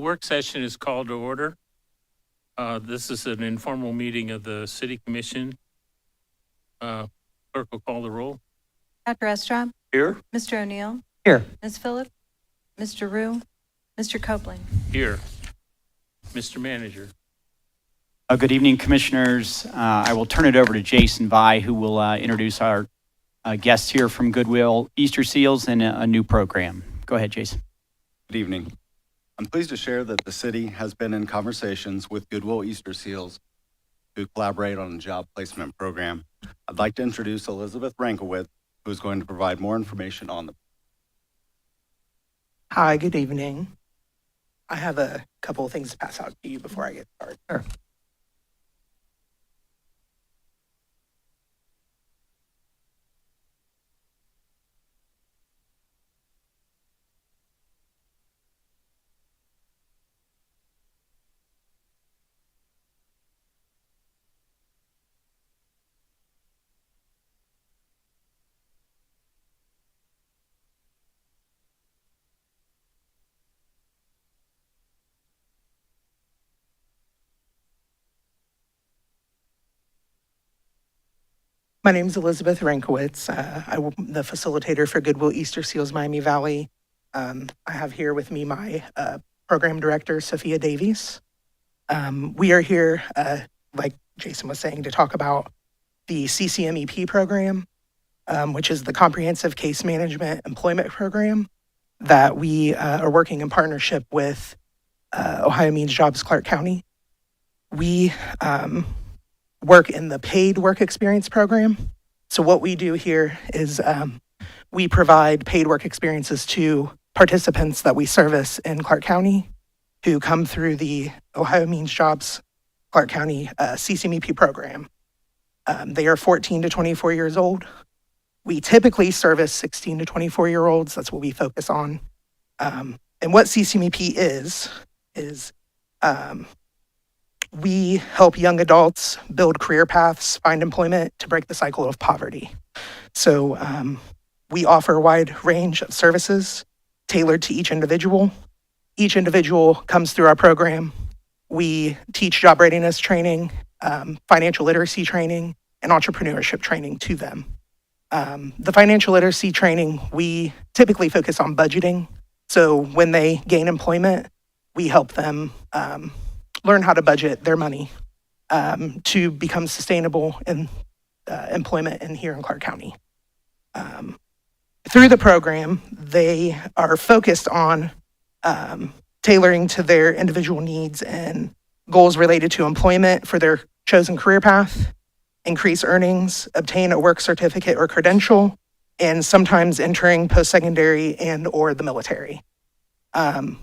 work session is called to order. This is an informal meeting of the City Commission. Clerk will call the roll. Dr. Estrop, Here. Mr. O'Neill, Here. Ms. Phillips, Mr. Rue, Mr. Copeland. Here. Mr. Manager. Good evening, Commissioners. I will turn it over to Jason Vi, who will introduce our guests here from Goodwill Easter Seals and a new program. Go ahead, Jason. Good evening. I'm pleased to share that the city has been in conversations with Goodwill Easter Seals to collaborate on a job placement program. I'd like to introduce Elizabeth Rankowitz, who is going to provide more information on the. Hi, good evening. I have a couple of things to pass out to you before I get started. Sure. My name is Elizabeth Rankowitz. I'm the facilitator for Goodwill Easter Seals Miami Valley. I have here with me my program director, Sophia Davies. We are here, like Jason was saying, to talk about the CCMEP program, which is the Comprehensive Case Management Employment Program that we are working in partnership with Ohio Means Jobs Clark County. We work in the paid work experience program. So what we do here is we provide paid work experiences to participants that we service in Clark County who come through the Ohio Means Jobs Clark County CCMEP program. They are 14 to 24 years old. We typically service 16 to 24-year-olds. That's what we focus on. And what CCMEP is we help young adults build career paths, find employment to break the cycle of poverty. So we offer a wide range of services tailored to each individual. Each individual comes through our program. We teach job readiness training, financial literacy training, and entrepreneurship training to them. The financial literacy training, we typically focus on budgeting. So when they gain employment, we help them learn how to budget their money to become sustainable in employment here in Clark County. Through the program, they are focused on tailoring to their individual needs and goals related to employment for their chosen career path, increase earnings, obtain a work certificate or credential, and sometimes entering post-secondary and or the military.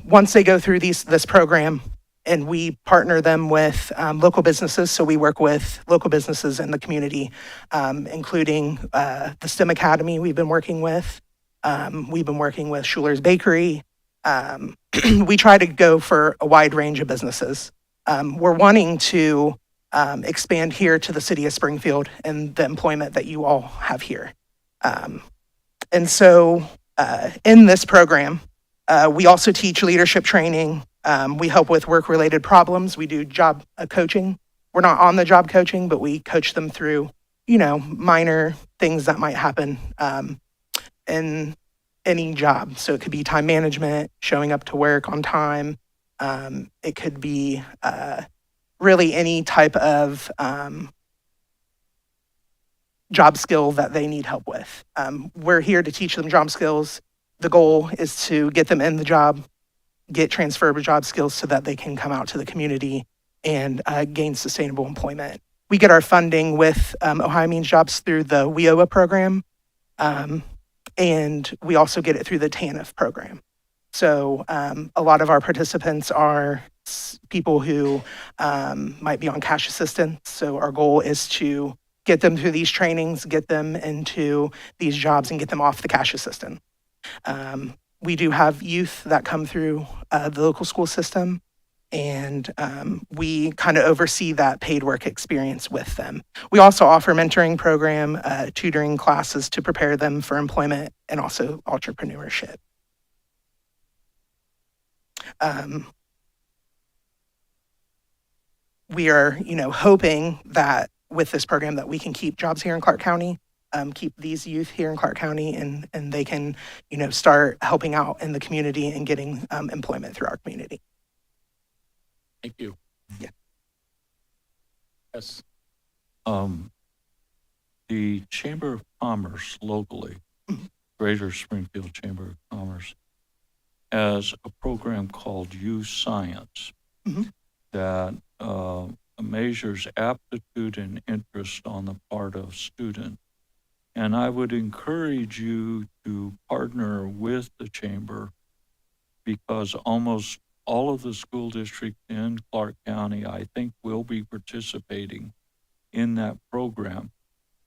Once they go through this program, and we partner them with local businesses. So we work with local businesses in the community, including the STEM Academy we've been working with. We've been working with Schuler's Bakery. We try to go for a wide range of businesses. We're wanting to expand here to the city of Springfield and the employment that you all have here. And so in this program, we also teach leadership training. We help with work-related problems. We do job coaching. We're not on the job coaching, but we coach them through, minor things that might happen in any job. So it could be time management, showing up to work on time. It could be really any type of job skill that they need help with. We're here to teach them job skills. The goal is to get them in the job, get transferable job skills so that they can come out to the community and gain sustainable employment. We get our funding with Ohio Means Jobs through the WIOA program, and we also get it through the TANF program. So a lot of our participants are people who might be on cash assistance. So our goal is to get them through these trainings, get them into these jobs, and get them off the cash assistance. We do have youth that come through the local school system, and we kind of oversee that paid work experience with them. We also offer mentoring program, tutoring classes to prepare them for employment and also entrepreneurship. we are, hoping that with this program that we can keep jobs here in Clark County, keep these youth here in Clark County, and they can, start helping out in the community and getting employment through our community. Thank you. Yeah. Yes. The Chamber of Commerce locally, Mhm. Greater Springfield Chamber of Commerce, has a program called Youth Science Mhm. that measures aptitude and interest on the part of students. And I would encourage you to partner with the Chamber because almost all of the school districts in Clark County, I think, will be participating in that program.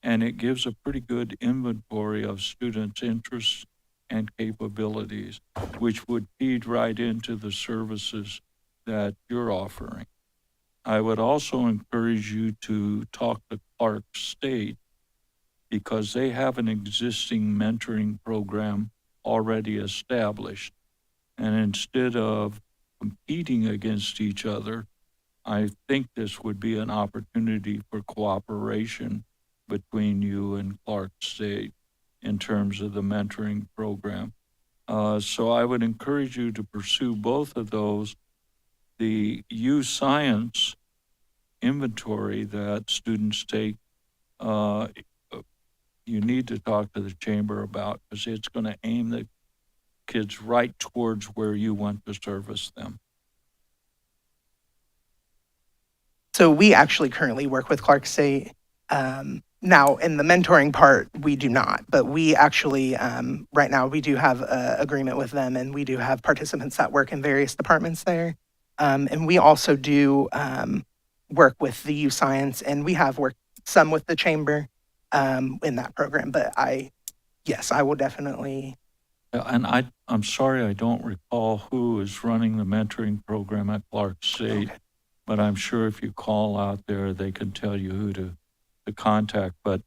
And it gives a pretty good inventory of students' interests and capabilities, which would feed right into the services that you're offering. I would also encourage you to talk to Clark State because they have an existing mentoring program already established. And instead of competing against each other, I think this would be an opportunity for cooperation between you and Clark State in terms of the mentoring program. So I would encourage you to pursue both of those. The youth science inventory that students take, you need to talk to the chamber about because it's going to aim the kids right towards where you want to service them. So we actually currently work with Clark State. Now, in the mentoring part, we do not, but we actually, right now, we do have an agreement with them, and we do have participants that work in various departments there. And we also do work with the youth science, and we have worked some with the chamber in that program. But yes, I will definitely. And I'm sorry I don't recall who is running the mentoring program at Clark State, Okay. but I'm sure if you call out there, they can tell you who to contact. But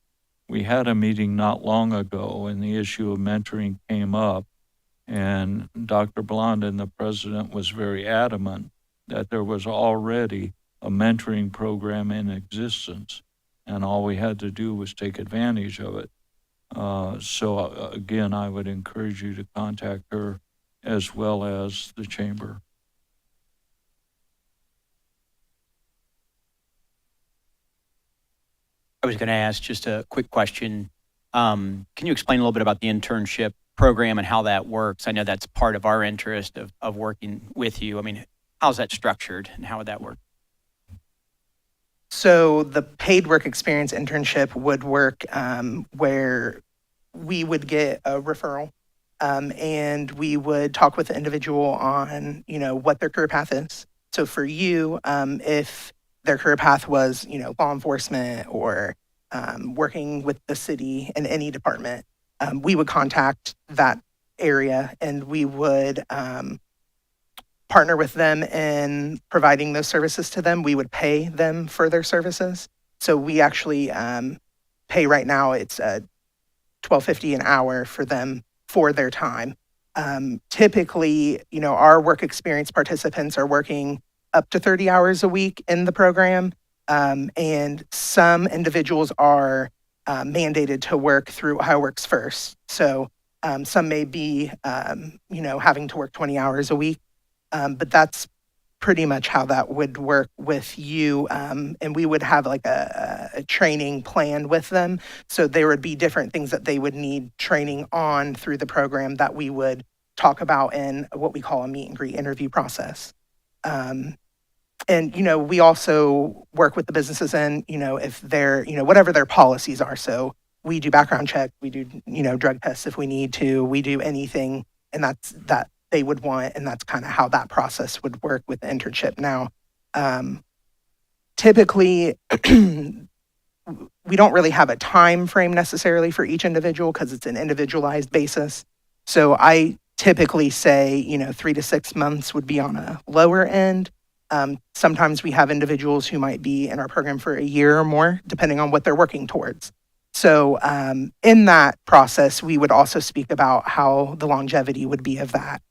we had a meeting not long ago and the issue of mentoring came up, and Dr. Blondin, the president, was very adamant that there was already a mentoring program in existence and all we had to do was take advantage of it. So again, I would encourage you to contact her as well as the chamber. I was going to ask just a quick question. Can you explain a little bit about the internship program and how that works? I know that's part of our interest of working with you. I mean, how's that structured and how would that work? So the paid work experience internship would work where we would get a referral and we would talk with the individual on, what their career path is. So for you, if their career path was, law enforcement or working with the city in any department, we would contact that area and we would partner with them in providing those services to them. We would pay them for their services. So we actually pay right now, it's $12.50 an hour for them for their time. Typically, our work experience participants are working up to 30 hours a week in the program. And some individuals are mandated to work through Ohio Works First. So some may be, having to work 20 hours a week. But that's pretty much how that would work with you. And we would have like a training plan with them. So there would be different things that they would need training on through the program that we would talk about in what we call a meet and greet interview process. And, we also work with the businesses and, if they're, whatever their policies are. So we do background check, we do, drug tests if we need to, we do anything. And that they would want, and that's kind of how that process would work with the internship. Now, typically, we don't really have a time frame necessarily for each individual because it's an individualized basis. So I typically say, 3 to 6 months would be on a lower end. Sometimes we have individuals who might be in our program for a year or more, depending on what they're working towards. So in that process, we would also speak about how the longevity would be of that.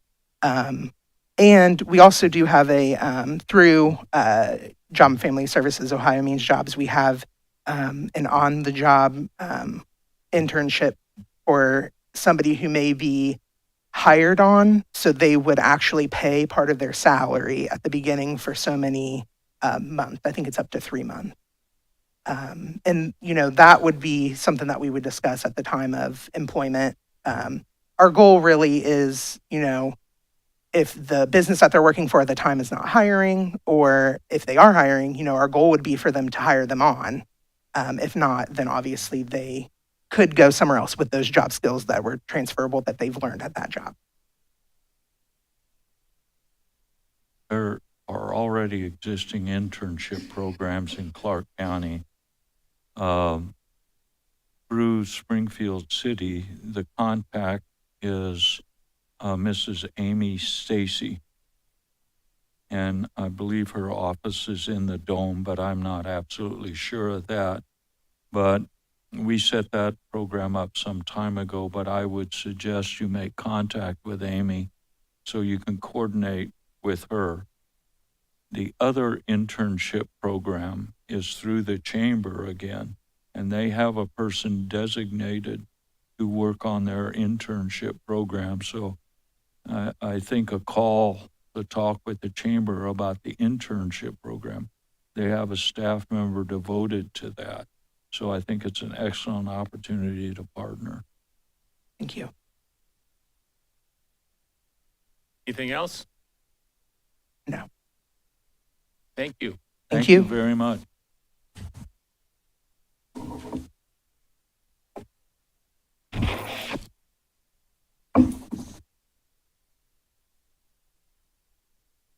And we also do have a, through Job and Family Services Ohio Means Jobs, we have an on-the-job internship for somebody who may be hired on, so they would actually pay part of their salary at the beginning for so many months. I think it's up to 3 months. And, that would be something that we would discuss at the time of employment. Our goal really is, if the business that they're working for at the time is not hiring, or if they are hiring, our goal would be for them to hire them on. If not, then obviously they could go somewhere else with those job skills that were transferable that they've learned at that job. There are already existing internship programs in Clark County. Through Springfield City, the contact is Mrs. Amy Stacy. And I believe her office is in the Dome, but I'm not absolutely sure of that. But we set that program up some time ago, but I would suggest you make contact with Amy so you can coordinate with her. The other internship program is through the chamber again, and they have a person designated to work on their internship program. So I think a call to talk with the chamber about the internship program. They have a staff member devoted to that. So I think it's an excellent opportunity to partner. Thank you. Anything else? No. Thank you. Thank you. Very much.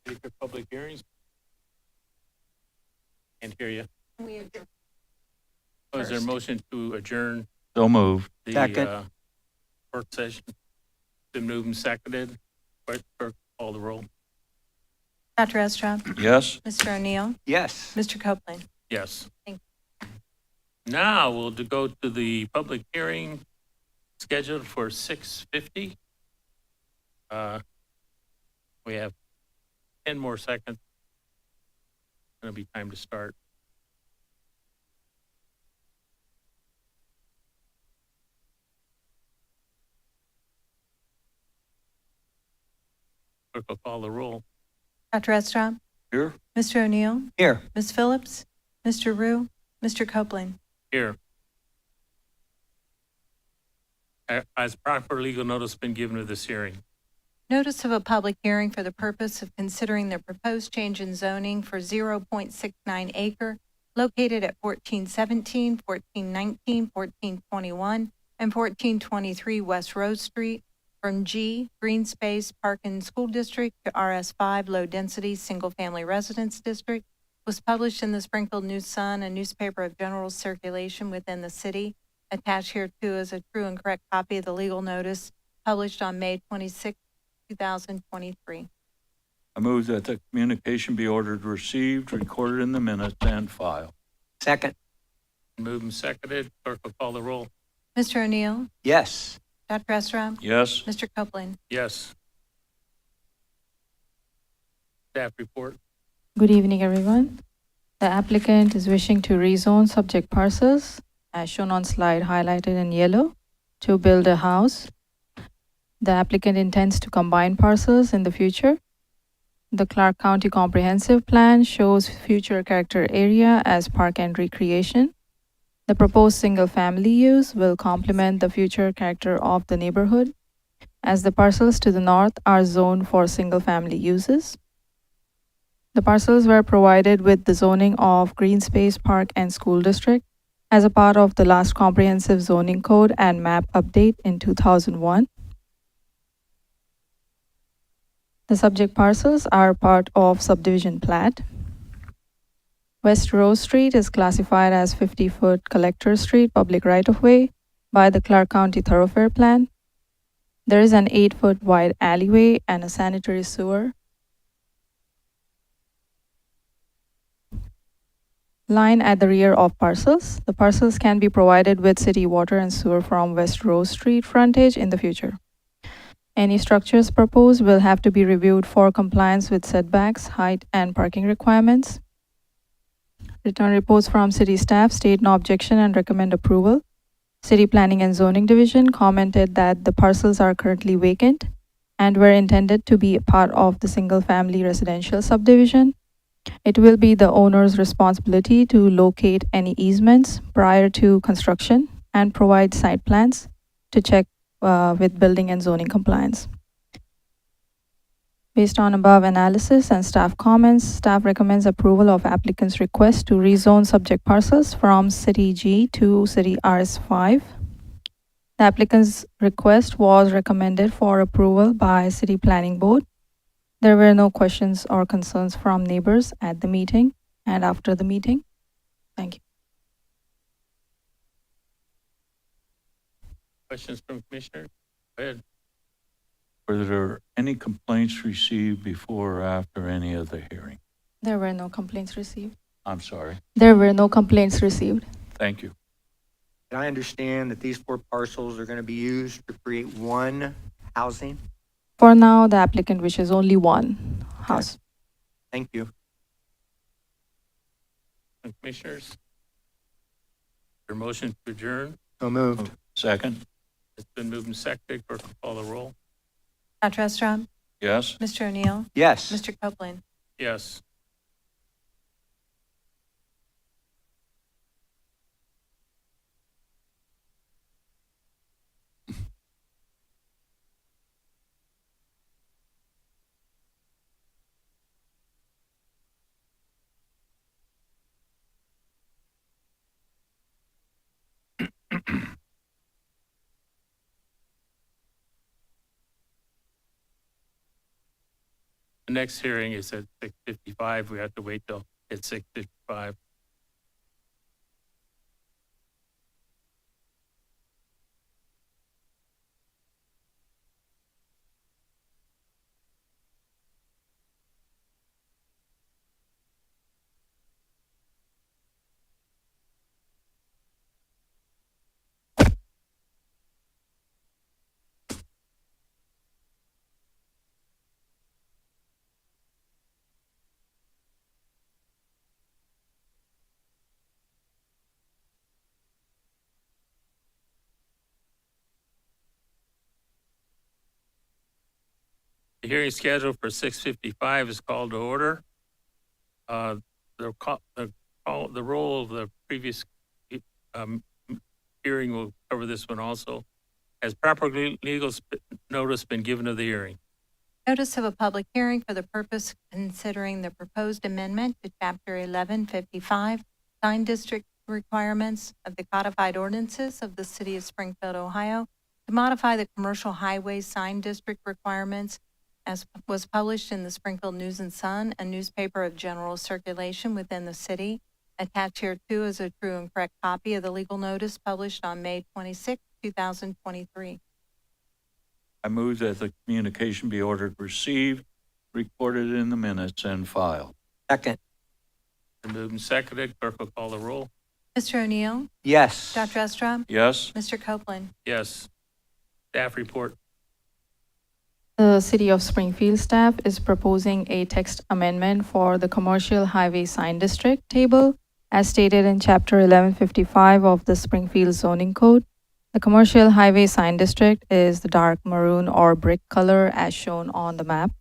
Ready for public hearings? Can't hear you. Oh, is there a motion to adjourn So moved. the Second. work session? Been moved and seconded. Clerk, call the roll. Dr. Estrop, Yes? Mr. O'Neill, Yes. Mr. Copeland. Yes. Thank Now we'll go to the public hearing scheduled for 6:50. We have 10 more seconds. It'll be time to start. Clerk will call the roll. Dr. Estrop, Here? Mr. O'Neill, Here. Ms. Phillips, Mr. Rue, Mr. Copeland. Here. Has proper legal notice been given of this hearing? Notice of a public hearing for the purpose of considering the proposed change in zoning for 0.69 acre located at 1417, 1419, 1421, and 1423 West Rose Street from G, Green Space Park and School District to RS5, Low Density Single Family Residence District, was published in the Springfield News Sun, a newspaper of general circulation within the city. Attached here too is a true and correct copy of the legal notice published on May 26, 2023. I move that the communication be ordered received, recorded in the minutes, and filed. Second. Moved and seconded. Clerk will call the roll. Mr. O'Neill, Yes. Dr. Estrop, Yes? Mr. Copeland. Yes. Staff report. Good evening, everyone. The applicant is wishing to rezone subject parcels, as shown on slide highlighted in yellow, to build a house. The applicant intends to combine parcels in the future. The Clark County Comprehensive Plan shows future character area as park and recreation. The proposed single-family use will complement the future character of the neighborhood, as the parcels to the north are zoned for single-family uses. The parcels were provided with the zoning of Green Space Park and School District as a part of the last comprehensive zoning code and map update in 2001. The subject parcels are part of subdivision plat. West Rose Street is classified as 50-foot Collector Street public right-of-way by the Clark County Thoroughfare Plan. There is an 8-foot wide alleyway and a sanitary sewer line at the rear of parcels. The parcels can be provided with city water and sewer from West Rose Street frontage in the future. Any structures proposed will have to be reviewed for compliance with setbacks, height, and parking requirements. Return reports from city staff state no objection and recommend approval. City Planning and Zoning Division commented that the parcels are currently vacant and were intended to be a part of the single-family residential subdivision. It will be the owner's responsibility to locate any easements prior to construction and provide site plans to check with building and zoning compliance. Based on above analysis and staff comments, staff recommends approval of applicant's request to rezone subject parcels from City G to City RS5. The applicant's request was recommended for approval by City Planning Board. There were no questions or concerns from neighbors at the meeting and after the meeting. Thank you. Questions from commissioners? Go ahead. Were there any complaints received before or after any of the hearing? There were no complaints received. I'm sorry. There were no complaints received. Thank you. Did I understand that these 4 parcels are going to be used to create one housing? For now, the applicant wishes only one house. Thank you. From commissioners? Your motion to adjourn? So moved. Second? It's been moved and seconded. Clerk will call the roll. Dr. Estrad, Yes? Mr. O'Neill, Yes. Mr. Copeland. Yes. The next hearing is at 6:55. We have to wait till it's 6:55. The hearing scheduled for 6:55 is called to order. The role of the previous hearing will cover this one also. Has proper legal notice been given of the hearing? Notice of a public hearing for the purpose of considering the proposed amendment to Chapter 1155, Sign District Requirements of the Codified Ordinances of the City of Springfield, Ohio, to modify the Commercial Highway Sign District Requirements as was published in the Springfield News and Sun, a newspaper of general circulation within the city. Attached here too is a true and correct copy of the legal notice published on May 26, 2023. I move that the communication be ordered received, recorded in the minutes, and filed. Second. Been moved and seconded. Clerk will call the roll. Mr. O'Neill, Yes. Dr. Estrad, Yes? Mr. Copeland. Yes. Staff report. The City of Springfield staff is proposing a text amendment for the Commercial Highway Sign District table as stated in Chapter 1155 of the Springfield Zoning Code. The Commercial Highway Sign District is the dark maroon or brick color as shown on the map.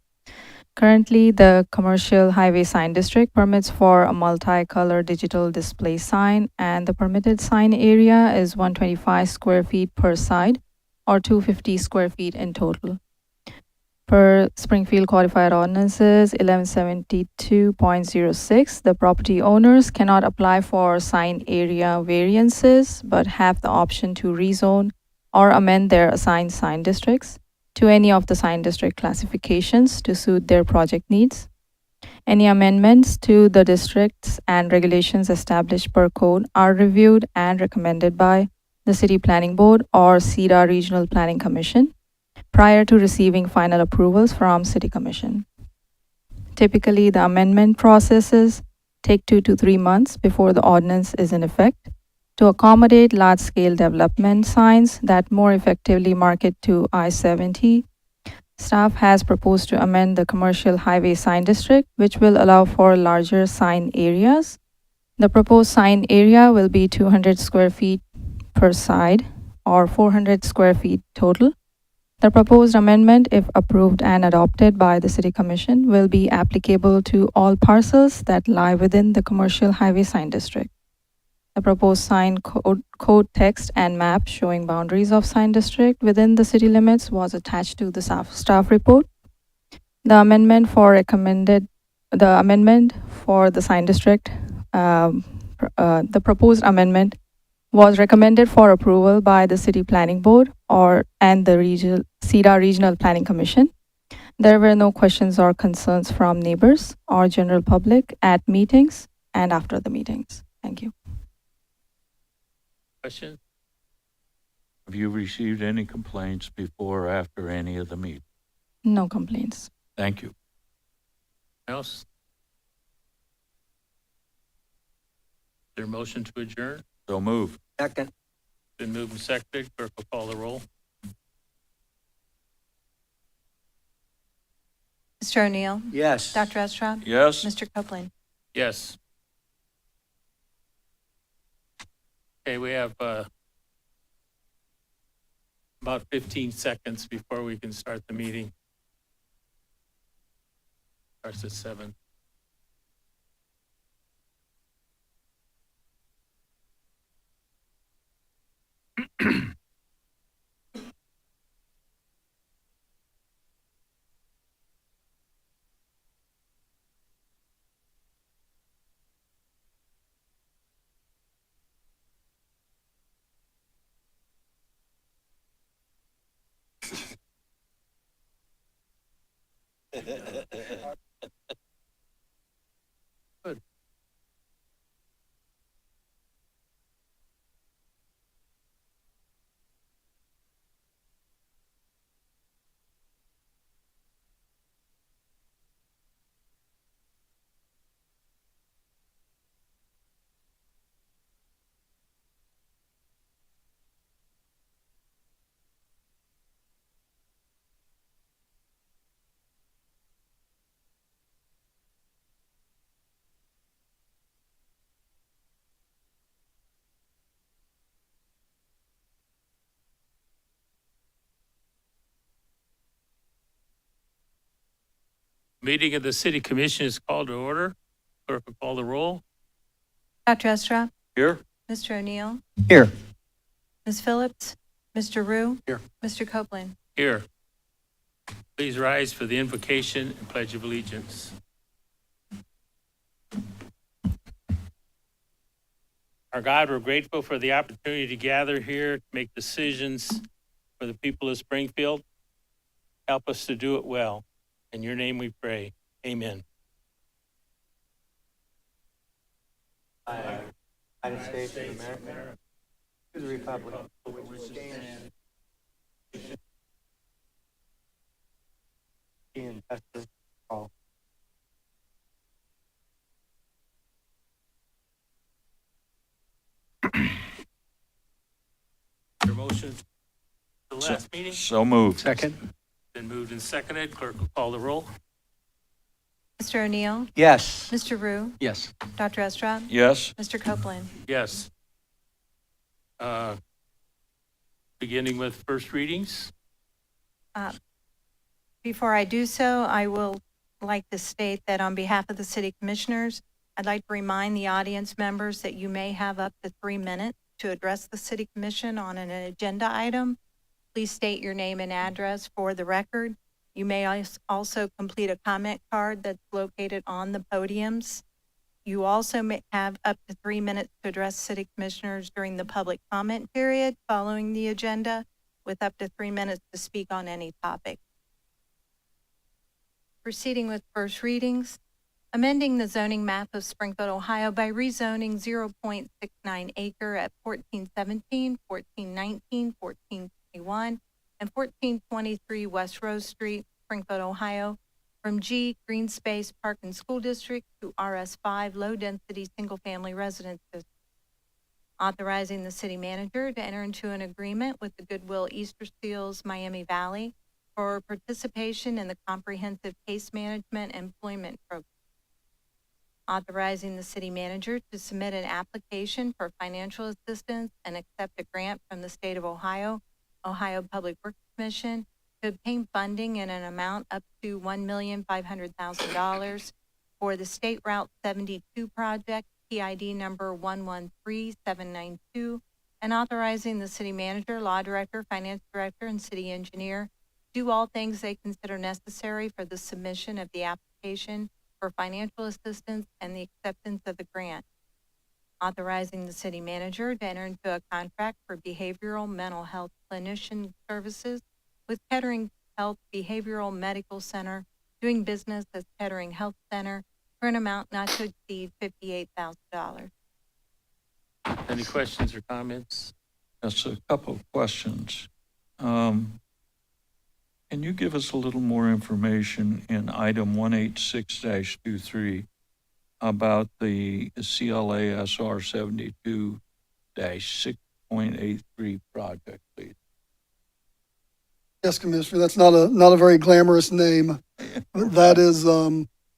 Currently, the Commercial Highway Sign District permits for a multi-color digital display sign, and the permitted sign area is 125 square feet per side or 250 square feet in total. Per Springfield Codified Ordinances 1172.06, the property owners cannot apply for sign area variances but have the option to rezone or amend their assigned sign districts to any of the sign district classifications to suit their project needs. Any amendments to the districts and regulations established per code are reviewed and recommended by the City Planning Board or CEDA Regional Planning Commission prior to receiving final approvals from City Commission. Typically, the amendment processes take 2 to 3 months before the ordinance is in effect to accommodate large-scale development signs that more effectively market to I-70. Staff has proposed to amend the Commercial Highway Sign District, which will allow for larger sign areas The proposed sign area will be 200 square feet per side or 400 square feet total. The proposed amendment, if approved and adopted by the City Commission, will be applicable to all parcels that lie within the Commercial Highway Sign District. The proposed sign code text and map showing boundaries of sign district within the city limits was attached to the staff report. The amendment for the sign district, the proposed amendment was recommended for approval by the City Planning Board and the CEDA Regional Planning Commission. There were no questions or concerns from neighbors or general public at meetings and after the meetings. Thank you. Questions? Have you received any complaints before or after any of the meetings? No complaints. Thank you. Else? Is there a motion to adjourn? So move. Second. Been moved and seconded. Clerk will call the roll. Mr. O'Neill? Yes. Dr. Estrop? Yes? Mr. Copeland? Yes. Okay, we have about 15 seconds before we can start the meeting. Starts at 7. Good. Meeting of the City Commission is called to order. Clerk will call the roll. Dr. Estrop? Here? Mr. O'Neill? Here. Ms. Phillips? Mr. Rue? Here. Mr. Copeland? Here. Please rise for the invocation and pledge of allegiance. Our God, we're grateful for the opportunity to gather here, to make decisions for the people of Springfield. Help us to do it well. In your name we pray. Amen. United States of America. To the republic for which it stands. And justice for all. Your motion, the last meeting, So moved. Second. been moved and seconded. Clerk will call the roll. Mr. O'Neill? Yes. Mr. Rue? Yes. Dr. Estrop? Yes? Mr. Copeland? Yes. Beginning with first readings. Before I do so, I will like to state that on behalf of the City Commissioners, I'd like to remind the audience members that you may have up to 3 minutes to address the City Commission on an agenda item. Please state your name and address for the record. You may also complete a comment card that's located on the podiums. You also may have up to 3 minutes to address City Commissioners during the public comment period following the agenda, with up to 3 minutes to speak on any topic. Proceeding with first readings, amending the zoning map of Springfield, Ohio by rezoning 0.69 acre at 1417, 1419, 1421, and 1423 West Rose Street, Springfield, Ohio, from G Green Space Park and School District to RS5 Low Density Single Family Residences. Authorizing the city manager to enter into an agreement with the Goodwill Easter Seals Miami Valley for participation in the Comprehensive Case Management Employment Program. authorizing the city manager to submit an application for financial assistance and accept a grant from the state of Ohio, Ohio Public Works Commission, to obtain funding in an amount up to $1,500,000 for the State Route 72 project, PID number 113792, and authorizing the city manager, law director, finance director, and city engineer to do all things they consider necessary for the submission of the application for financial assistance and the acceptance of the grant. Authorizing the city manager to enter into a contract for behavioral mental health clinician services with Kettering Health Behavioral Medical Center, doing business as Kettering Health Center, for an amount not to exceed $58,000. Any questions or comments? That's a couple of questions. Can you give us a little more information in item 186-23 about the CLASR 72-6.83 project, please? Yes, Commissioner, that's not a very glamorous name. That is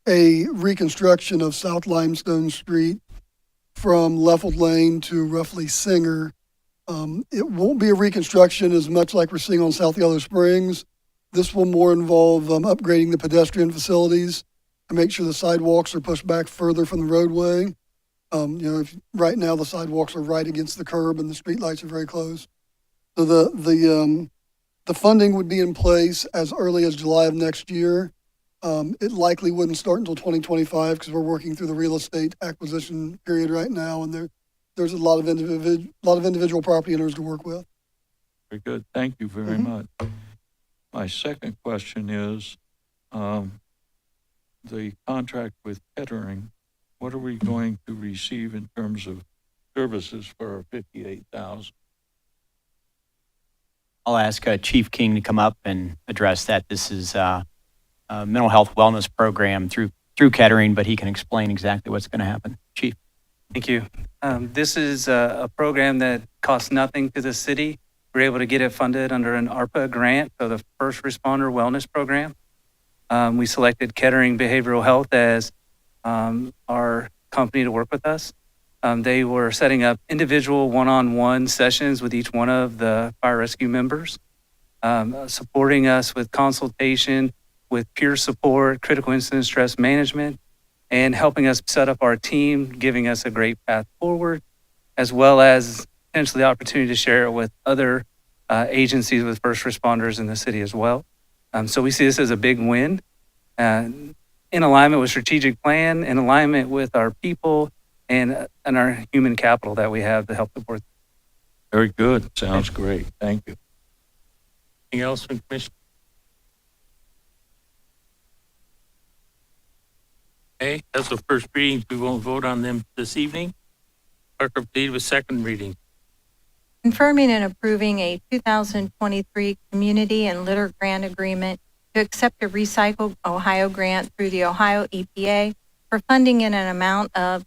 a reconstruction of South Limestone Street from Leffeld Lane to roughly Singer. It won't be a reconstruction as much like we're seeing on South Yellow Springs. This will more involve upgrading the pedestrian facilities to make sure the sidewalks are pushed back further from the roadway. Right now the sidewalks are right against the curb and the streetlights are very close. So the funding would be in place as early as July of next year. It likely wouldn't start until 2025 because we're working through the real estate acquisition period right now, and there's a lot of individual property owners to work with. Very good. Thank you very much. My second question is, the contract with Kettering, what are we going to receive in terms of services for our $58,000? I'll ask Chief King to come up and address that. This is a mental health wellness program through Kettering, but he can explain exactly what's going to happen. Chief. Thank you. This is a program that costs nothing to the city. We're able to get it funded under an ARPA grant, so the First Responder Wellness Program. We selected Kettering Behavioral Health as our company to work with us. They were setting up individual one-on-one sessions with each one of the fire rescue members, supporting us with consultation, with peer support, critical incident stress management, and helping us set up our team, giving us a great path forward, as well as potentially the opportunity to share it with other agencies with first responders in the city as well. So we see this as a big win, in alignment with strategic plan, in alignment with our people, and our human capital that we have to help support. Very good. Sounds great. Thank you. Anything else from Commissioner? Okay, that's the first readings. We won't vote on them this evening. Clerk will proceed with second reading. Confirming and approving a 2023 Community and Litter Grant Agreement to accept a Recycle Ohio grant through the Ohio EPA for funding in an amount of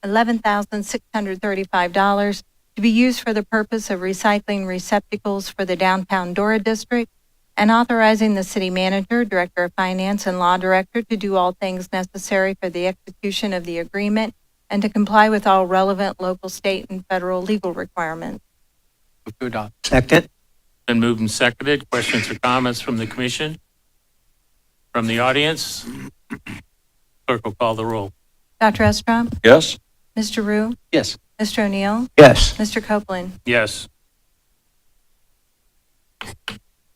$11,635 to be used for the purpose of recycling receptacles for the downtown Dora district, and authorizing the city manager, director of finance, and law director to do all things necessary for the execution of the agreement and to comply with all relevant local, state, and federal legal requirements. Move to adopt. Second. Been moved and seconded. Questions or comments from the commission? From the audience? Clerk will call the roll. Dr. Estrom, Yes? Mr. Rue, Yes. Mr. O'Neill, Yes. Mr. Copeland. Yes.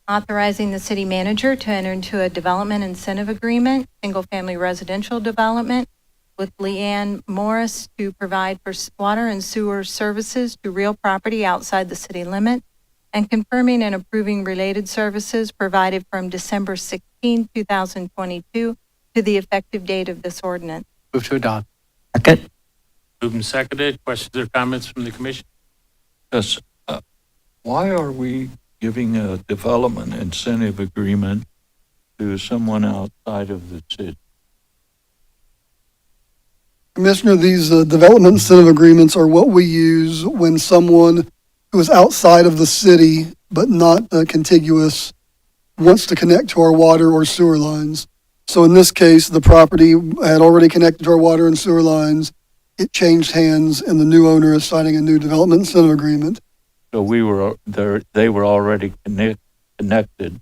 Authorizing the city manager to enter into a development incentive agreement, single-family residential development, with Leanne Morris to provide for water and sewer services to real property outside the city limit, and confirming and approving related services provided from December 16, 2022 to the effective date of this ordinance. Move to adopt. Second. Moved and seconded. Questions or comments from the commission? Yes. Why are we giving a development incentive agreement to someone outside of the city? Commissioner, these development incentive agreements are what we use when someone who is outside of the city but not contiguous wants to connect to our water or sewer lines. So in this case, the property had already connected to our water and sewer lines. It changed hands, and the new owner is signing a new development incentive agreement. So we were there, they were already connected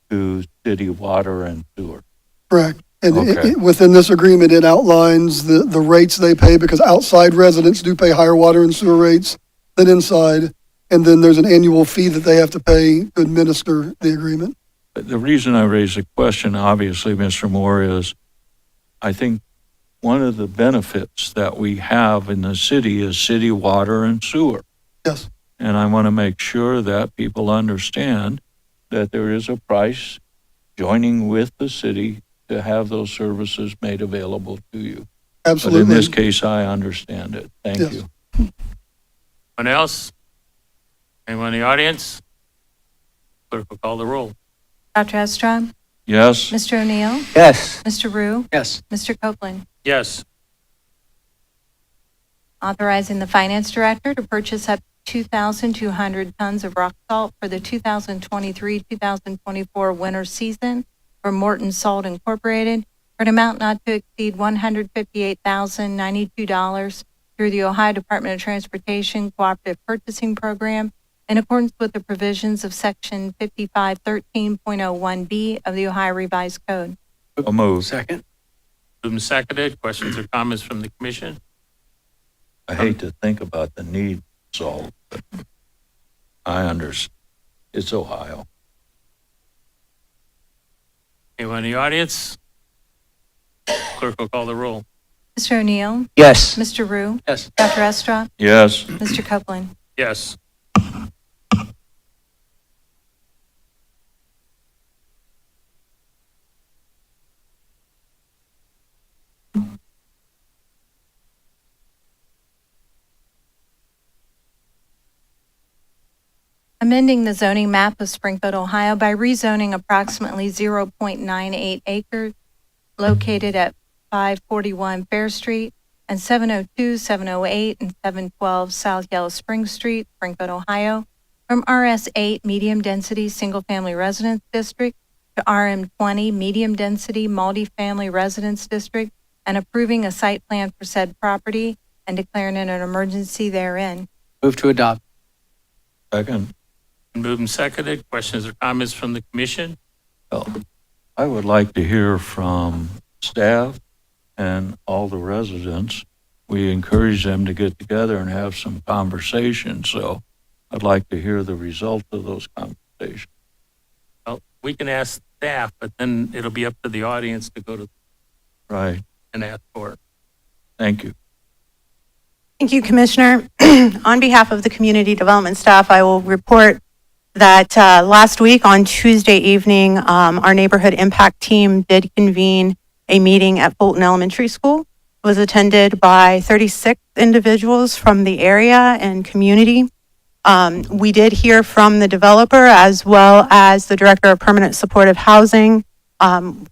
to city water and sewer. Correct. And Okay. within this agreement, it outlines the rates they pay, because outside residents do pay higher water and sewer rates than inside. And then there's an annual fee that they have to pay to administer the agreement. But the reason I raised the question, obviously, Mr. Moore, is I think one of the benefits that we have in the city is city water and sewer. Yes. And I want to make sure that people understand that there is a price joining with the city to have those services made available to you. Absolutely. But in this case, I understand it. Thank Yes. you. Anyone else? Anyone in the audience? Clerk will call the roll. Dr. Estra, Yes? Mr. O'Neill, Yes. Mr. Rue, Yes. Mr. Copeland. Yes. Authorizing the finance director to purchase up to 2,200 tons of rock salt for the 2023-2024 winter season from Morton Salt Incorporated for an amount not to exceed $158,092 through the Ohio Department of Transportation Cooperative Purchasing Program in accordance with the provisions of Section 5513.01B of the Ohio Revised Code. So moved. Second. Moved and seconded. Questions or comments from the commission? I hate to think about the need for salt, but I understand. It's Ohio. Anyone in the audience? Clerk will call the roll. Mr. O'Neill, Yes. Mr. Rue, Yes. Dr. Estra, Yes? Mr. Copeland. Yes. Amending the zoning map of Springfield, Ohio by rezoning approximately 0.98 acres located at 541 Fair Street and 702, 708, and 712 South Yellow Spring Street, Springfield, Ohio, from RS8 Medium Density Single Family Residence District to RM20 Medium Density Multifamily Residence District, and approving a site plan for said property and declaring it an emergency therein. Move to adopt. Second. Moved and seconded. Questions or comments from the commission? Well, I would like to hear from staff and all the residents. We encourage them to get together and have some conversations, so I'd like to hear the result of those conversations. Well, we can ask staff, but then it'll be up to the audience to go to Right. and ask for it. Thank you. Thank you, Commissioner. On behalf of the community development staff, I will report that last week on Tuesday evening, our neighborhood impact team did convene a meeting at Fulton Elementary School. It was attended by 36 individuals from the area and community. We did hear from the developer as well as the Director of Permanent Supportive Housing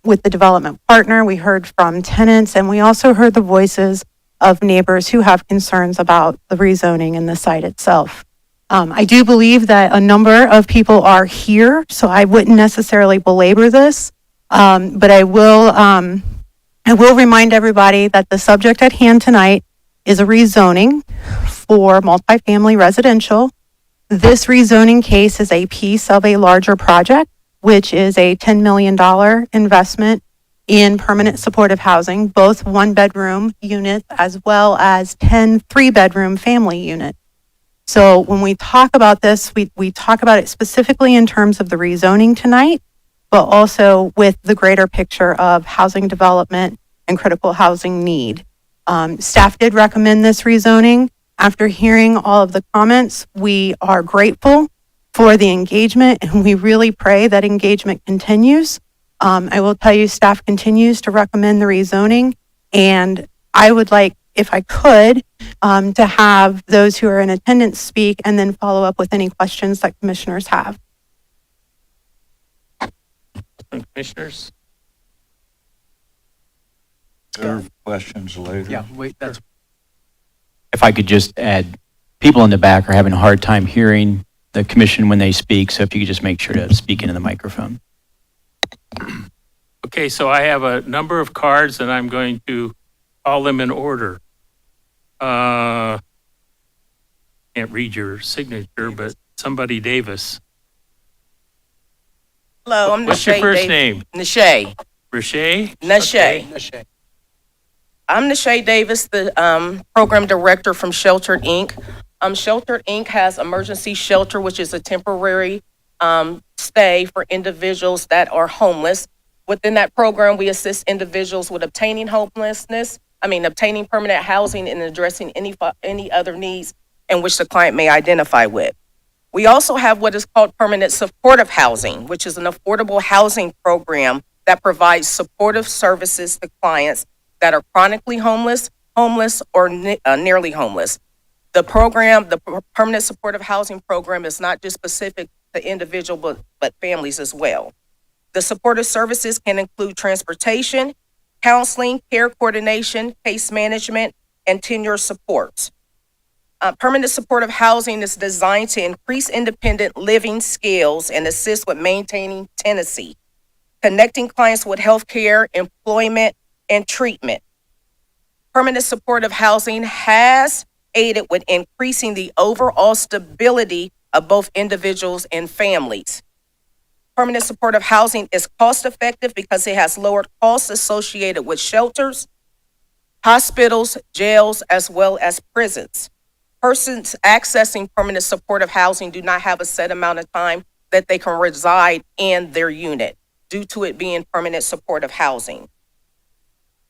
with the development partner. We heard from tenants, and we also heard the voices of neighbors who have concerns about the rezoning and the site itself. I do believe that a number of people are here, so I wouldn't necessarily belabor this, but I will remind everybody that the subject at hand tonight is a rezoning for multifamily residential. This rezoning case is a piece of a larger project, which is a $10 million investment in permanent supportive housing, both one-bedroom units as well as 10 three-bedroom family units. So when we talk about this, we talk about it specifically in terms of the rezoning tonight, but also with the greater picture of housing development and critical housing need. Staff did recommend this rezoning. After hearing all of the comments, we are grateful for the engagement, and we really pray that engagement continues. I will tell you, staff continues to recommend the rezoning, and I would like, if I could, to have those who are in attendance speak and then follow up with any questions that commissioners have. Commissioners? There questions later. Yeah, wait, that's If I could just add, people in the back are having a hard time hearing the commission when they speak, so if you could just make sure to speak into the microphone. Okay, so I have a number of cards and I'm going to call them in order. Can't read your signature, but somebody Davis. Hello, I'm What's your Nashay first Dav- name? Nashay. Rashay? Nashay. Okay. I'm Nashay Davis, the program director from Sheltered Inc. Sheltered Inc. has emergency shelter, which is a temporary stay for individuals that are homeless. Within that program, we assist individuals with obtaining obtaining permanent housing and addressing any other needs in which the client may identify with. We also have what is called permanent supportive housing, which is an affordable housing program that provides supportive services to clients that are chronically homeless, or nearly homeless. The program, the permanent supportive housing program, is not just specific to individuals, but families as well. The supportive services can include transportation, counseling, care coordination, case management, and tenure supports. Permanent supportive housing is designed to increase independent living skills and assist with maintaining tenancy, connecting clients with health care, employment, and treatment. Permanent supportive housing has aided with increasing the overall stability of both individuals and families. Permanent supportive housing is cost effective because it has lowered costs associated with shelters, hospitals, jails, as well as prisons. Persons accessing permanent supportive housing do not have a set amount of time that they can reside in their unit due to it being permanent supportive housing.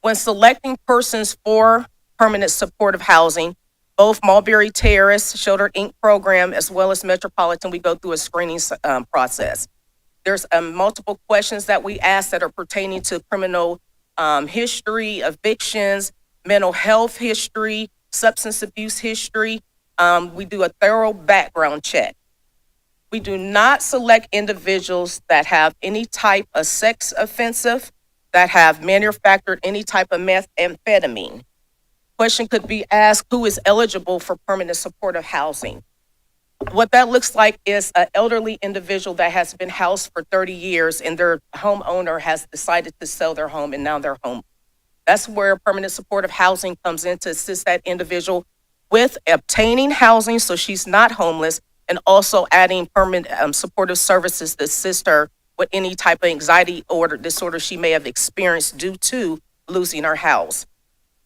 When selecting persons for permanent supportive housing, both Mulberry Terrace, Sheltered Inc. program, as well as Metropolitan, we go through a screening process. There's multiple questions that we ask that are pertaining to criminal history, evictions, mental health history, substance abuse history. We do a thorough background check. We do not select individuals that have any type of sex offensive, that have manufactured any type of methamphetamine. Question could be asked, who is eligible for permanent supportive housing? What that looks like is an elderly individual that has been housed for 30 years and their homeowner has decided to sell their home and now they're home. That's where permanent supportive housing comes in to assist that individual with obtaining housing so she's not homeless, and also adding permanent supportive services to assist her with any type of anxiety or disorder she may have experienced due to losing her house.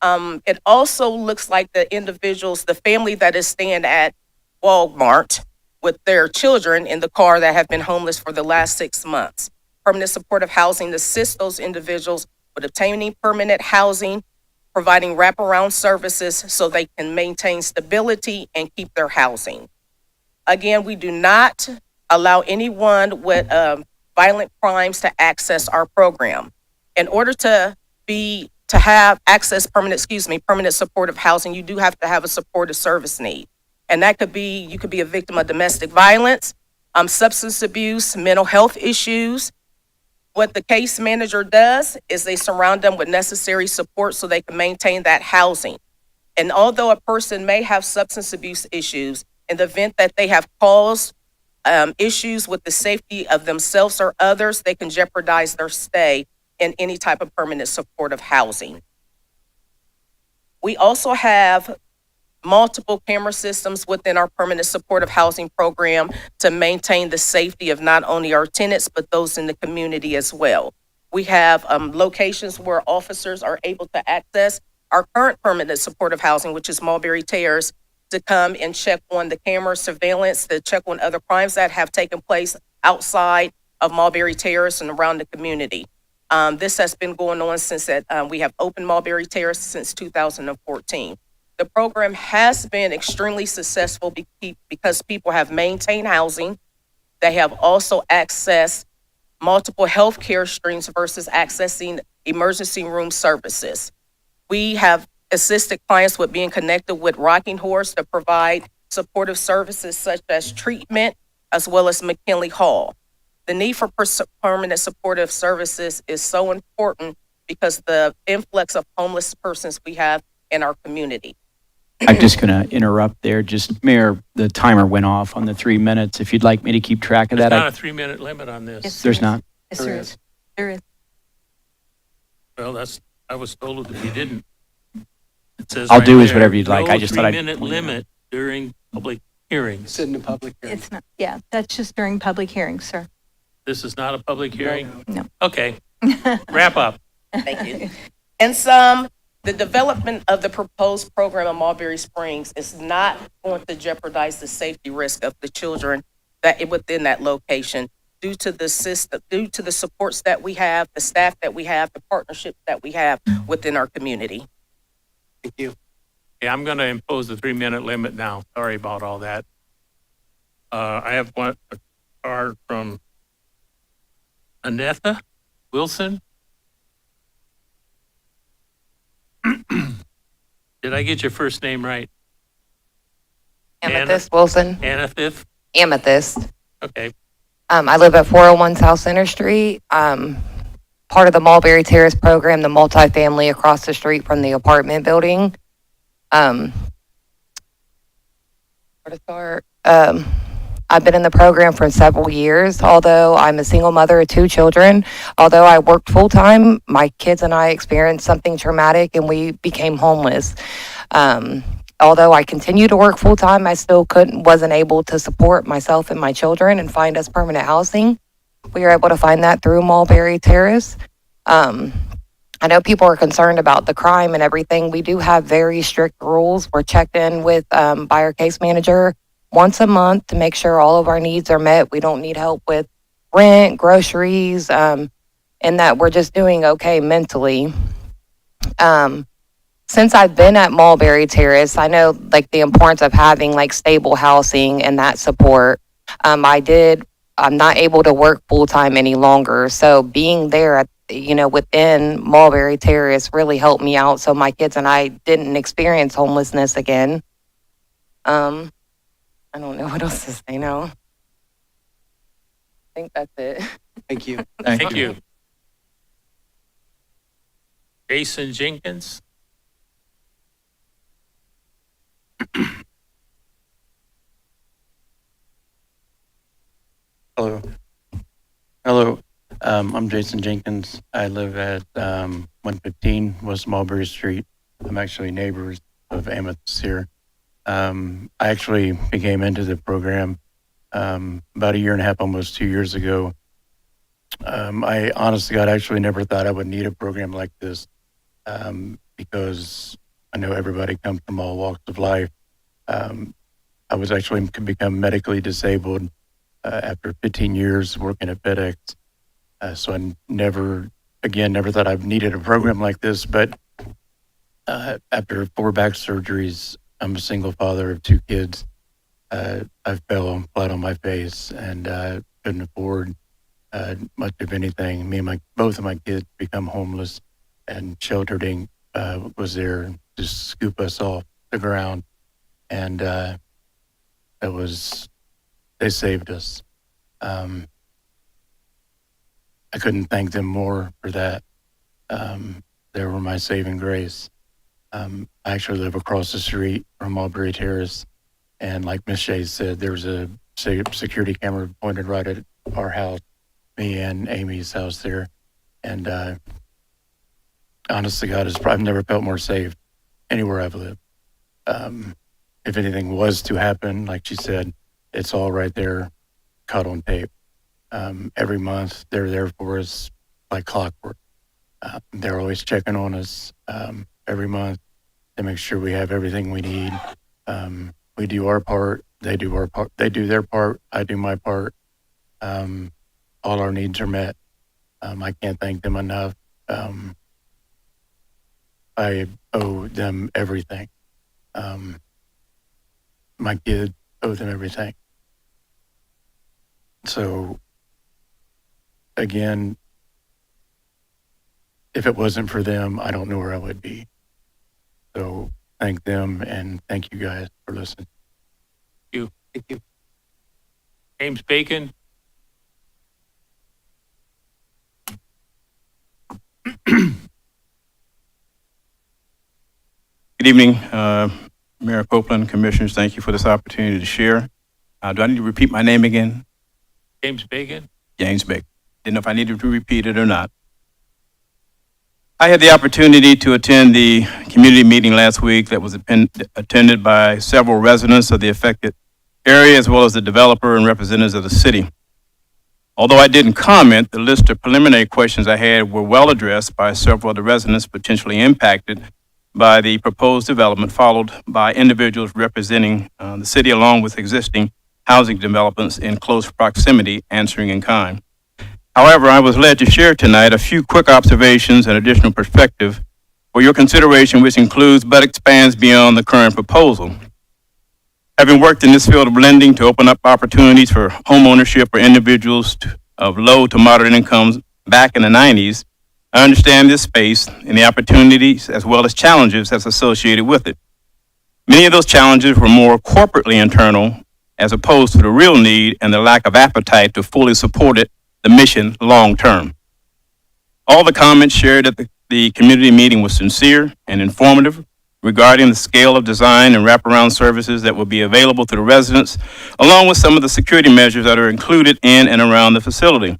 It also looks like the family that is staying at Walmart with their children in the car that have been homeless for the last 6 months. Permanent supportive housing assists those individuals with obtaining permanent housing, providing wraparound services so they can maintain stability and keep their housing. Again, we do not allow anyone with violent crimes to access our program. In order to have access permanent supportive housing, you do have to have a supportive service need. And that could be, you could be a victim of domestic violence, substance abuse, mental health issues. What the case manager does is they surround them with necessary support so they can maintain that housing. And although a person may have substance abuse issues, in the event that they have caused issues with the safety of themselves or others, they can jeopardize their stay in any type of permanent supportive housing. We also have multiple camera systems within our permanent supportive housing program to maintain the safety of not only our tenants, but those in the community as well. We have locations where officers are able to access our current permanent supportive housing, which is Mulberry Terrace, to come and check on the camera surveillance, to check on other crimes that have taken place outside of Mulberry Terrace and around the community. This has been going on since we have opened Mulberry Terrace since 2014. The program has been extremely successful because people have maintained housing. They have also accessed multiple healthcare streams versus accessing emergency room services. We have assisted clients with being connected with Rocking Horse to provide supportive services such as treatment, as well as McKinley Hall. The need for permanent supportive services is so important because the influx of homeless persons we have in our community. I'm just going to interrupt there. Just, Mayor, the timer went off on the 3 minutes. If you'd like me to keep track of There's that. not a 3-minute limit on this. Yes, There's not. Yes, there is. There is. Well, I was told that we didn't. It says I'll right do is there, whatever you'd like. I no just thought I'd 3-minute point it out. limit during public hearings. in the public It's not, yeah, that's just during public hearings, sir. This is not a public hearing? No. Okay, wrap up. Thank you. In sum, the development of the proposed program in Mulberry Springs is not going to jeopardize the safety risk of the children within that location due to the system, due to the supports that we have, the staff that we have, the partnerships that we have within our community. Thank you. Yeah, I'm going to impose the 3-minute limit now. Sorry about all that. I have a card from Anetha Wilson. Did I get your first name right? Amethyst Wilson. Anethith? Amethyst. Okay. I live at 401 South Center Street. Part of the Mulberry Terrace program, the multifamily across the street from the apartment building. Where to start? I've been in the program for several years, although I'm a single mother of 2 children. Although I worked full-time, my kids and I experienced something traumatic and we became homeless. Although I continued to work full-time, I still wasn't able to support myself and my children and find us permanent housing. We were able to find that through Mulberry Terrace. I know people are concerned about the crime and everything. We do have very strict rules. We're checked in with by our case manager once a month to make sure all of our needs are met. We don't need help with rent, groceries, and that we're just doing okay mentally. Since I've been at Mulberry Terrace, I know like the importance of having like stable housing and that support. I'm not able to work full time any longer. So being there at, within Mulberry Terrace really helped me out. So my kids and I didn't experience homelessness again. I don't know what else to say now. I think that's it. Thank you. Thank you. Jason Jenkins? Hello. Hello. I'm Jason Jenkins. I live at 115 West Mulberry Street. I'm actually neighbors of Amethyst here. I actually became into the program about a year and a half, almost 2 years ago. I honestly, God, actually never thought I would need a program like this because I know everybody comes from all walks of life. I was actually become medically disabled after 15 years working at FedEx. So I never thought I've needed a program like this. But after 4 back surgeries, I'm a single father of 2 kids. I fell flat on my face and couldn't afford much of anything. Both of my kids become homeless, and Sheltered Inc. Was there to scoop us off the ground, and they saved us. I couldn't thank them more for that. They were my saving grace. I actually live across the street from Mulberry Terrace, and like Ms. Shea said, there's a security camera pointed right at our house, me and Amy's house there, and honest to God, I've never felt more safe anywhere I've lived. If anything was to happen, like she said, it's all right there, caught on tape. Every month, they're there for us like clockwork. They're always checking on us every month to make sure we have everything we need. We do our part, they do our part, they do their part, I do my part. All our needs are met. I can't thank them enough. I owe them everything. My kids owe them everything. So, again, if it wasn't for them, I don't know where I would be. So, thank them and thank you guys for listening. Thank Thank you. James Bacon? Good evening, Mayor Copeland, Commissioners. Thank you for this opportunity to share. Do I need to repeat my name again? James Bacon? James Bacon. Didn't know if I needed to repeat it or not. I had the opportunity to attend the community meeting last week that was attended by several residents of the affected area as well as the developer and representatives of the city. Although I didn't comment, the list of preliminary questions I had were well addressed by several of the residents potentially impacted by the proposed development, followed by individuals representing the city along with existing housing developments in close proximity answering in kind. However, I was led to share tonight a few quick observations and additional perspective for your consideration, which includes but expands beyond the current proposal. Having worked in this field of lending to open up opportunities for home ownership for individuals of low to moderate incomes back in the 90s, I understand this space and the opportunities as well as challenges that's associated with it. Many of those challenges were more corporately internal as opposed to the real need and the lack of appetite to fully support it, the mission long term. All the comments shared at the community meeting was sincere and informative regarding the scale of design and wraparound services that will be available to the residents, along with some of the security measures that are included in and around the facility.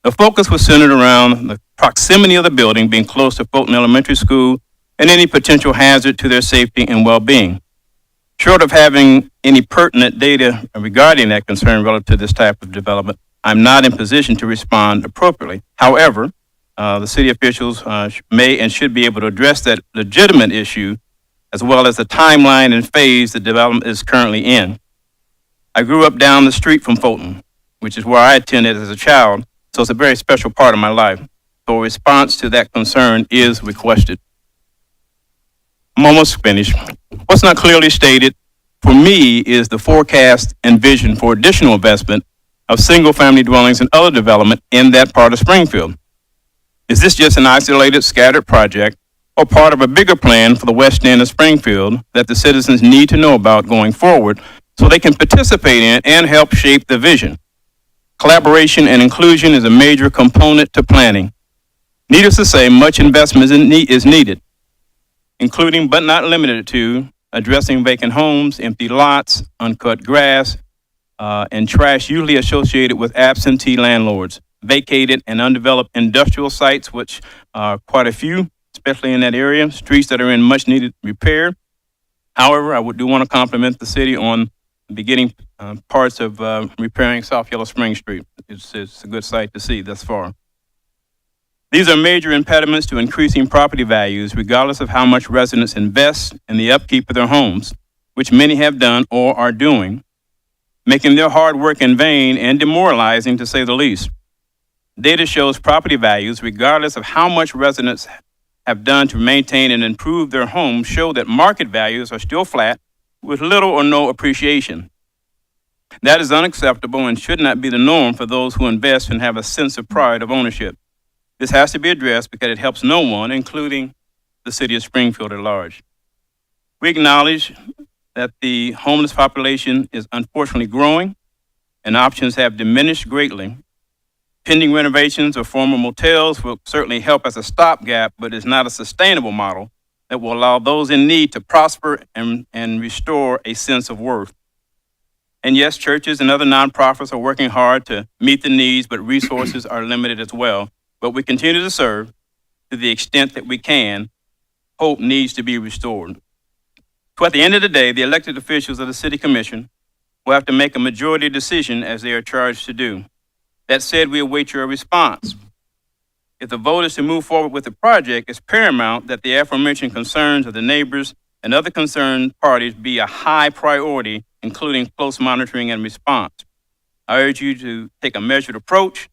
The focus was centered around the proximity of the building being close to Fulton Elementary School and any potential hazard to their safety and well-being. Short of having any pertinent data regarding that concern relative to this type of development, I'm not in position to respond appropriately. However, the city officials may and should be able to address that legitimate issue as well as the timeline and phase the development is currently in. I grew up down the street from Fulton, which is where I attended as a child, so it's a very special part of my life. So a response to that concern is requested. I'm almost finished. What's not clearly stated for me is the forecast and vision for additional investment of single-family dwellings and other development in that part of Springfield. Is this just an isolated, scattered project or part of a bigger plan for the west end of Springfield that the citizens need to know about going forward so they can participate in and help shape the vision? Collaboration and inclusion is a major component to planning. Needless to say, much investment is needed, including but not limited to addressing vacant homes, empty lots, uncut grass, and trash usually associated with absentee landlords, vacated and undeveloped industrial sites, which are quite a few, especially in that area, streets that are in much needed repair. However, I do want to compliment the city on the beginning parts of repairing South Yellow Spring Street. It's a good sight to see thus far. These are major impediments to increasing property values, regardless of how much residents invest in the upkeep of their homes, which many have done or are doing, making their hard work in vain and demoralizing, to say the least. Data shows property values, regardless of how much residents have done to maintain and improve their homes, show that market values are still flat with little or no appreciation. That is unacceptable and should not be the norm for those who invest and have a sense of pride of ownership. This has to be addressed because it helps no one, including the city of Springfield at large. We acknowledge that the homeless population is unfortunately growing and options have diminished greatly. Pending renovations of former motels will certainly help as a stopgap, but is not a sustainable model that will allow those in need to prosper and restore a sense of worth. And yes, churches and other nonprofits are working hard to meet the needs, but resources are limited as well. But we continue to serve to the extent that we can. Hope needs to be restored. So at the end of the day, the elected officials of the City Commission will have to make a majority decision as they are charged to do. That said, we await your response. If the vote is to move forward with the project, it's paramount that the aforementioned concerns of the neighbors and other concerned parties be a high priority, including close monitoring and response. I urge you to take a measured approach,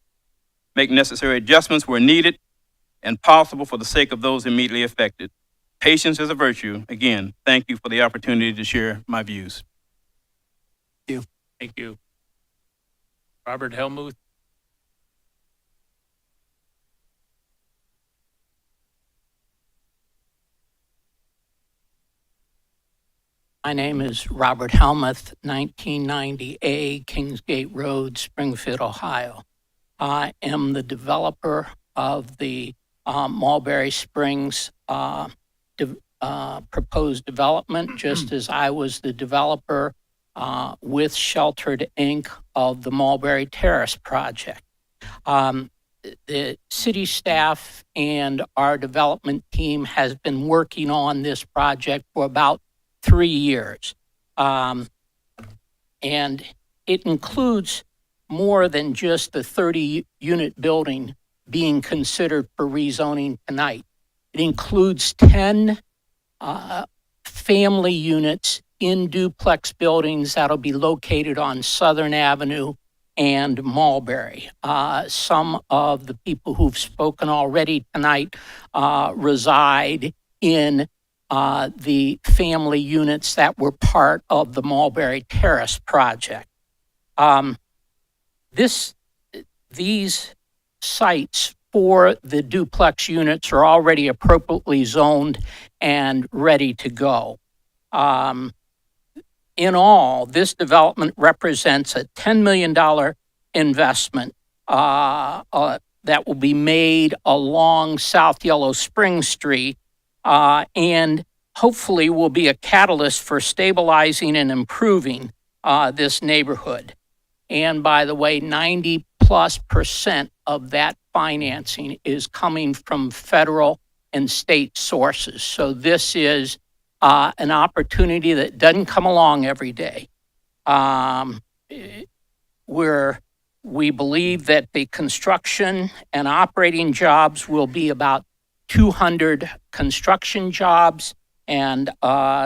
make necessary adjustments where needed and possible for the sake of those immediately affected. Patience is a virtue. Again, thank you for the opportunity to share my views. Thank you. Robert Helmuth. My name is Robert Helmuth, 1990A Kingsgate Road, Springfield, Ohio. I am the developer of the Mulberry Springs proposed development, just as I was the developer with Sheltered Inc. of the Mulberry Terrace project. the city staff and our development team has been working on this project for about 3 years. And it includes more than just the 30-unit building being considered for rezoning tonight. It includes 10 family units in duplex buildings that'll be located on Southern Avenue and Mulberry. Some of the people who've spoken already tonight reside in the family units that were part of the Mulberry Terrace project. These sites for the duplex units are already appropriately zoned and ready to go. In all, this development represents a $10 million investment that will be made along South Yellow Spring Street and hopefully will be a catalyst for stabilizing and improving this neighborhood. And by the way, 90+% of that financing is coming from federal and state sources. So this is an opportunity that doesn't come along every day. We believe that the construction and operating jobs will be about 200 construction jobs and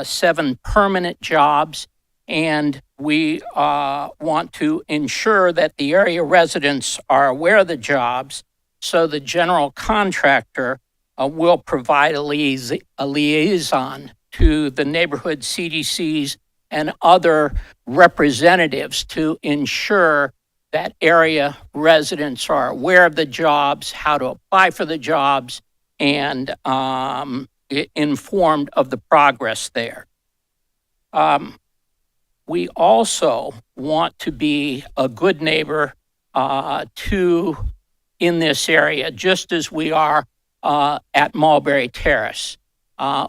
7 permanent jobs. And we want to ensure that the area residents are aware of the jobs, so the general contractor will provide a liaison to the neighborhood CDCs and other representatives to ensure that area residents are aware of the jobs, how to apply for the jobs, and informed of the progress there. We also want to be a good neighbor in this area, just as we are at Mulberry Terrace.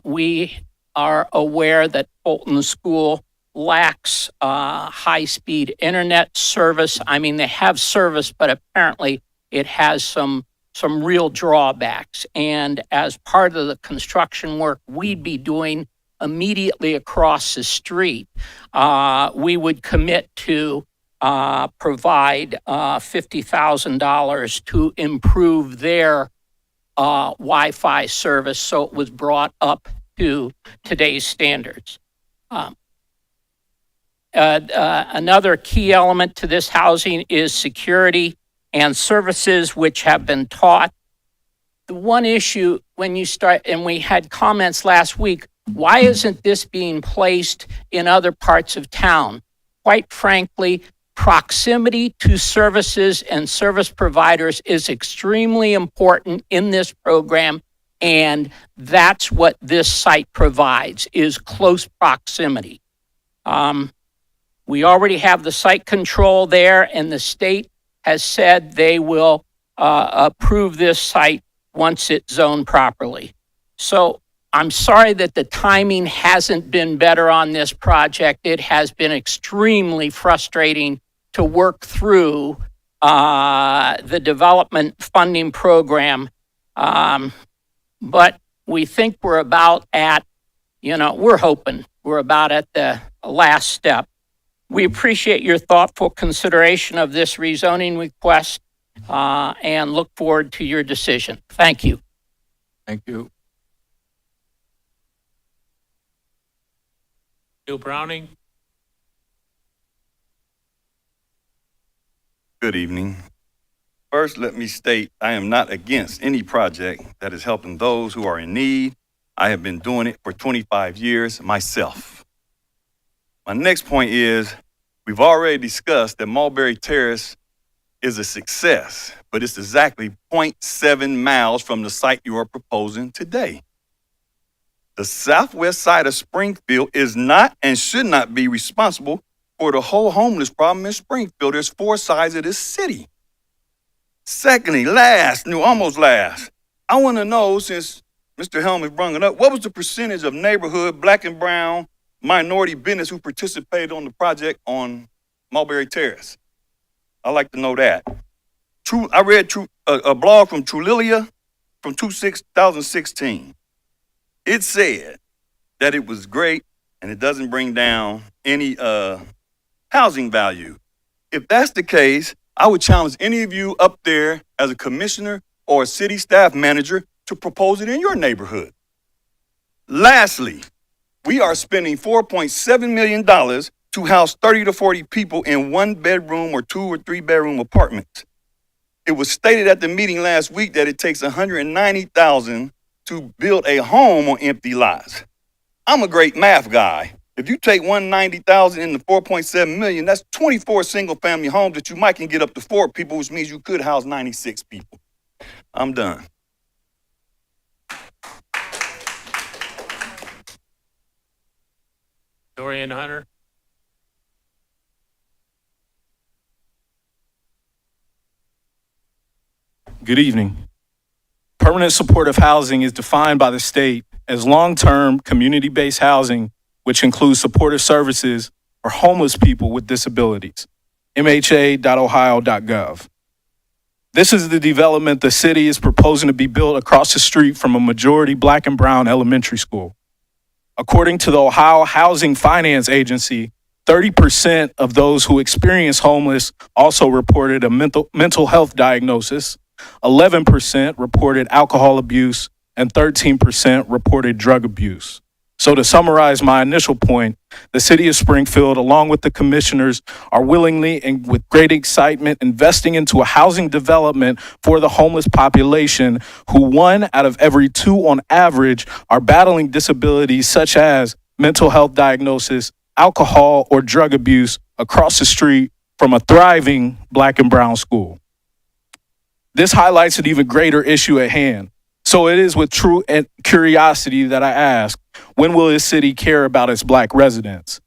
We are aware that Fulton School lacks high-speed internet service. I mean, they have service, but apparently it has some real drawbacks. And as part of the construction work we'd be doing immediately across the street, we would commit to provide $50,000 to improve their Wi-Fi service so it was brought up to today's standards. Another key element to this housing is security and services which have been taught. The one issue when you start, and we had comments last week, why isn't this being placed in other parts of town? Quite frankly, proximity to services and service providers is extremely important in this program, and that's what this site provides, is close proximity. We already have the site control there, and the state has said they will approve this site once it's zoned properly. So I'm sorry that the timing hasn't been better on this project. It has been extremely frustrating to work through the development funding program. But we think we're about at, we're hoping we're about at the last step. We appreciate your thoughtful consideration of this rezoning request and look forward to your decision. Thank you. Thank you. Bill Browning. Good evening. First, let me state I am not against any project that is helping those who are in need. I have been doing it for 25 years myself. My next point is we've already discussed that Mulberry Terrace is a success, but it's exactly 0.7 miles from the site you are proposing today. The southwest side of Springfield is not and should not be responsible for the whole homeless problem in Springfield. There's 4 sides of this city. Secondly, almost last, I want to know, since Mr. Helm has brought it up, what was the percentage of neighborhood, black and brown, minority business who participated on the project on Mulberry Terrace? I'd like to know that. I read a blog from Trulilia from 2016. It said that it was great and it doesn't bring down any housing value. If that's the case, I would challenge any of you up there as a commissioner or a city staff manager to propose it in your neighborhood. Lastly, we are spending $4.7 million to house 30 to 40 people in 1-bedroom or 2 or 3-bedroom apartments. It was stated at the meeting last week that it takes $190,000 to build a home on empty lots. I'm a great math guy. If you take $190,000 into $4.7 million, that's 24 single-family homes that you might can get up to 4 people, which means you could house 96 people. I'm done. Dorian Hunter. Good evening. Permanent supportive housing is defined by the state as long-term community-based housing, which includes supportive services for homeless people with disabilities. MHA.ohio.gov. This is the development the city is proposing to be built across the street from a majority Black and brown elementary school. According to the Ohio Housing Finance Agency, 30% of those who experience homeless also reported a mental health diagnosis, 11% reported alcohol abuse, and 13% reported drug abuse. So to summarize my initial point, the city of Springfield, along with the commissioners, are willingly and with great excitement investing into a housing development for the homeless population, who 1 out of every 2 on average are battling disabilities such as mental health diagnosis, alcohol or drug abuse across the street from a thriving Black and brown school. This highlights an even greater issue at hand. So it is with true curiosity that I ask, when will this city care about its Black residents?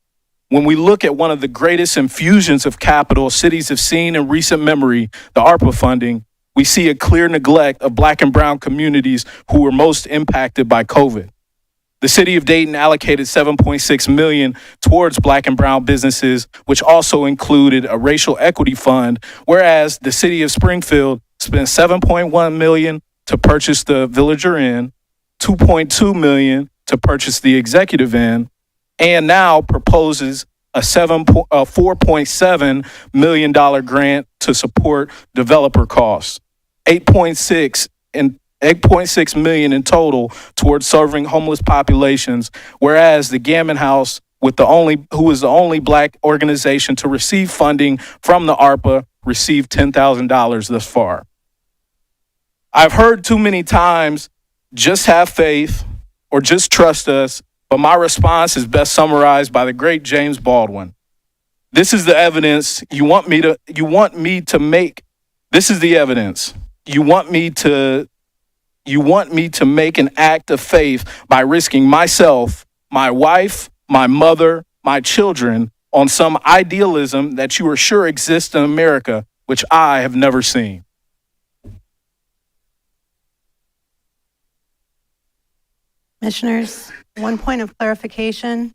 When we look at one of the greatest infusions of capital cities have seen in recent memory, the ARPA funding, we see a clear neglect of Black and brown communities who were most impacted by COVID. The city of Dayton allocated $7.6 million towards Black and brown businesses, which also included a racial equity fund, whereas the city of Springfield spent $7.1 million to purchase the Villager Inn, $2.2 million to purchase the Executive Inn, and now proposes a $4.7 million grant to support developer costs. $8.6 million in total towards serving homeless populations, whereas the Gammon House, who is the only Black organization to receive funding from the ARPA, received $10,000 thus far. I've heard too many times, just have faith or just trust us, but my response is best summarized by the great James Baldwin. This is the evidence you want me to make. This is the evidence. You want me to make an act of faith by risking myself, my wife, my mother, my children on some idealism that you are sure exists in America, which I have never seen. Commissioners, one point of clarification,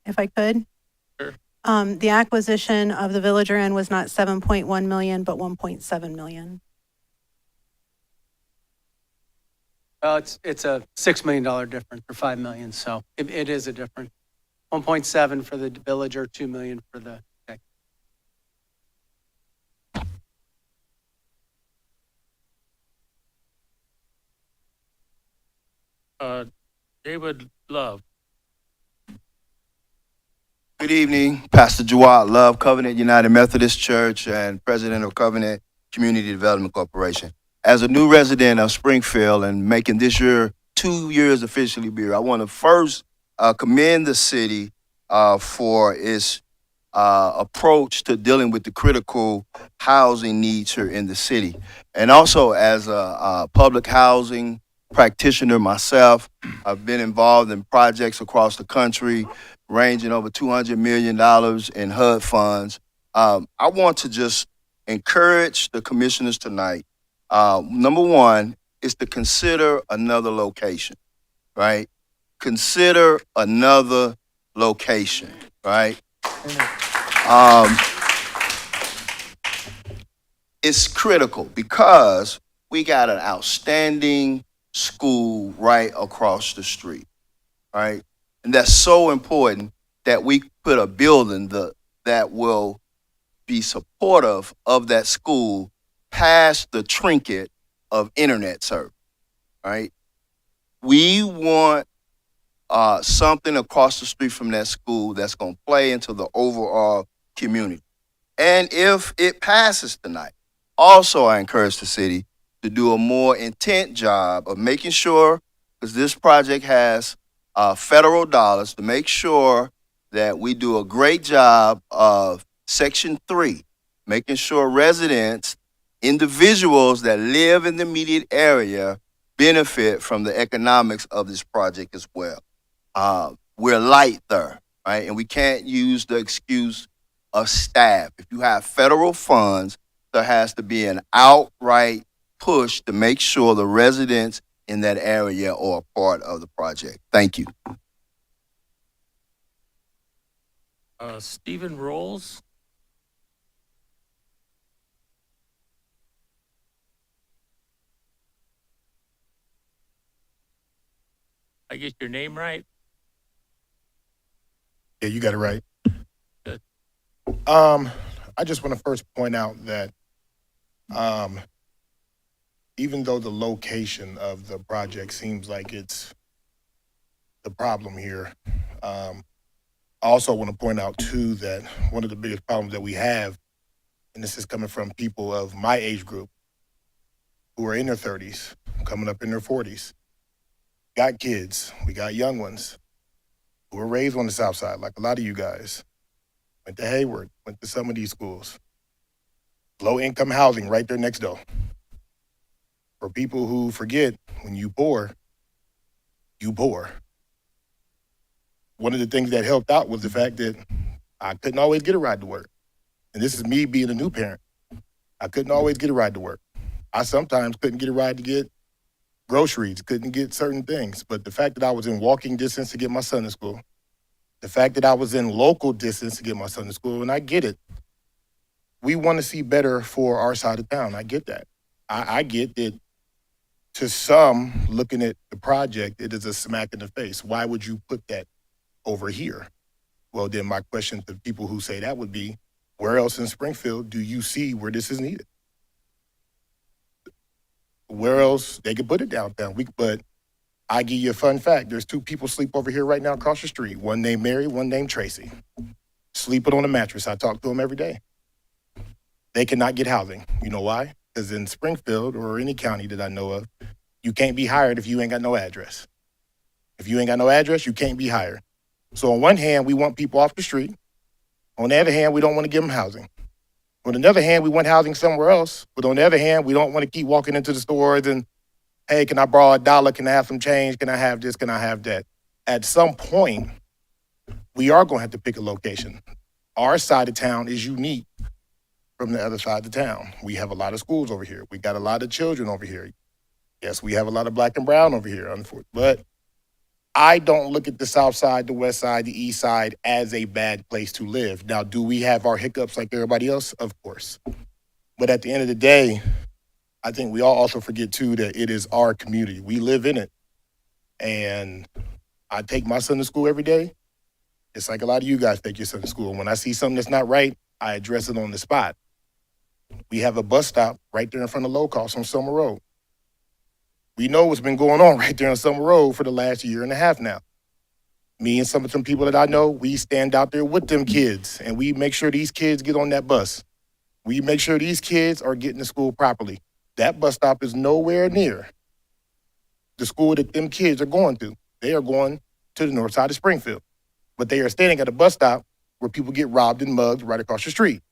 if I could. Sure. The acquisition of the Villager Inn was not 7.1 million, but 1.7 million. It's a $6 million difference or $5 million, so it is a difference. 1.7 for the Villager, 2 million for the. David Love. Good evening, Pastor Jawad Love, Covenant United Methodist Church and President of Covenant Community Development Corporation. As a new resident of Springfield and making this year 2 years officially here, I want to first commend the city for its approach to dealing with the critical housing needs here in the city. And also as a public housing practitioner myself, I've been involved in projects across the country ranging over $200 million in HUD funds. I want to just encourage the commissioners tonight. Number one is to consider another location, right? Consider another location, right? It's critical because we got an outstanding school right across the street, right? And that's so important that we put a building that will be supportive of that school past the trinket of internet service, right? We want something across the street from that school that's going to play into the overall community. And if it passes tonight, also I encourage the city to do a more intent job of making sure, because this project has federal dollars, to make sure that we do a great job of Section 3, making sure residents, individuals that live in the immediate area benefit from the economics of this project as well. We're light there, right? And we can't use the excuse of staff. If you have federal funds, there has to be an outright push to make sure the residents in that area are a part of the project. Thank you. Stephen Rolls. I get your name right? Yeah, you got it right. Good. I just want to first point out that even though the location of the project seems like it's the problem here, I also want to point out too that one of the biggest problems that we have, and this is coming from people of my age group who are in their 30s, coming up in their 40s, got kids, we got young ones who were raised on the South Side, like a lot of you guys, went to Hayward, went to some of these schools. Low income housing right there next door. For people who forget, when you poor, you poor. One of the things that helped out was the fact that I couldn't always get a ride to work. And this is me being a new parent. I couldn't always get a ride to work. I sometimes couldn't get a ride to get groceries, couldn't get certain things. But the fact that I was in walking distance to get my son to school, the fact that I was in local distance to get my son to school, and I get it. We want to see better for our side of town. I get that. I get that to some, looking at the project, it is a smack in the face. Why would you put that over here? Well, then my question to people who say that would be, where else in Springfield do you see where this is needed? Where else they could put it downtown? But I give you a fun fact. There's two people sleep over here right now across the street. One named Mary, one named Tracy. Sleeping on a mattress. I talk to them every day. They cannot get housing. You know why? Because in Springfield or any county that I know of, you can't be hired if you ain't got no address. If you ain't got no address, you can't be hired. So on one hand, we want people off the street. On the other hand, we don't want to give them housing. On the other hand, we want housing somewhere else. But on the other hand, we don't want to keep walking into the stores and, hey, can I borrow $1? Can I have some change? Can I have this? Can I have that? At some point, we are going to have to pick a location. Our side of town is unique from the other side of the town. We have a lot of schools over here. We got a lot of children over here. Yes, we have a lot of black and brown over here, unfortunately. But I don't look at the south side, the west side, the east side as a bad place to live. Now, do we have our hiccups like everybody else? Of course. But at the end of the day, I think we all also forget too that it is our community. We live in it. And I take my son to school every day. It's like a lot of you guys take your son to school. When I see something that's not right, I address it on the spot. We have a bus stop right there in front of Low Cost on Summer Road. We know what's been going on right there on Summer Road for the last year and a half now. Me and some people that I know, we stand out there with them kids and we make sure these kids get on that bus. We make sure these kids are getting to school properly. That bus stop is nowhere near the school that them kids are going to. They are going to the north side of Springfield. But they are standing at a bus stop where people get robbed and mugged right across the street.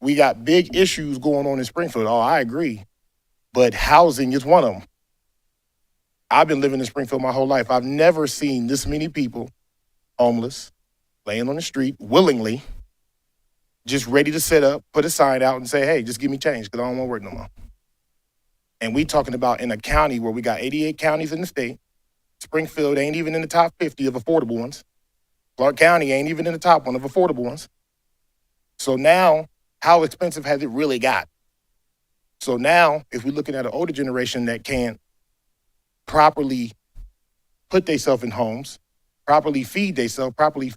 We got big issues going on in Springfield. Oh, I agree. But housing is one of them. I've been living in Springfield my whole life. I've never seen this many people homeless, laying on the street willingly, just ready to sit up, put a sign out and say, hey, just give me change because I don't want to work no more. And we talking about in a county where we got 88 counties in the state. Springfield ain't even in the top 50 of affordable ones. Clark County ain't even in the top one of affordable ones. So now, how expensive has it really got? So now, if we're looking at an older generation that can't properly put themselves in homes, properly feed themselves, properly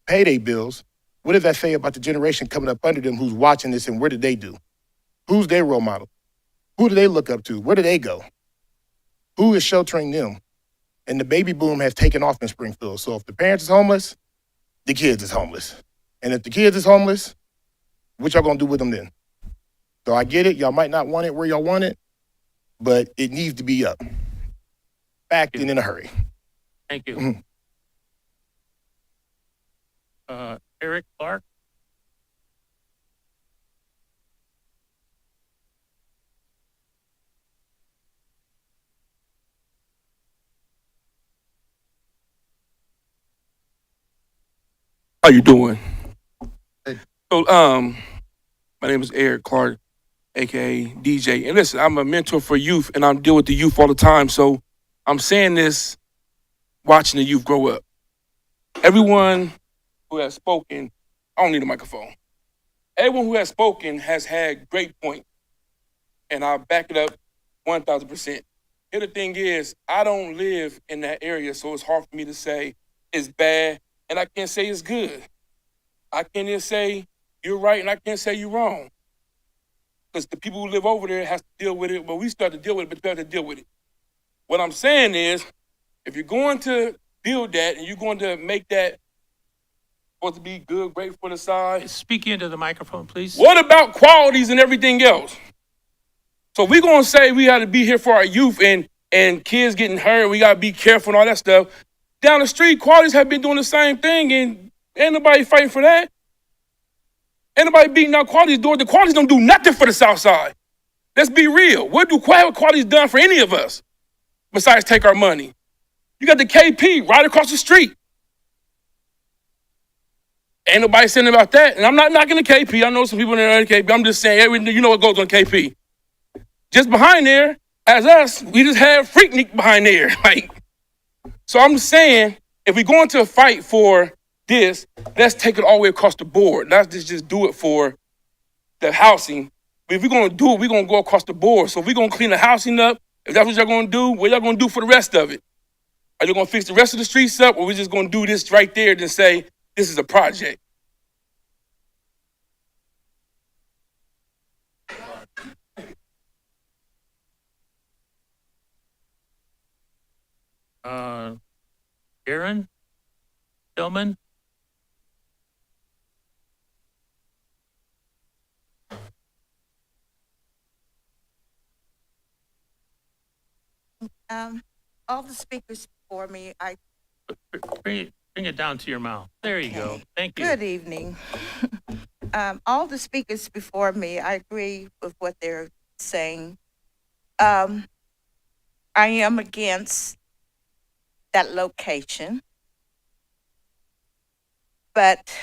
pay their bills, what does that say about the generation coming up under them who's watching this, and what did they do? Who's their role model? Who do they look up to? Where do they go? Who is sheltering them? And the baby boom has taken off in Springfield. So if the parents is homeless, the kids is homeless. And if the kids is homeless, what y'all gonna do with them then? So I get it, y'all might not want it where y'all want it, but it needs to be up. Back and in a hurry. Thank you. Mhm. Eric Clark? How you doing? So, my name is Eric Clark, aka DJ. And listen, I'm a mentor for youth, and I deal with the youth all the time. So, I'm saying this, watching the youth grow up. Everyone who has spoken, I don't need a microphone. Everyone who has spoken has had great points, and I'll back it up 1,000%. Here the thing is, I don't live in that area, so it's hard for me to say it's bad, and I can't say it's good. I can't even say you're right, and I can't say you're wrong. Because the people who live over there has to deal with it. Well, we start to deal with it, but they have to deal with it. What I'm saying is, if you're going to build that and you're going to make that supposed to be good, great for the side. Speak into the microphone, please. What about qualities and everything else? So we're going to say we got to be here for our youth and kids getting hurt. We got to be careful and all that stuff. Down the street, qualities have been doing the same thing, and ain't nobody fighting for that. Ain't nobody beating out qualities doors. The qualities don't do nothing for the South Side. Let's be real. What do qualities done for any of us besides take our money? You got the KP right across the street. Ain't nobody saying about that. And I'm not knocking the KP. I know some people in there on the KP. I'm just saying, you know what goes on KP. Just behind there, as us, we just have Freaknik behind there. Like, so I'm saying, if we're going to fight for this, let's take it all the way across the board. Not just do it for the housing. But if we're going to do it, we're going to go across the board. So if we're going to clean the housing up, if that's what y'all going to do, what y'all going to do for the rest of it? Are you going to fix the rest of the streets up, or we just going to do this right there and say, this is a project? Aaron Tillman? All the speakers before me, Bring it down to your mouth. There you go. Thank you. Good evening. All the speakers before me, I agree with what they're saying. I am against that location, but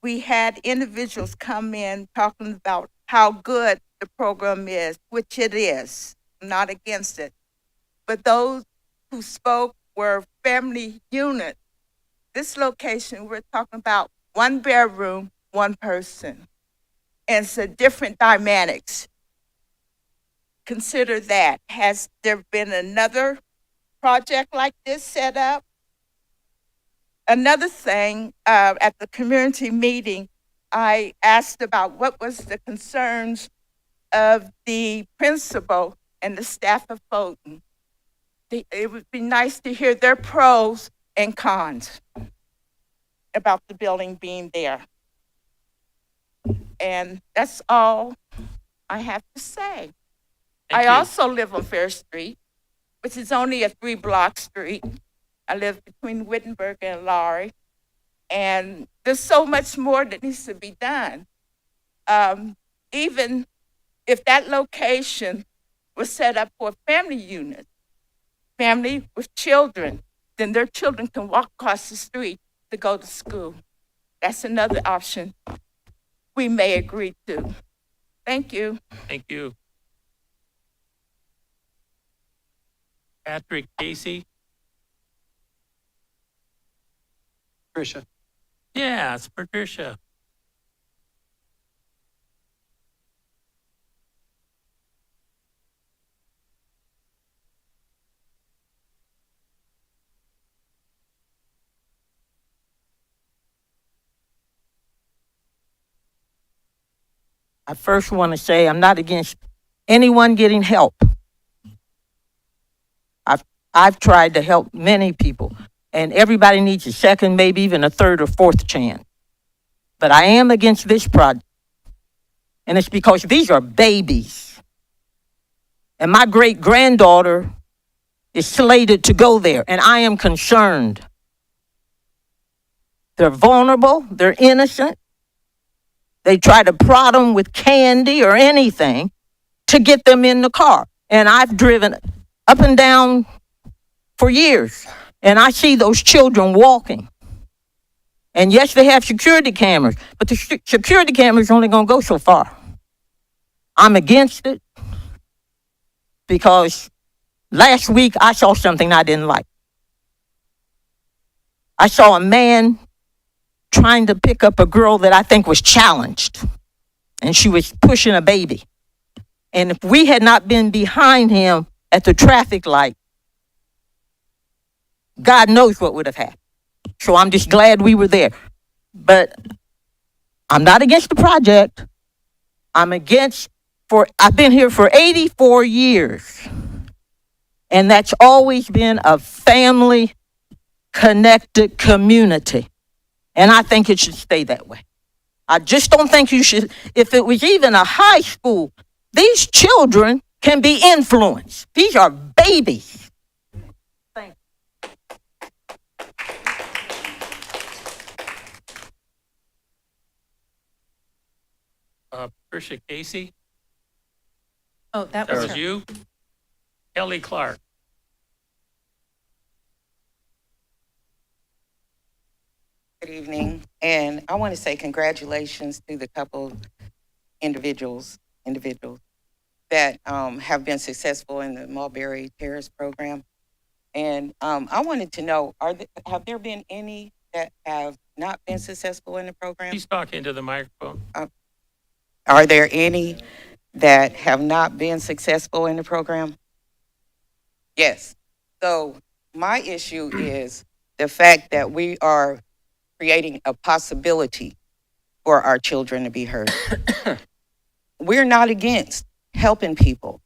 we had individuals come in talking about how good the program is, which it is. I'm not against it. But those who spoke were family units. This location, we're talking about 1 bedroom, 1 person. And it's a different dynamics. Consider that. Has there been another project like this set up? Another thing, at the community meeting, I asked about what was the concerns of the principal and the staff of Fulton. It would be nice to hear their pros and cons about the building being there. And that's all I have to say. I also live on Fair Street, which is only a 3-block street. I live between Wittenberg and Laurie. And there's so much more that needs to be done. Even if that location was set up for a family unit, family with children, then their children can walk across the street to go to school. That's another option we may agree to. Thank you. Thank you. Patrick Casey? Patricia. Yeah, it's Patricia. I first want to say I'm not against anyone getting help. I've tried to help many people, and everybody needs a second, maybe even a third or fourth chance. But I am against this project, and it's because these are babies. And my great-granddaughter is slated to go there, and I am concerned. They're vulnerable, they're innocent. They try to prod them with candy or anything to get them in the car. And I've driven up and down for years, and I see those children walking. And yes, they have security cameras, but the security cameras are only going to go so far. I'm against it because last week I saw something I didn't like. I saw a man trying to pick up a girl that I think was challenged, and she was pushing a baby. And if we had not been behind him at the traffic light, God knows what would have happened. So I'm just glad we were there. But I'm not against the project. I've been here for 84 years. And that's always been a family-connected community. And I think it should stay that way. I just don't think you should, if it was even a high school, these children can be influenced. These are babies. Patricia Casey, Oh, that that was was her. you. Kelly Clark. Good evening, and I want to say congratulations to the couple individuals that have been successful in the Mulberry Terrace program. And I wanted to know, have there been any that have not been successful in the program? She's talking to the microphone. Are there any that have not been successful in the program? Yes. So my issue is the fact that we are creating a possibility for our children to be heard. We're not against helping people,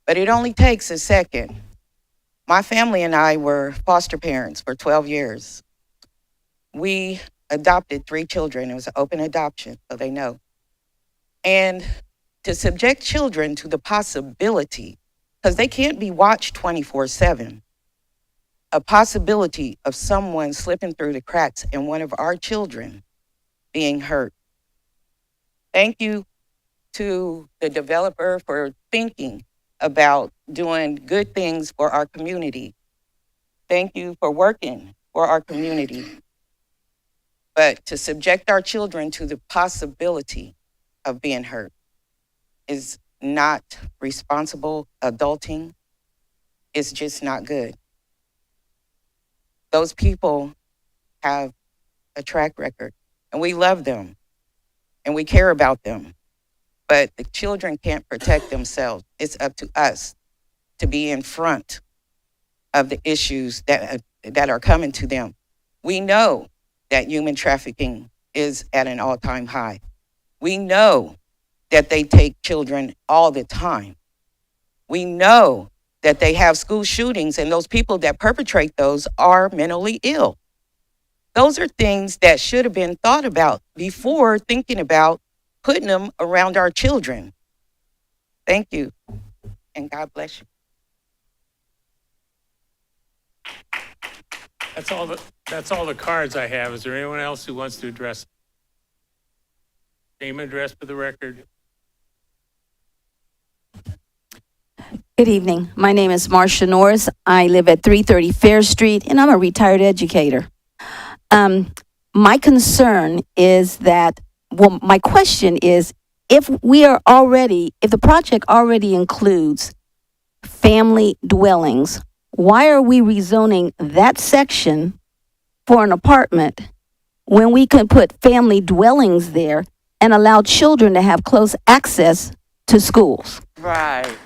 but it only takes a second. My family and I were foster parents for 12 years. We adopted 3 children. It was an open adoption, so they know. And to subject children to the possibility, because they can't be watched 24/7, a possibility of someone slipping through the cracks and one of our children being hurt. Thank you to the developer for thinking about doing good things for our community. Thank you for working for our community. But to subject our children to the possibility of being hurt is not responsible adulting. It's just not good. Those people have a track record, and we love them, and we care about them. But the children can't protect themselves. It's up to us to be in front of the issues that are coming to them. We know that human trafficking is at an all-time high. We know that they take children all the time. We know that they have school shootings, and those people that perpetrate those are mentally ill. Those are things that should have been thought about before thinking about putting them around our children. Thank you, and God bless you. That's all the cards I have. Is there anyone else who wants to address? Name and address for the record. Good evening. My name is Marcia Norris. I live at 330 Fair Street, and I'm a retired educator. My concern is that, well, my question is, if the project already includes family dwellings, why are we rezoning that section for an apartment when we can put family dwellings there and allow children to have close access to schools? Right.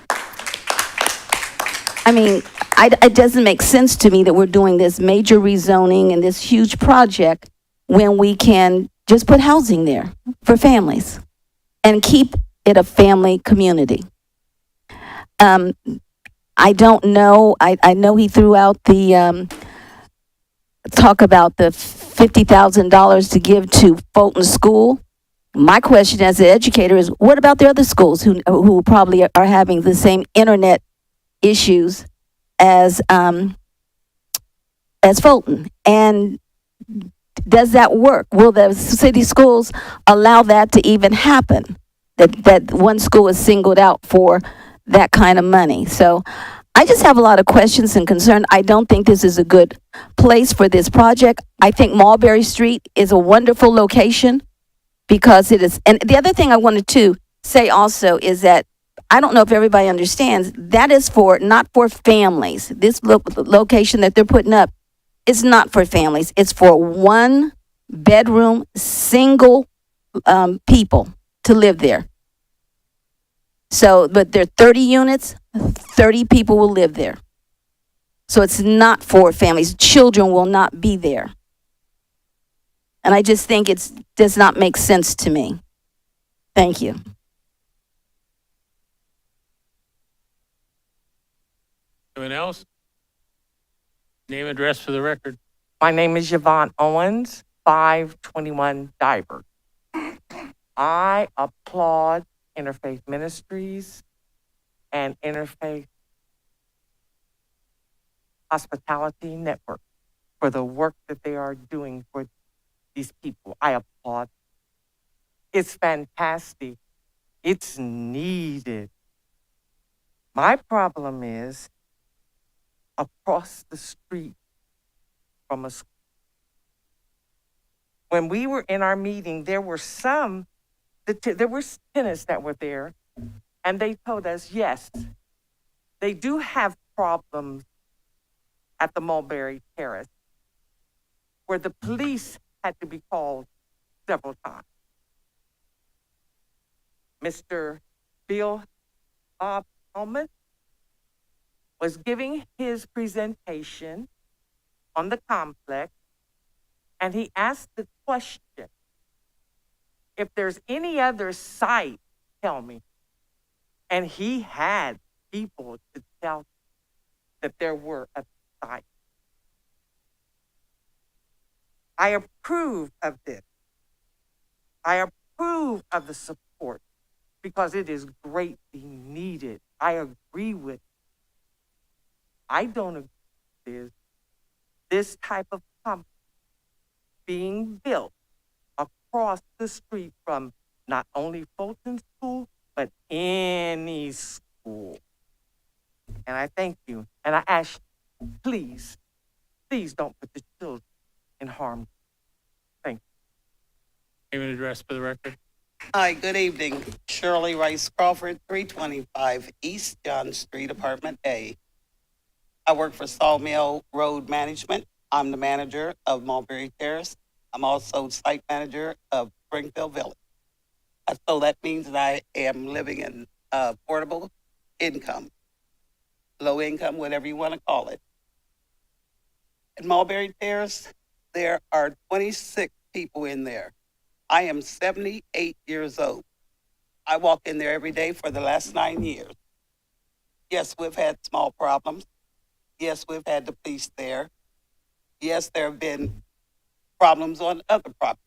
I mean, it doesn't make sense to me that we're doing this major rezoning and this huge project when we can just put housing there for families and keep it a family community. I don't know. I know he threw out the talk about the $50,000 to give to Fulton School. My question as an educator is, what about the other schools who probably are having the same internet issues as Fulton? And does that work? Will the city schools allow that to even happen? That one school is singled out for that kind of money. So I just have a lot of questions and concern. I don't think this is a good place for this project. I think Mulberry Street is a wonderful location because it is. And the other thing I wanted to say also is that I don't know if everybody understands, that is for not for families. This location that they're putting up is not for families. It's for one bedroom, single people to live there. So, but there are 30 units, 30 people will live there. So it's not for families. Children will not be there. And I just think it does not make sense to me. Thank you. Anyone else? Name and address for the record. My name is Yvonne Owens, 521 Diver. I applaud Interfaith Ministries and Interfaith Hospitality Network for the work that they are doing for these people. I applaud. It's fantastic. It's needed. My problem is across the street from a school. When we were in our meeting, there were there were tenants that were there, and they told us, yes, they do have problems at the Mulberry Terrace, where the police had to be called several times. Mr. Bill Holman was giving his presentation on the complex, and he asked the question, if there's any other site, tell me. And he had people to tell that there were a site. I approve of this. I approve of the support because it is greatly needed. I agree with it. I don't agree with this type of company being built across the street from not only Fulton School, but any school. And I thank you. And I ask you, please don't put the children in harm. Thank you. Name and address for the record. Hi, good evening. Shirley Rice Crawford, 325 East John Street, Apartment A. I work for Sawmill Road Management. I'm the manager of Mulberry Terrace. I'm also site manager of Springfield Village. So that means that I am living in affordable income, low income, whatever you want to call it. In Mulberry Terrace, there are 26 people in there. I am 78 years old. I walk in there every day for the last 9 years. Yes, we've had small problems. Yes, we've had the police there. Yes, there have been problems on other properties.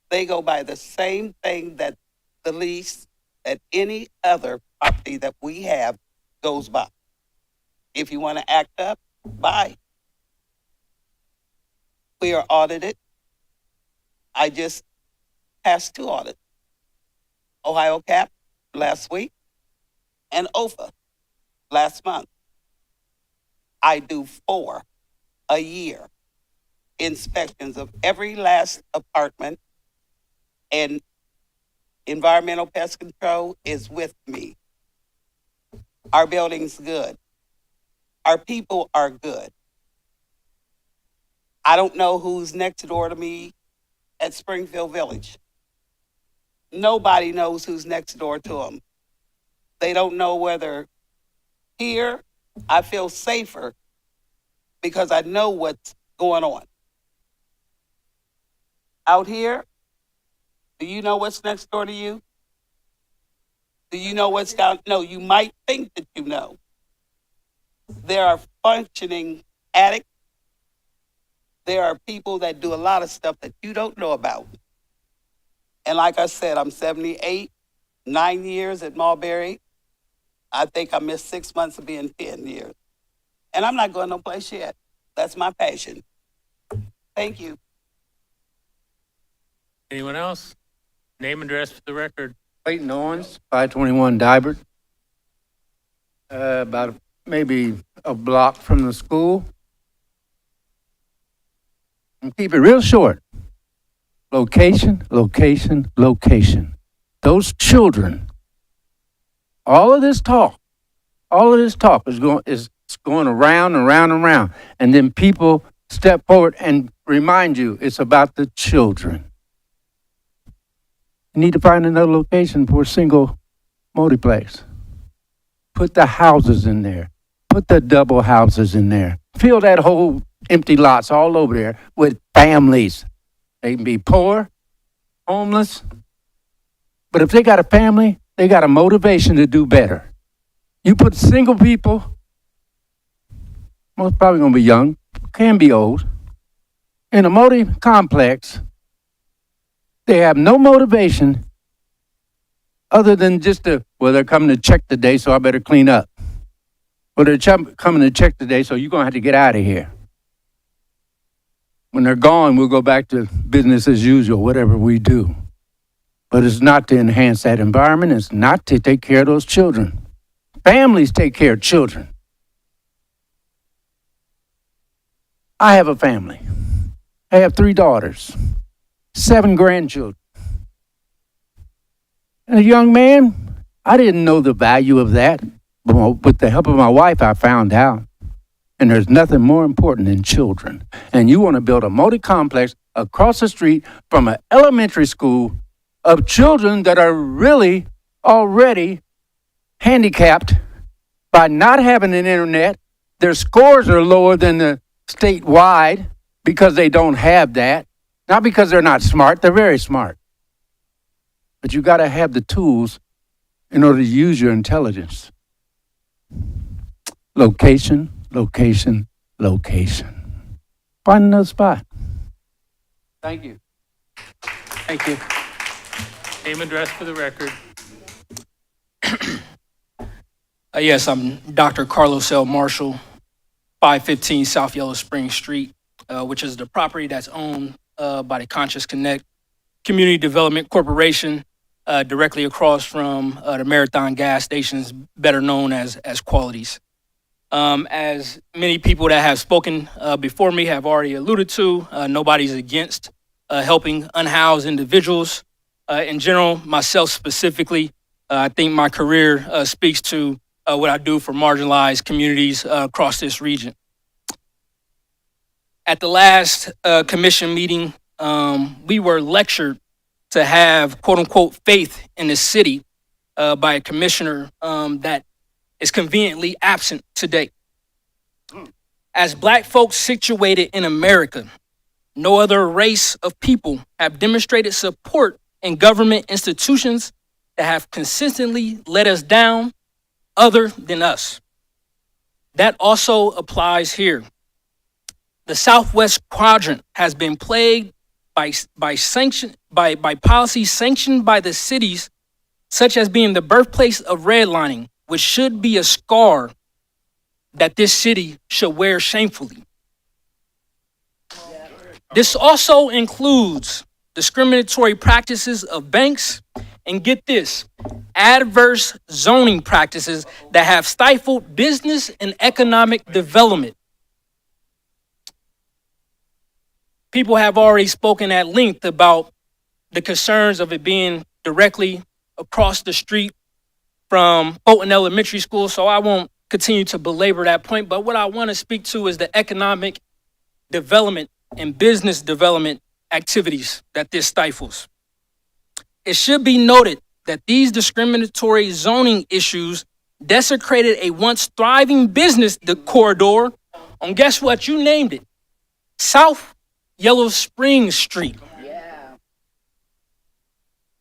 They go by the same thing that the lease that any other property that we have goes by. If you want to act up, bye. We are audited. I just passed 2 audits. Ohio Cap last week and OFA last month. I do 4 a year inspections of every last apartment, and Environmental Pest Control is with me. Our building's good. Our people are good. I don't know who's next door to me at Springfield Village. Nobody knows who's next door to them. They don't know whether here I feel safer because I know what's going on. Out here, Do you know what's next door to you? Do you know what's down? No, you might think that you know. There are functioning addicts. There are people that do a lot of stuff that you don't know about. And like I said, I'm 78, 9 years at Mulberry. I think I missed 6 months of being 10 years. And I'm not going no place yet. That's my passion. Thank you. Anyone else? Name and address for the record. Clayton Owens, 521 Dibert. About maybe a block from the school. And keep it real short. Location, location, location. Those children, all of this talk is going around and around and around. And then people step forward and remind you it's about the children. You need to find another location for a single multiplex. Put the houses in there. Put the double houses in there. Fill that whole empty lots all over there with families. They can be poor, homeless, but if they got a family, they got a motivation to do better. You put single people, most probably gonna be young, can be old, in a multi-complex, they have no motivation other than just they're coming to check today, so I better clean up. Well, they're coming to check today, so you're going to have to get out of here. When they're gone, we'll go back to business as usual, whatever we do. But it's not to enhance that environment. It's not to take care of those children. Families take care of children. I have a family. I have 3 daughters, 7 grandchildren. And a young man, I didn't know the value of that. But with the help of my wife, I found out. And there's nothing more important than children. And you want to build a multi-complex across the street from an elementary school of children that are really already handicapped by not having an internet. Their scores are lower than the statewide because they don't have that. Not because they're not smart, they're very smart. But you got to have the tools in order to use your intelligence. Location, location, location. Find another spot. Thank you. Thank you. Name and address for the record. Yes, I'm Dr. Carlos L. Marshall, 515 South Yellow Spring Street, which is the property that's owned by the Conscious Connect Community Development Corporation, directly across from the Marathon gas stations, better known as Qualities. As many people that have spoken before me have already alluded to, nobody's against helping unhoused individuals. In general, myself specifically, I think my career speaks to what I do for marginalized communities across this region. At the last commission meeting, we were lectured to have quote unquote faith in the city by a commissioner that is conveniently absent today. As Black folks situated in America, no other race of people have demonstrated support in government institutions that have consistently let us down other than us. That also applies here. The Southwest Quadrant has been plagued by policies sanctioned by the cities, such as being the birthplace of redlining, which should be a scar that this city should wear shamefully. This also includes discriminatory practices of banks, and get this, adverse zoning practices that have stifled business and economic development. People have already spoken at length about the concerns of it being directly across the street from Fulton Elementary School, so I won't continue to belabor that point. But what I want to speak to is the economic development and business development activities that this stifles. It should be noted that these discriminatory zoning issues desecrated a once thriving business corridor on, guess what, you named it, South Yellow Spring Street.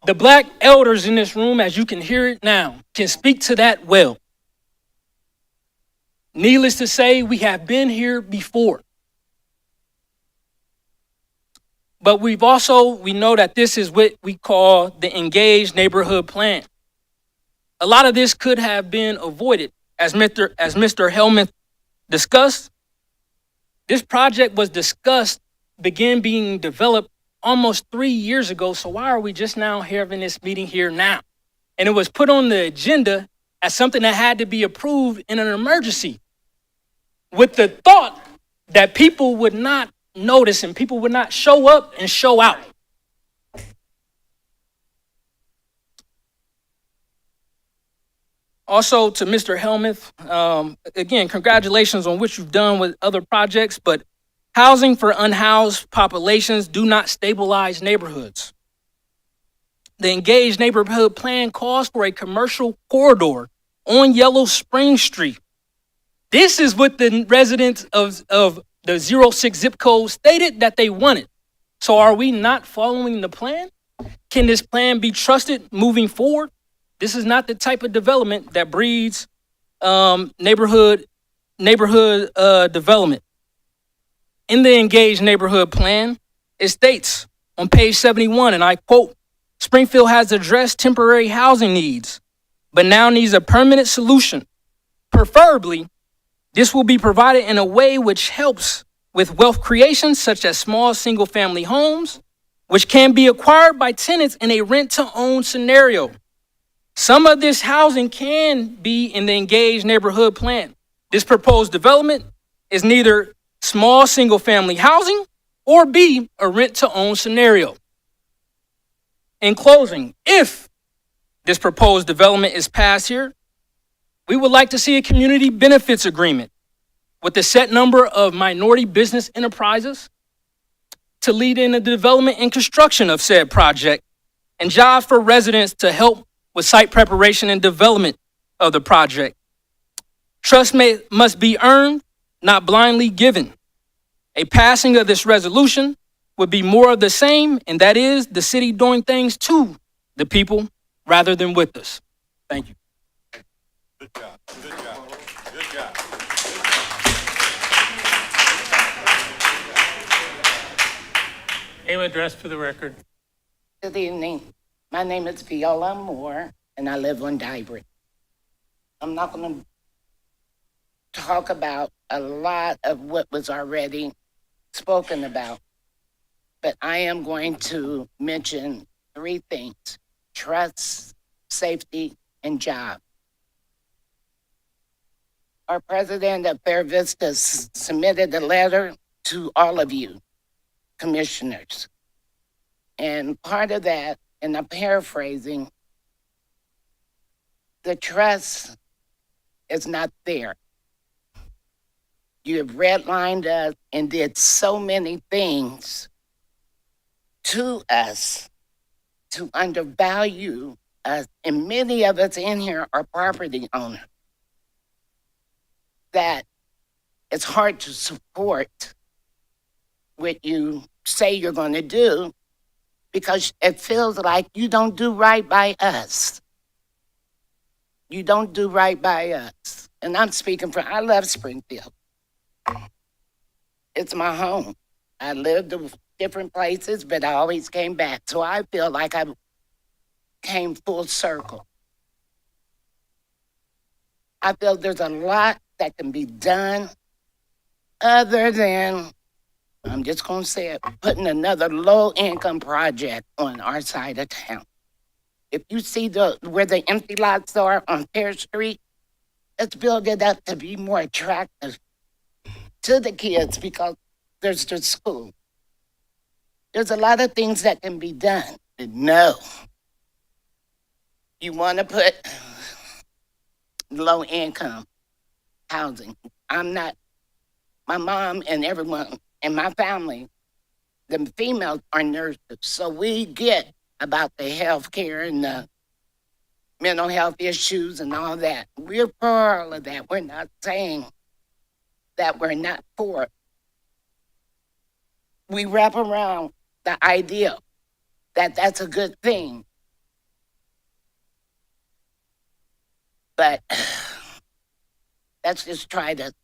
The black elders in this room, as you can hear it now, can speak to that well. Needless to say, we have been here before. But we know that this is what we call the engaged neighborhood plan. A lot of this could have been avoided. As Mr. Hellman discussed, this project was began being developed almost 3 years ago. So why are we just now having this meeting here now? And it was put on the agenda as something that had to be approved in an emergency, with the thought that people would not notice and people would not show up and show out. Also, to Mr. Helmuth, again, congratulations on what you've done with other projects, but housing for unhoused populations do not stabilize neighborhoods. The engaged neighborhood plan calls for a commercial corridor on Yellow Spring Street. This is what the residents of the 06 zip code stated that they wanted. So are we not following the plan? Can this plan be trusted moving forward? This is not the type of development that breeds neighborhood development. In the engaged neighborhood plan, it states on page 71, and I quote, Springfield has addressed temporary housing needs, but now needs a permanent solution. Preferably, this will be provided in a way which helps with wealth creation, such as small single-family homes, which can be acquired by tenants in a rent-to-own scenario. Some of this housing can be in the engaged neighborhood plan. This proposed development is neither small single-family housing or B, a rent-to-own scenario. In closing, if this proposed development is passed here, we would like to see a community benefits agreement with a set number of minority business enterprises to lead in the development and construction of said project, and jobs for residents to help with site preparation and development of the project. Trust must be earned, not blindly given. A passing of this resolution would be more of the same, and that is the city doing things to the people rather than with us. Thank you. Good job. Good job. Good job. Name address for the record. Good evening. My name is Viola Moore, and I live on Dybrid. I'm not going to talk about a lot of what was already spoken about, but I am going to mention 3 things: trust, safety, and job. Our president of Fair Vista submitted a letter to all of you, commissioners. And part of that, and I'm paraphrasing, the trust is not there. You have redlined us and did so many things to us to undervalue us, and many of us in here are property owners, that it's hard to support what you say you're going to do, because it feels like you don't do right by us. You don't do right by us. And I'm speaking for, I love Springfield. It's my home. I lived in different places, but I always came back. So I feel like I came full circle. I feel there's a lot that can be done other than, I'm just going to say it, putting another low-income project on our side of town. If you see where the empty lots are on Fair Street, let's build it up to be more attractive to the kids, because there's the school. There's a lot of things that can be done. No. You want to put low-income housing. My mom and everyone in my family, the females are nurses, so we get about the health care and the mental health issues and all that. We're for all of that. We're not saying that we're not for it. We wrap around the idea that that's a good thing, But let's just try to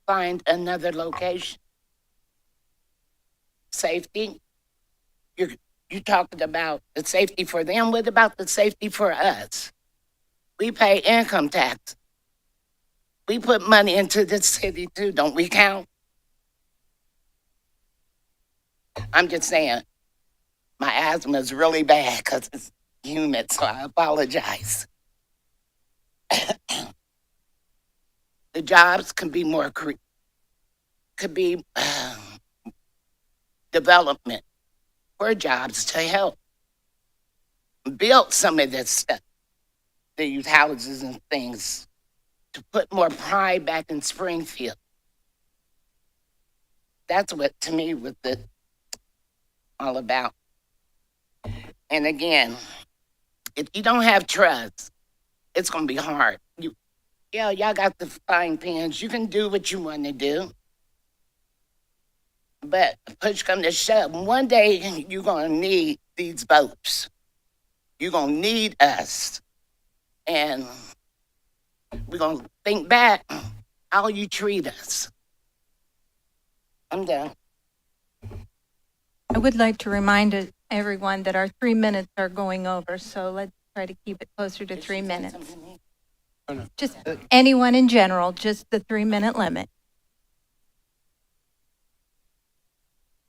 find another location. Safety, you talking about the safety for them. What about the safety for us? We pay income tax. We put money into the city too, don't we count? I'm just saying, my asthma is really bad because it's humid, so I apologize. The jobs can be more, could be development for jobs to help build some of this stuff, these houses and things, to put more pride back in Springfield. That's what, to me, was the all about. And again, if you don't have trust, it's gonna be hard. Y'all got the frying pans. You can do what you want to do. But push come to shove, one day you're gonna need these votes. You're gonna need us. And we're gonna think back how you treat us. I'm done. I would like to remind everyone that our 3 minutes are going over, so let's try to keep it closer to 3 minutes. Just anyone in general, just the 3-minute limit.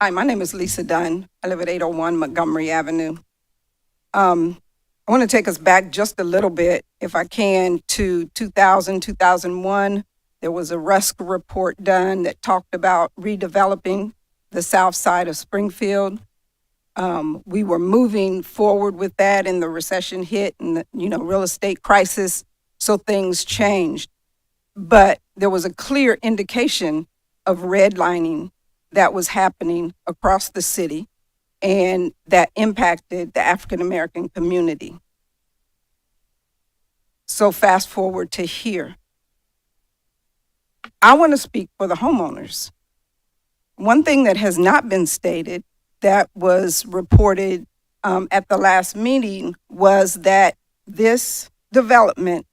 Hi, my name is Lisa Dunn. I live at 801 Montgomery Avenue. I want to take us back just a little bit, if I can, to 2000, 2001. There was a RUSC report done that talked about redeveloping the south side of Springfield. We were moving forward with that, and the recession hit, and the real estate crisis, so things changed. But there was a clear indication of redlining that was happening across the city, and that impacted the African American community. So fast forward to here. I want to speak for the homeowners. One thing that has not been stated that was reported at the last meeting was that this development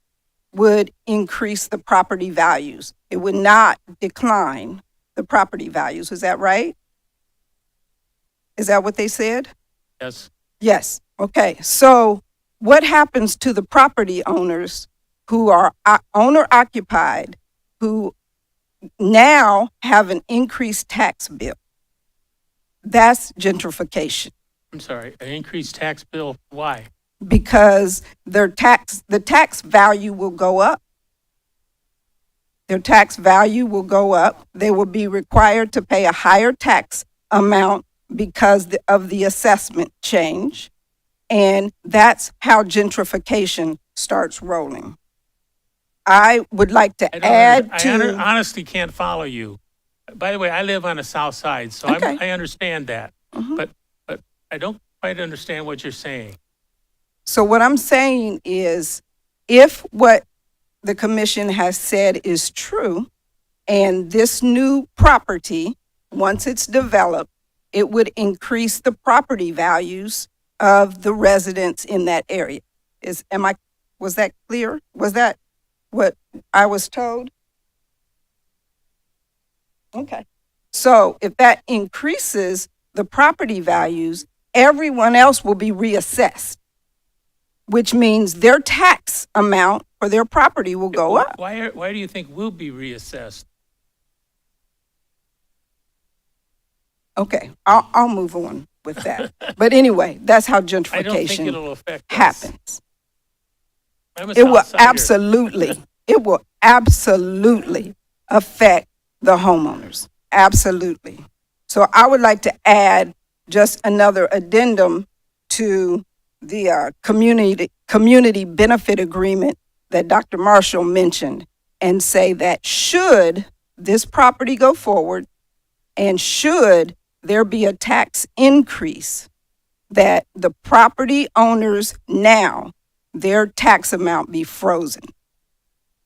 would increase the property values. It would not decline the property values. Is that right? Is that what they said? Yes. Yes. Okay. So what happens to the property owners who are owner occupied, who now have an increased tax bill? That's gentrification. I'm sorry, an increased tax bill, why? Because the tax value will go up. Their tax value will go up. They will be required to pay a higher tax amount because of the assessment change. And that's how gentrification starts rolling. I would like to add to... I honestly can't follow you. By the way, I live on the south side, so Okay. I understand that. Mhm. But I don't quite understand what you're saying. So what I'm saying is, if what the commission has said is true, and this new property, once it's developed, it would increase the property values of the residents in that area. Was that clear? Was that what I was told? Okay. So if that increases the property values, everyone else will be reassessed, which means their tax amount for their property will go up. Why do you think we'll be reassessed? Okay, I'll move on with that. But anyway, that's how I don't think gentrification it'll affect us. happens. I'm a It will Southsider. absolutely affect the homeowners. Absolutely. So I would like to add just another addendum to the community benefit agreement that Dr. Marshall mentioned, and say that should this property go forward, and should there be a tax increase, that the property owners now, their tax amount be frozen.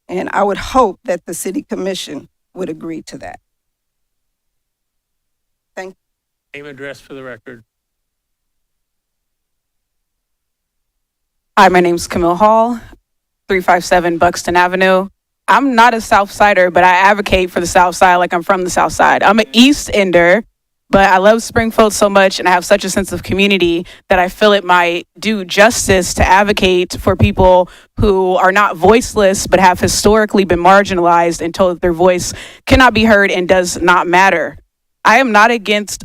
And I would hope that the city commission would agree to that. Thank you. Name and address for the record. Hi, my name's Camille Hall. 357 Buxton Avenue. I'm not a South Sider, but I advocate for the South Side like I'm from the South Side. I'm an East Ender, but I love Springfield so much and I have such a sense of community that I feel it might do justice to advocate for people who are not voiceless but have historically been marginalized and told that their voice cannot be heard and does not matter. I am not against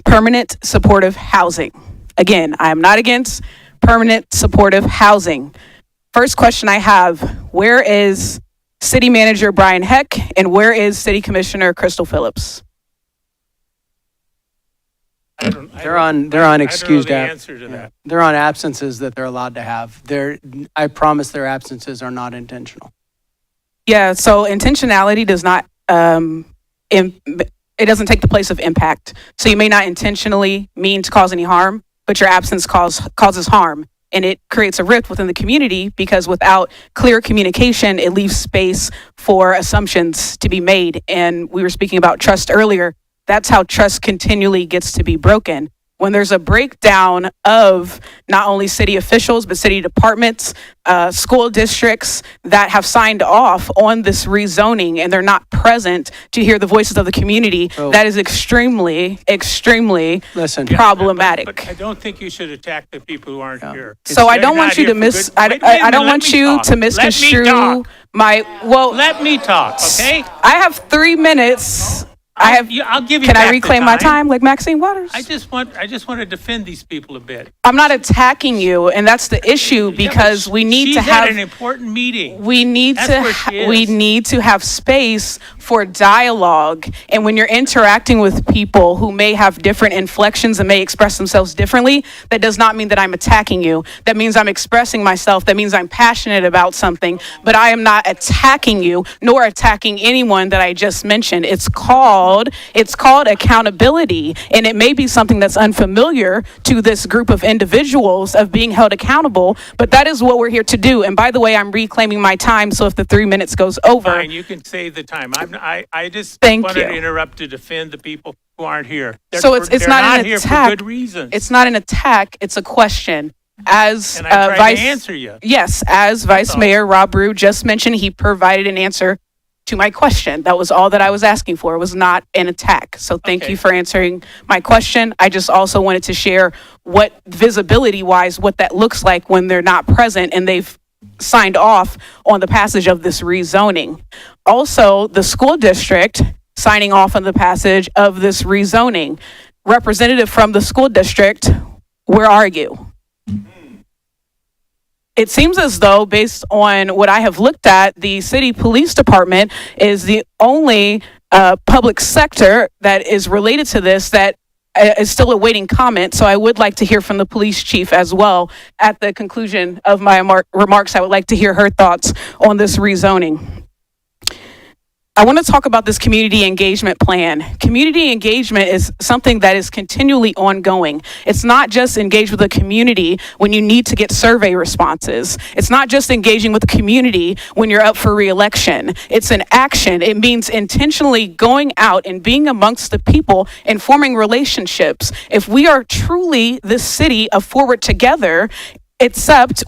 permanent supportive housing. Again, I am not against permanent supportive housing. First question I have, where is City Manager Brian Heck and where is City Commissioner Crystal Phillips? They're on excused They're on absences that they're allowed to have. I promise their absences are not intentional. Yeah, so intentionality does not, it doesn't take the place of impact. So you may not intentionally mean to cause any harm, but your absence causes harm. And it creates a rift within the community because without clear communication, it leaves space for assumptions to be made. And we were speaking about trust earlier. That's how trust continually gets to be broken. When there's a breakdown of not only city officials, but city departments, school districts that have signed off on this rezoning and they're not present to hear the voices of the community, that is extremely, extremely problematic. But I don't think you should attack the people who aren't here. So I don't want you to I don't want you to misconstrue my, well. Let me talk, okay? I have 3 minutes. I'll give you Can back I reclaim the my time like Maxine Waters? I just want to defend these people a bit. I'm not attacking you, and that's the issue because we need She's to have at an important meeting. we need to have space for dialogue. And when you're interacting with people who may have different inflections and may express themselves differently, that does not mean that I'm attacking you. That means I'm expressing myself. That means I'm passionate about something, but I am not attacking you nor attacking anyone that I just mentioned. It's called accountability, and it may be something that's unfamiliar to this group of individuals of being held accountable, but that is what we're here to do. And by the way, I'm reclaiming my time, so if the 3 minutes goes over. Fine, you can save the time. I just Thank wanted you. to interrupt to defend the people who aren't here. So it's they're not an here attack. for good reasons. It's not an attack, it's a question. As And I tried to answer you. Yes, as Vice Mayor Rob Brew just mentioned, he provided an answer to my question. That was all that I was asking for. It was not an attack. So thank you for answering my question. I just also wanted to share what visibility wise, what that looks like when they're not present and they've signed off on the passage of this rezoning. Also, the school district signing off on the passage of this rezoning. Representative from the school district, where are you? It seems as though, based on what I have looked at, the city police department is the only public sector that is related to this that is still awaiting comment. So I would like to hear from the police chief as well. At the conclusion of my remarks, I would like to hear her thoughts on this rezoning. I want to talk about this community engagement plan. Community engagement is something that is continually ongoing. It's not just engage with the community when you need to get survey responses. It's not just engaging with the community when you're up for re-election. It's an action. It means intentionally going out and being amongst the people and forming relationships. If we are truly this city of forward together, except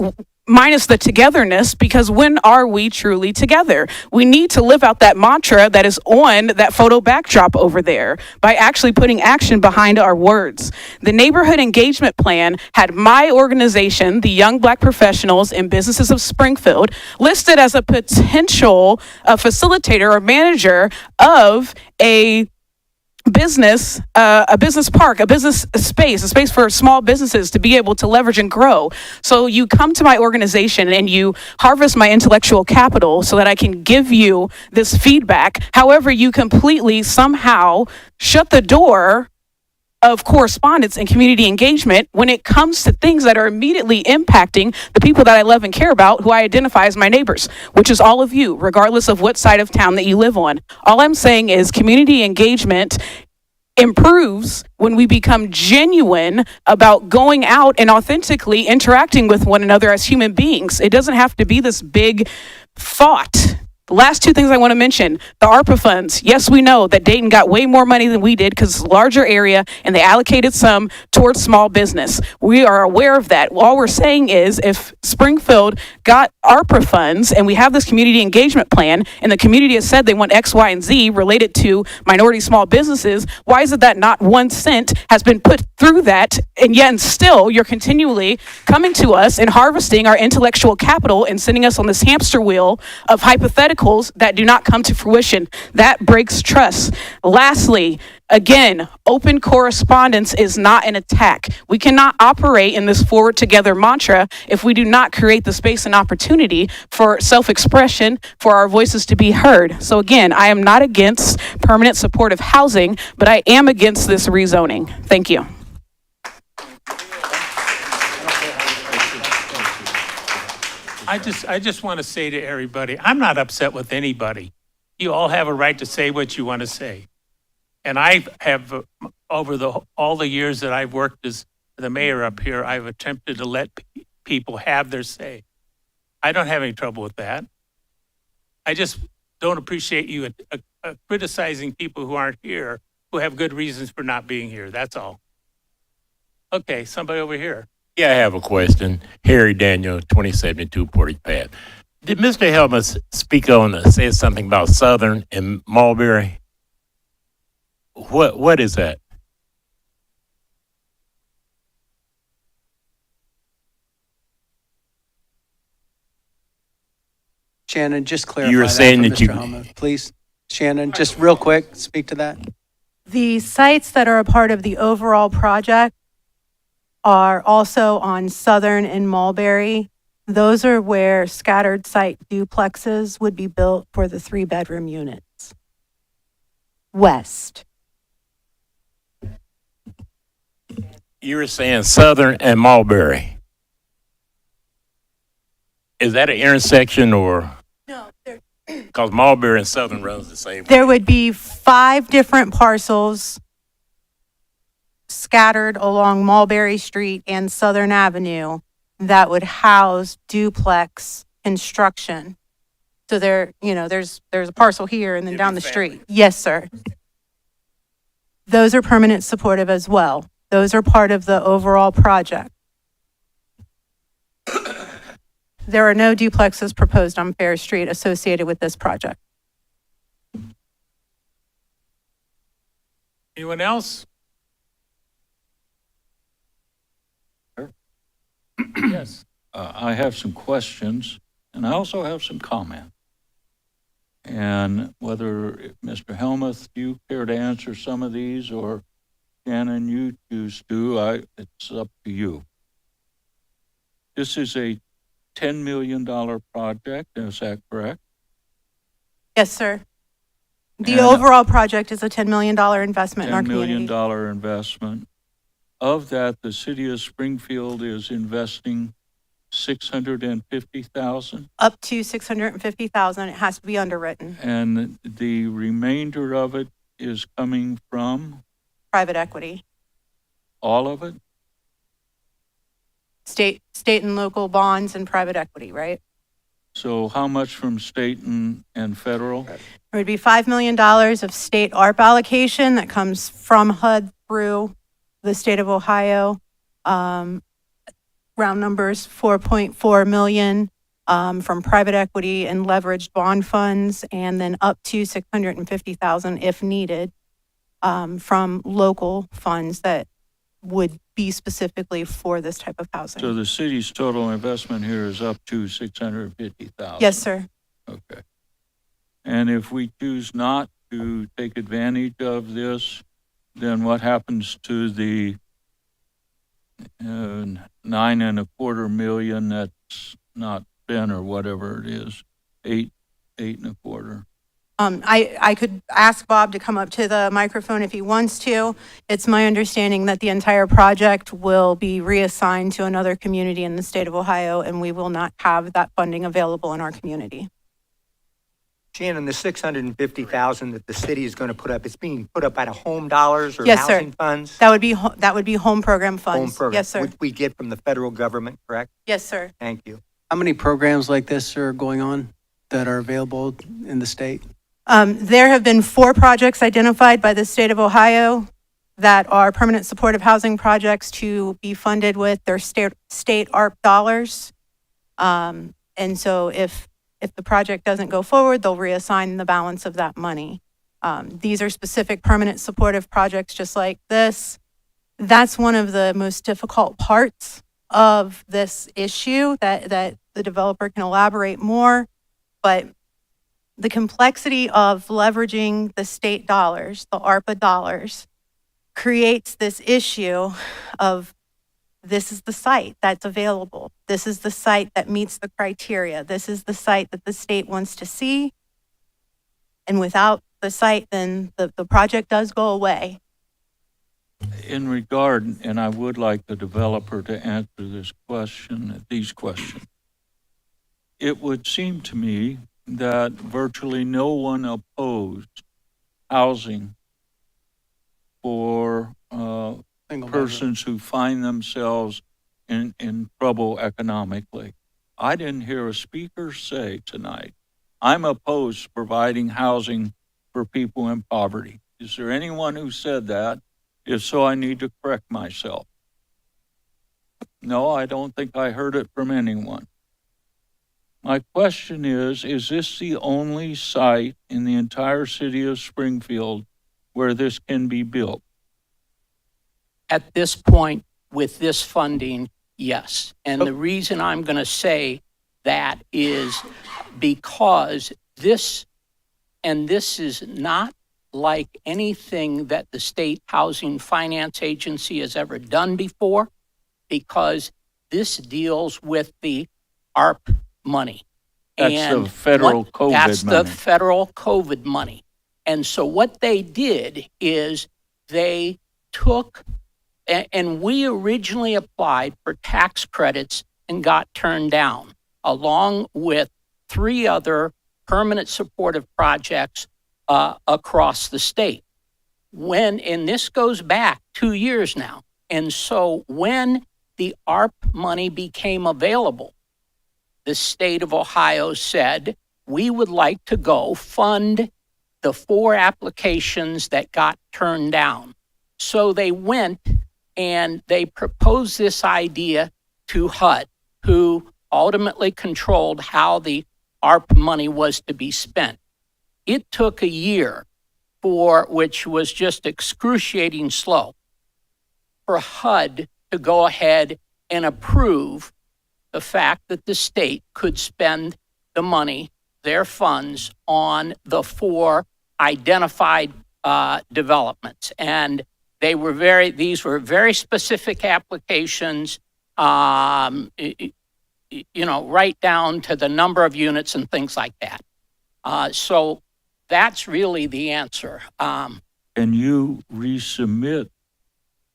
minus the togetherness, because when are we truly together? We need to live out that mantra that is on that photo backdrop over there by actually putting action behind our words. The neighborhood engagement plan had my organization, the Young Black Professionals in Businesses of Springfield, listed as a potential facilitator or manager of a business park, a business space, a space for small businesses to be able to leverage and grow. So you come to my organization and you harvest my intellectual capital so that I can give you this feedback. However, you completely somehow shut the door of correspondence and community engagement when it comes to things that are immediately impacting the people that I love and care about, who I identify as my neighbors, which is all of you, regardless of what side of town that you live on. All I'm saying is community engagement improves when we become genuine about going out and authentically interacting with one another as human beings. It doesn't have to be this big thought. The last two things I want to mention, the ARPA funds. Yes, we know that Dayton got way more money than we did because it's a larger area and they allocated some towards small business. We are aware of that. All we're saying is if Springfield got ARPA funds and we have this community engagement plan and the community has said they want X, Y, and Z related to minority small businesses, why is it that not 1 cent has been put through that, and yet and still you're continually coming to us and harvesting our intellectual capital and sending us on this hamster wheel of hypotheticals that do not come to fruition? That breaks trust. Lastly, again, open correspondence is not an attack. We cannot operate in this forward together mantra if we do not create the space and opportunity for self-expression, for our voices to be heard. So again, I am not against permanent supportive housing, but I am against this rezoning. Thank you. I just want to say to everybody, I'm not upset with anybody. You all have a right to say what you want to say. And I have, over all the years that I've worked as the mayor up here, I've attempted to let people have their say. I don't have any trouble with that. I just don't appreciate you criticizing people who aren't here, who have good reasons for not being here. That's all. Okay, somebody over here. Yeah, I have a question. Harry Daniel, 2072 Portage Path. Did Mr. Helmuth speak on, say something about Southern and Mulberry? What is that? Shannon, just clarify You were that saying for that Mr. you- Helmuth, please. Shannon, just real quick, speak to that. The sites that are a part of the overall project are also on Southern and Mulberry. Those are where scattered site duplexes would be built for the 3-bedroom units. West. You were saying Southern and Mulberry. Is that an intersection or? No, Because Mulberry and Southern runs the same way. there would be 5 different parcels scattered along Mulberry Street and Southern Avenue that would house duplex construction. So there's a parcel here and then down the street. Yes, sir. Those are permanent supportive as well. Those are part of the overall project. There are no duplexes proposed on Fair Street associated with this project. Anyone else? Yes. I have some questions, and I also have some comments. And whether, Mr. Helmuth, you care to answer some of these, or Shannon, you choose to, it's up to you. This is a $10 million project, is that correct? Yes, sir. The And- overall project is a $10 million investment in our $10 community. million investment. Of that, the city of Springfield is investing $650,000, Up to $650,000. It has to be underwritten. and the remainder of it is coming from Private equity. all of it? State and local bonds and private equity, right? So how much from state and federal? There would be $5 million of state ARP allocation that comes from HUD through the state of Ohio. Round numbers, 4.4 million from private equity and leveraged bond funds, and then up to 650,000 if needed from local funds that would be specifically for this type of housing. So the city's total investment here is up to 650,000? Yes, sir. Okay. And if we choose not to take advantage of this, then what happens to the 9.25 million that's not been, or whatever it is, 8.25? I could ask Bob to come up to the microphone if he wants to. It's my understanding that the entire project will be reassigned to another community in the state of Ohio, and we will not have that funding available in our community. Shannon, the $650,000 that the city is going to put up, it's being put up out of home dollars or Yes, sir. housing funds? That would be home program funds. Home program, Yes, sir. which we get from the federal government, correct? Yes, sir. Thank you. How many programs like this are going on? that are available in the state? There have been 4 projects identified by the state of Ohio that are permanent supportive housing projects to be funded with their state ARP dollars. And so if the project doesn't go forward, they'll reassign the balance of that money. These are specific permanent supportive projects just like this. That's one of the most difficult parts of this issue that the developer can elaborate more. But the complexity of leveraging the state dollars, the ARPA dollars, creates this issue of this is the site that's available. This is the site that meets the criteria. This is the site that the state wants to see. And without the site, then the project does go away. In regard, and I would like the developer to answer these questions, it would seem to me that virtually no one opposed housing for persons who find themselves in trouble economically. I didn't hear a speaker say tonight, I'm opposed to providing housing for people in poverty. Is there anyone who said that? If so, I need to correct myself. No, I don't think I heard it from anyone. My question is this the only site in the entire city of Springfield where this can be built? At this point, with this funding, yes. And the reason I'm going to say that is because this is not like anything that the State Housing Finance Agency has ever done before, because this deals with the ARP money. That's the federal COVID money. That's the federal COVID money. And so what they did is they took, and we originally applied for tax credits and got turned down, along with 3 other permanent supportive projects across the state. And this goes back 2 years now. And so when the ARP money became available, the state of Ohio said, we would like to go fund the 4 applications that got turned down. So they went and they proposed this idea to HUD, who ultimately controlled how the ARP money was to be spent. It took a year, which was just excruciating slow, for HUD to go ahead and approve the fact that the state could spend the money, their funds, on the 4 identified developments. And these were very specific applications, right down to the number of units and things like that. So that's really the answer. Can you resubmit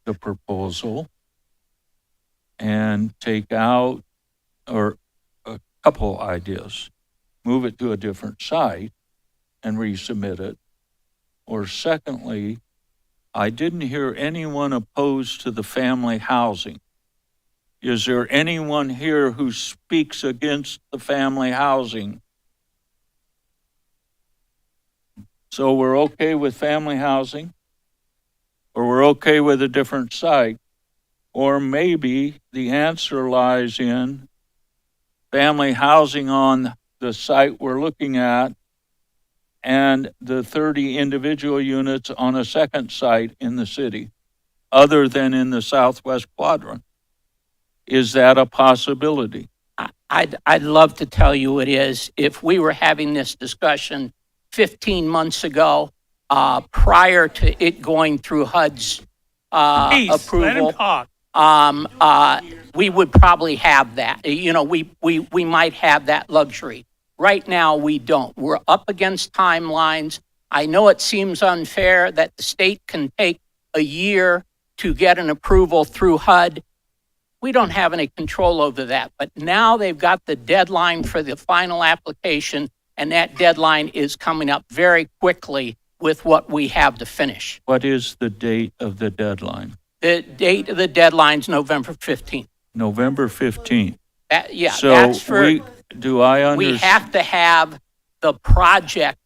the proposal and take out, or a couple ideas, move it to a different site and resubmit it? Or secondly, I didn't hear anyone opposed to the family housing. Is there anyone here who speaks against the family housing? So we're okay with family housing, or we're okay with a different site, or maybe the answer lies in family housing on the site we're looking at and the 30 individual units on a second site in the city, other than in the southwest quadrant. Is that a possibility? I'd love to tell you it is. If we were having this discussion 15 months ago, prior to it going through HUD's approval, we would probably have that. We might have that luxury. Right now, we don't. We're up against timelines. I know it seems unfair that the state can take a year to get an approval through HUD. We don't have any control over that. But now they've got the deadline for the final application, and that deadline is coming up very quickly with what we have to finish. What is the date of the deadline? The date of the deadline is November 15th. November 15th. So that's for do I understand? We have to have the project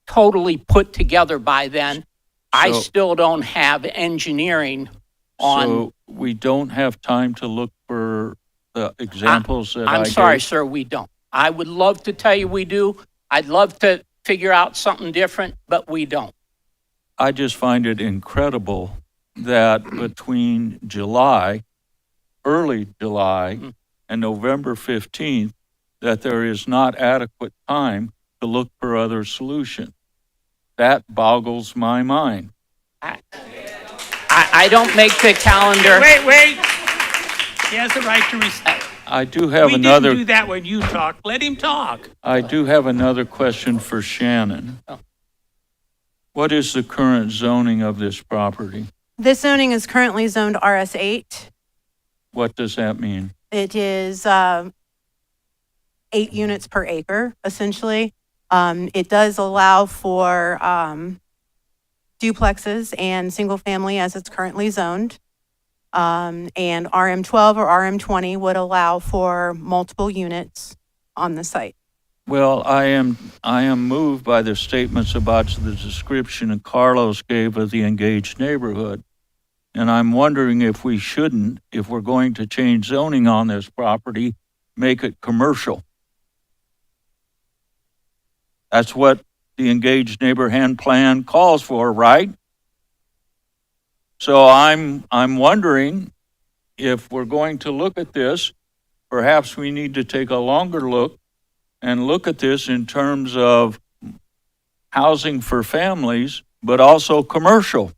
totally put together by then. I So- still don't have engineering on. So we don't have time to look for the examples that I I'm sorry, gave? sir, we don't. I would love to tell you we do. I'd love to figure out something different, but we don't. I just find it incredible that between July, early July, and November 15th, that there is not adequate time to look for other solutions. That boggles my mind. I don't make the calendar. Wait. He has the right to respond. I do have We another. didn't do that when you talk. Let him talk. I do have another question for Shannon. What is the current zoning of this property? This zoning is currently zoned RS8. What does that mean? It is 8 units per acre, essentially. It does allow for duplexes and single family as it's currently zoned. And RM12 or RM20 would allow for multiple units on the site. Well, I am moved by the statements about the description that Carlos gave of the engaged neighborhood. And I'm wondering if we shouldn't, if we're going to change zoning on this property, make it commercial. That's what the engaged neighborhood plan calls for, right? So I'm wondering if we're going to look at this, perhaps we need to take a longer look and look at this in terms of housing for families, but also commercial.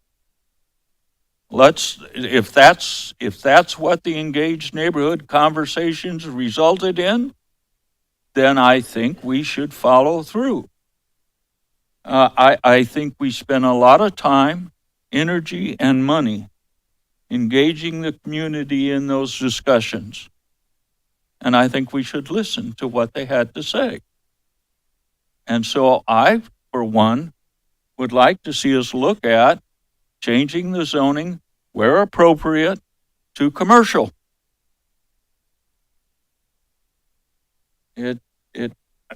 If that's what the engaged neighborhood conversations resulted in, then I think we should follow through. I think we spend a lot of time, energy, and money engaging the community in those discussions. And I think we should listen to what they had to say. And so I, for one, would like to see us look at changing the zoning where appropriate to commercial. It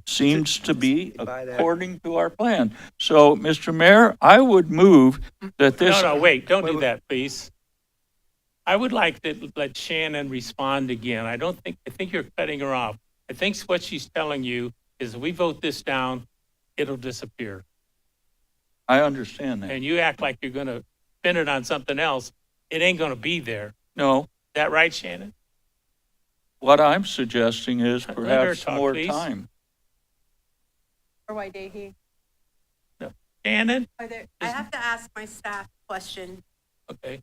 seems to be according to our plan. So, Mr. Mayor, I would move that this. No, wait. Don't do that, please. I would like to let Shannon respond again. I think you're cutting her off. I think what she's telling you is if we vote this down, it'll disappear. I understand that. And you act like you're going to spend it on something else. It ain't going to be there. No. Is that right, Shannon? What I'm suggesting is Let her perhaps talk, more please. time. Shannon? I have to ask my staff a question. Okay.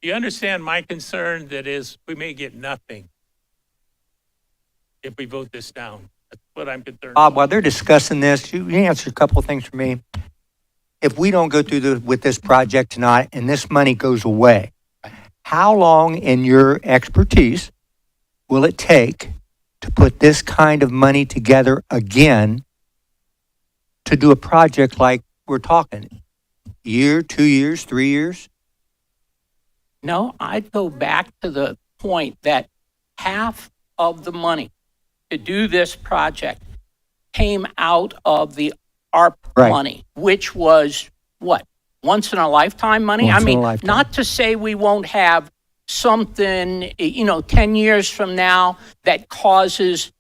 Do you understand my concern that is we may get nothing if we vote this down? That's what I'm concerned Bob, about. while they're discussing this, you answer a couple of things for me. If we don't go through with this project tonight and this money goes away, how long in your expertise will it take to put this kind of money together again to do a project like we're talking? Year, 2 years, 3 years? No, I'd go back to the point that half of the money to do this project came out of the ARP Right. money, which was what? Once in a lifetime money? Once I in a mean, lifetime. not to say we won't have something, 10 years from now that causes,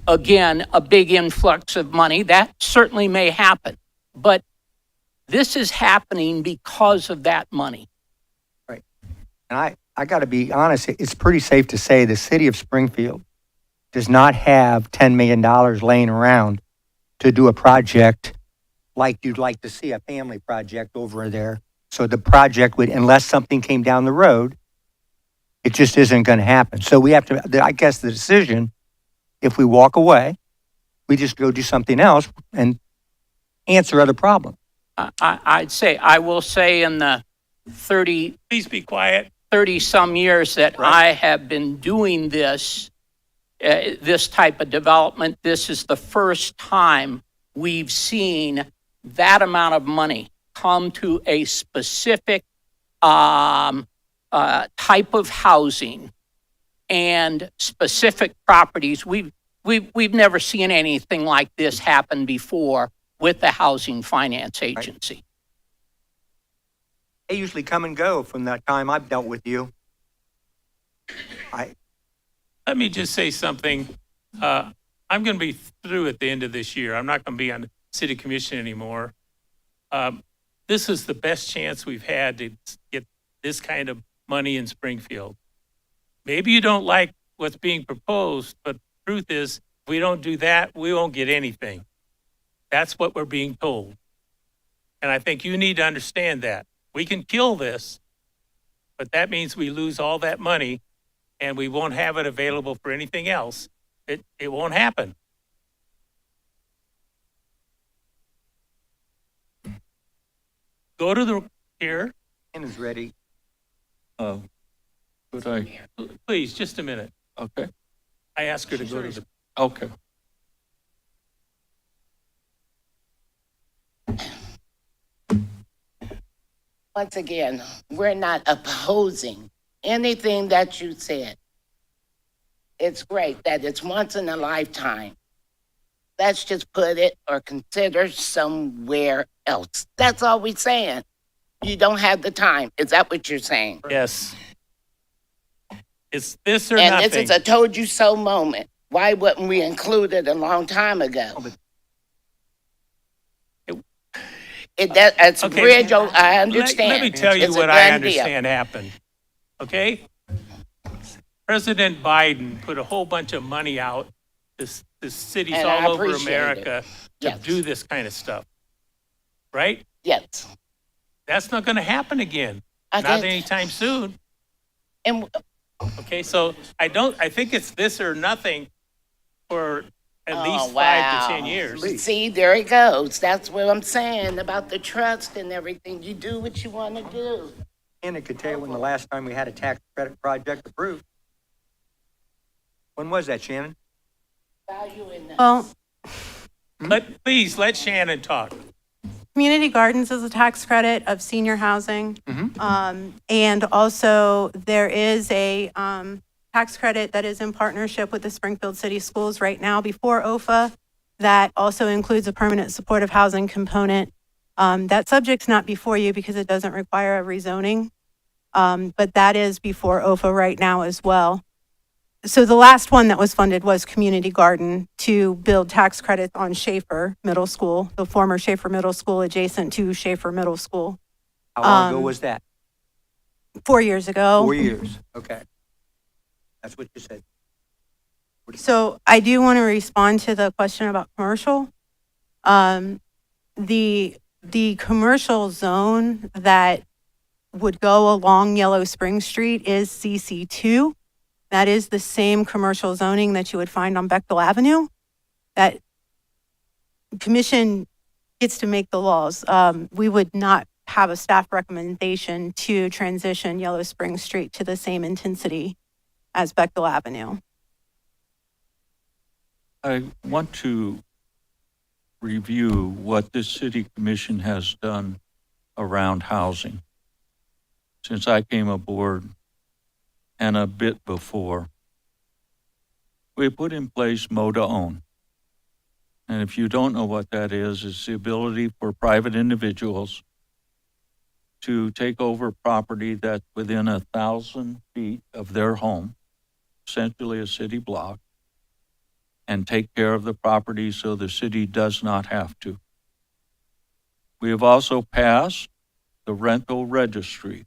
again, a big influx of money. That certainly may happen. But this is happening because of that money. And I got to be honest, it's pretty safe to say the city of Springfield does not have $10 million laying around to do a project like you'd like to see, a family project over there. So the project would, unless something came down the road, it just isn't going to happen. So we have to, I guess the decision, if we walk away, we just go do something else and answer other problems. I will say in the 30, please be quiet, 30 some years that I have been doing this, this type of development. This is the first time we've seen that amount of money come to a specific type of housing and specific properties. We've never seen anything like this happen before with the Housing Finance Agency. They usually come and go from that time I've dealt with you. Let me just say something. I'm going to be through at the end of this year. I'm not going to be on the city commission anymore. This is the best chance we've had to get this kind of money in Springfield. Maybe you don't like what's being proposed, but the truth is, if we don't do that, we won't get anything. That's what we're being told. And I think you need to understand that. We can kill this, but that means we lose all that money and we won't have it available for anything else. It won't happen. Go to the here. Ken is ready. Could I? Please, just a minute. Okay. I asked her to go to the. Okay. Once again, we're not opposing anything that you said. It's great that it's once in a lifetime. Let's just put it or consider somewhere else. That's all we're saying. You don't have the time. Is that what you're saying? Yes. It's this or and nothing. this is a told you so moment. Why wouldn't we include it a long time ago? It's a bridge. I understand. Let me tell you It's a what I done deal. understand happened. Okay? President Biden put a whole bunch of money out to cities And I all over appreciate America to Yes. do this kind of stuff. Right? Yes. That's not going to happen again. I Not think- anytime soon. And Okay, so I think it's this or nothing for at least 5 wow. to 10 years. See, there it goes. That's what I'm saying about the trust and everything. You do what you want to do. Ken could tell you when the last time we had a tax credit project approved. When was that, Shannon? Value in that. Well, Please let Shannon talk. Community Gardens is a tax credit of senior housing. And also there is a tax credit that is in partnership with the Springfield City Schools right now before OFA that also includes a permanent supportive housing component. That subject's not before you because it doesn't require a rezoning. But that is before OFA right now as well. So the last one that was funded was Community Garden to build tax credits on Schaefer Middle School, the former Schaefer Middle School adjacent to Schaefer Middle School. How long ago was that? 4 years ago. 4 years. Okay. That's what you said. So I do want to respond to the question about commercial. The commercial zone that would go along Yellow Spring Street is CC2. That is the same commercial zoning that you would find on Bechtel Avenue. That commission gets to make the laws. We would not have a staff recommendation to transition Yellow Spring Street to the same intensity as Bechtel Avenue. I want to review what this city commission has done around housing since I came aboard and a bit before. We put in place Mo to Own. And if you don't know what that is, it's the ability for private individuals to take over property that's within 1,000 feet of their home, essentially a city block, and take care of the property so the city does not have to. We have also passed the rental registry,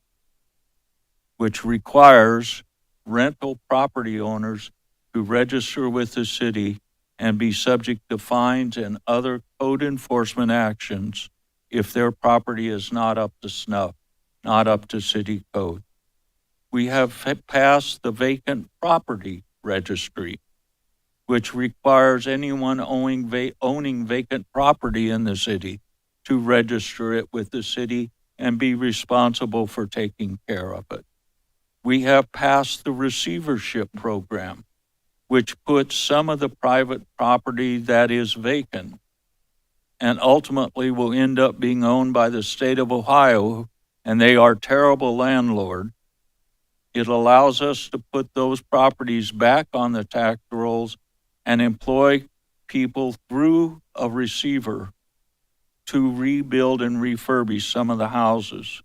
which requires rental property owners to register with the city and be subject to fines and other code enforcement actions if their property is not up to snuff, not up to city code. We have passed the vacant property registry, which requires anyone owning vacant property in the city to register it with the city and be responsible for taking care of it. We have passed the receivership program, which puts some of the private property that is vacant and ultimately will end up being owned by the state of Ohio, and they are terrible landlord. It allows us to put those properties back on the tax rolls and employ people through a receiver to rebuild and refurbish some of the houses.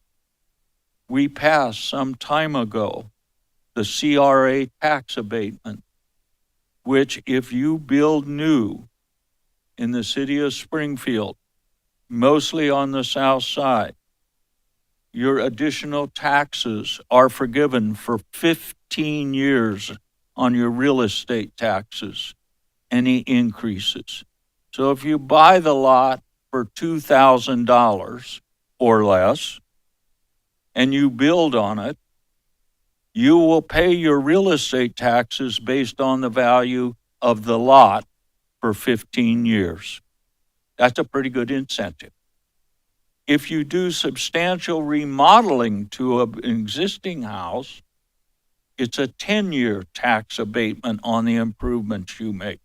We passed some time ago the CRA tax abatement, which if you build new in the city of Springfield, mostly on the south side, your additional taxes are forgiven for 15 years on your real estate taxes, any increases. So if you buy the lot for $2,000 or less, and you build on it, you will pay your real estate taxes based on the value of the lot for 15 years. That's a pretty good incentive. If you do substantial remodeling to an existing house, it's a 10-year tax abatement on the improvements you make.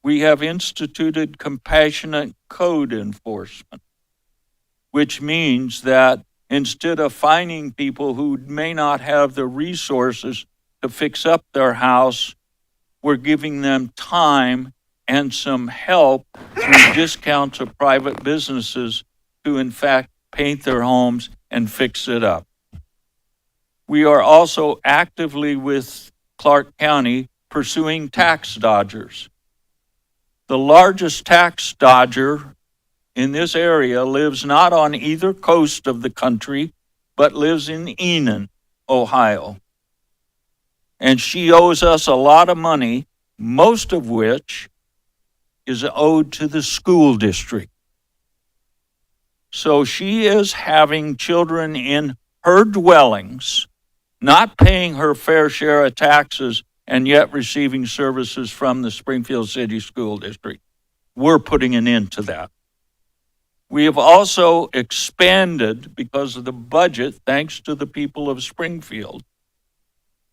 We have instituted compassionate code enforcement, which means that instead of fining people who may not have the resources to fix up their house, we're giving them time and some help through discounts of private businesses to, in fact, paint their homes and fix it up. We are also actively with Clark County pursuing tax dodgers. The largest tax dodger in this area lives not on either coast of the country, but lives in Enon, Ohio. And she owes us a lot of money, most of which is owed to the school district. So she is having children in her dwellings, not paying her fair share of taxes, and yet receiving services from the Springfield City School District. We're putting an end to that. We have also expanded, because of the budget, thanks to the people of Springfield,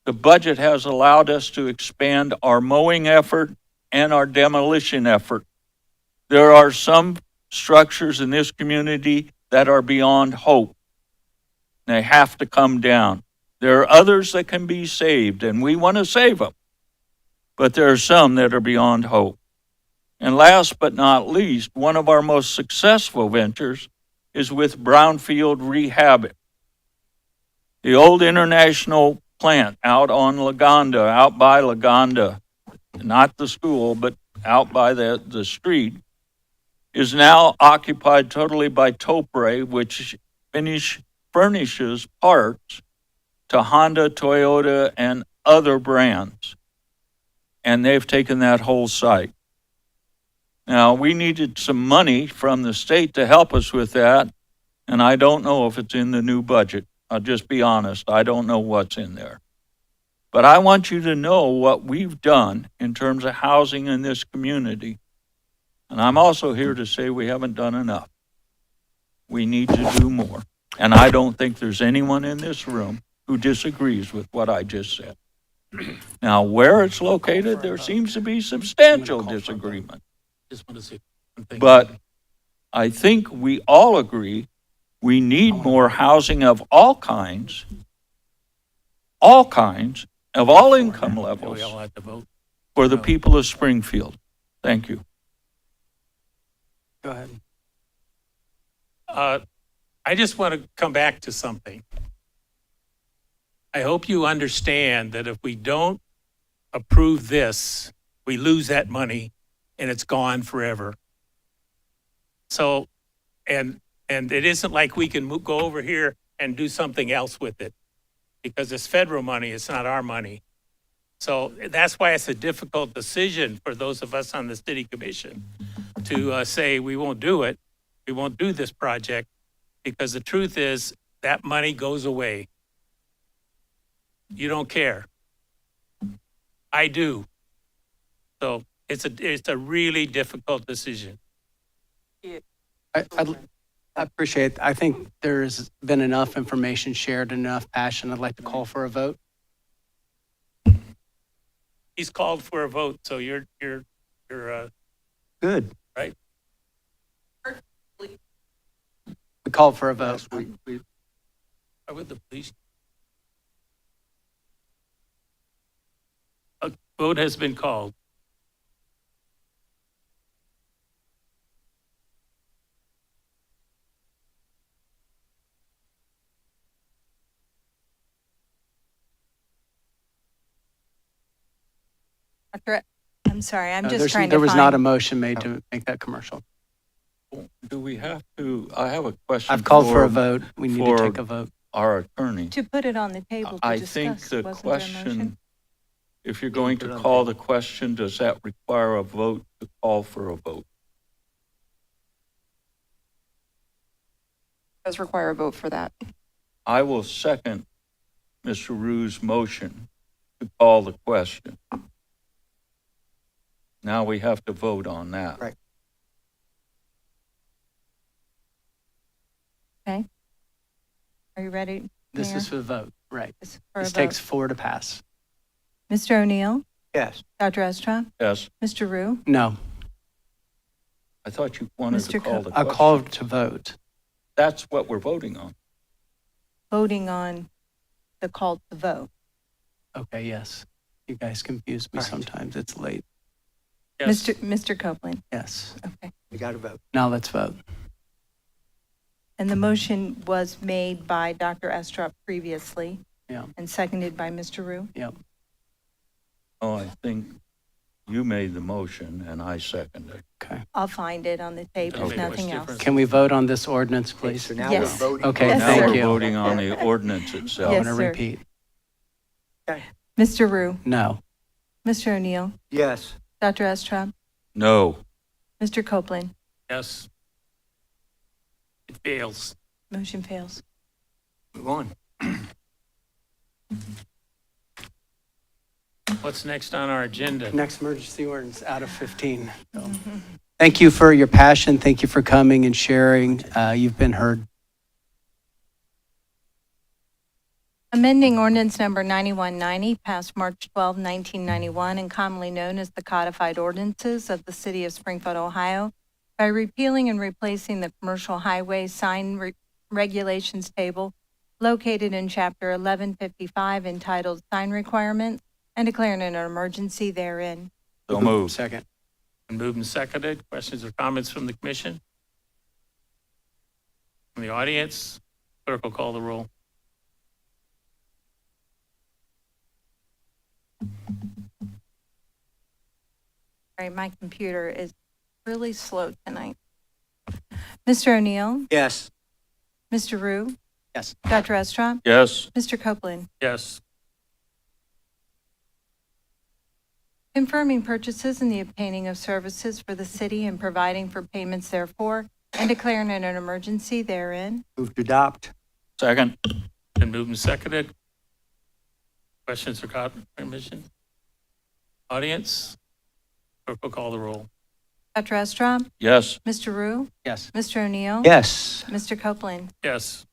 the budget has allowed us to expand our mowing effort and our demolition effort. There are some structures in this community that are beyond hope. They have to come down. There are others that can be saved, and we want to save them. But there are some that are beyond hope. And last but not least, one of our most successful ventures is with Brownfield Rehab. The old International plant out on Lagonda, out by Lagonda, not the school, but out by the street, is now occupied totally by Topre, which furnishes parts to Honda, Toyota, and other brands. And they've taken that whole site. Now, we needed some money from the state to help us with that, and I don't know if it's in the new budget. I'll just be honest, I don't know what's in there. But I want you to know what we've done in terms of housing in this community. And I'm also here to say we haven't done enough. We need to do more. And I don't think there's anyone in this room who disagrees with what I just said. Now, where it's located, there seems to be substantial disagreement. But I think we all agree we need more housing of all kinds, of all income levels for the people of Springfield. Thank you. Go ahead. I just want to come back to something. I hope you understand that if we don't approve this, we lose that money and it's gone forever. So, and it isn't like we can go over here and do something else with it, because it's federal money, it's not our money. So that's why it's a difficult decision for those of us on the city commission to say we won't do it, we won't do this project, because the truth is that money goes away. You don't care. I do. So it's a really difficult decision. I appreciate it. I think there's been enough information shared, enough passion. I'd like to call for a vote. He's called for a vote, so you're Good. right. We called for a vote. Why would the police? A vote has been called. Dr. I'm sorry, I'm just There's- trying to There was not a find. motion made to make that commercial. Do we have to, I have a question. I've called for a vote. We need to for take a vote. Our attorney. To put it on the table to I discuss. think the Wasn't there a motion? question, if you're going to call the question, does that require a vote to call for a vote? Does require a vote for that. I will second Mr. Rue's motion to call the question. Now we have to vote on that. Right. Okay. Are you ready? This Mayor? is for the vote, right. This is for a This takes vote. 4 to pass. Mr. O'Neill, Yes. Dr. Estrop, Yes, Mr. Rue, No, I thought you wanted to Mr. call the a question. call to vote. That's what we're voting on. voting on the call to vote. Okay, yes. You guys confuse me sometimes. It's late. Yes. Mr. Copeland, Yes. okay. We got to vote. Now let's vote. And the motion was made by Dr. Estrop previously Yeah, and seconded by Mr. Rue. yep. Oh, I think you made the motion and I seconded. Okay. I'll find it on the tape, Doesn't if make much nothing else. difference. Can we vote on this ordinance, please? So now Yes. we're voting. Okay, Yes, Now thank we're you. voting on the ordinance itself. I'm Yes, going to sir. repeat. Mr. Rue, No. Mr. O'Neill, Yes. Dr. Estrop, No. Mr. Copeland, Yes. It fails. motion fails. Move on. What's next on our agenda? Next emergency ordinance out of 15. So, thank you for your passion. Thank you for coming and sharing. You've been heard. Amending ordinance number 9190, passed March 12, 1991, and commonly known as the codified ordinances of the city of Springfield, Ohio, by repealing and replacing the commercial highway sign regulations table located in chapter 1155 entitled Sign Requirements and declaring an emergency therein. So moved. Second. Been moved and seconded. Questions or comments from the commission? From the audience? Clerk will call the roll. Sorry, my computer is really slow tonight. Mr. O'Neill, Yes. Mr. Rue, Yes. Dr. Estrop, Yes. Mr. Copeland. Yes. Confirming purchases and the obtaining of services for the city and providing for payments therefore, and declaring an emergency therein. Move to adopt. Second. Been moved and seconded. Questions or comments, commission? Audience? Clerk will call the roll. Dr. Estrop, Yes. Mr. Rue, Yes. Mr. O'Neill. Yes. Mr. Copeland. Yes.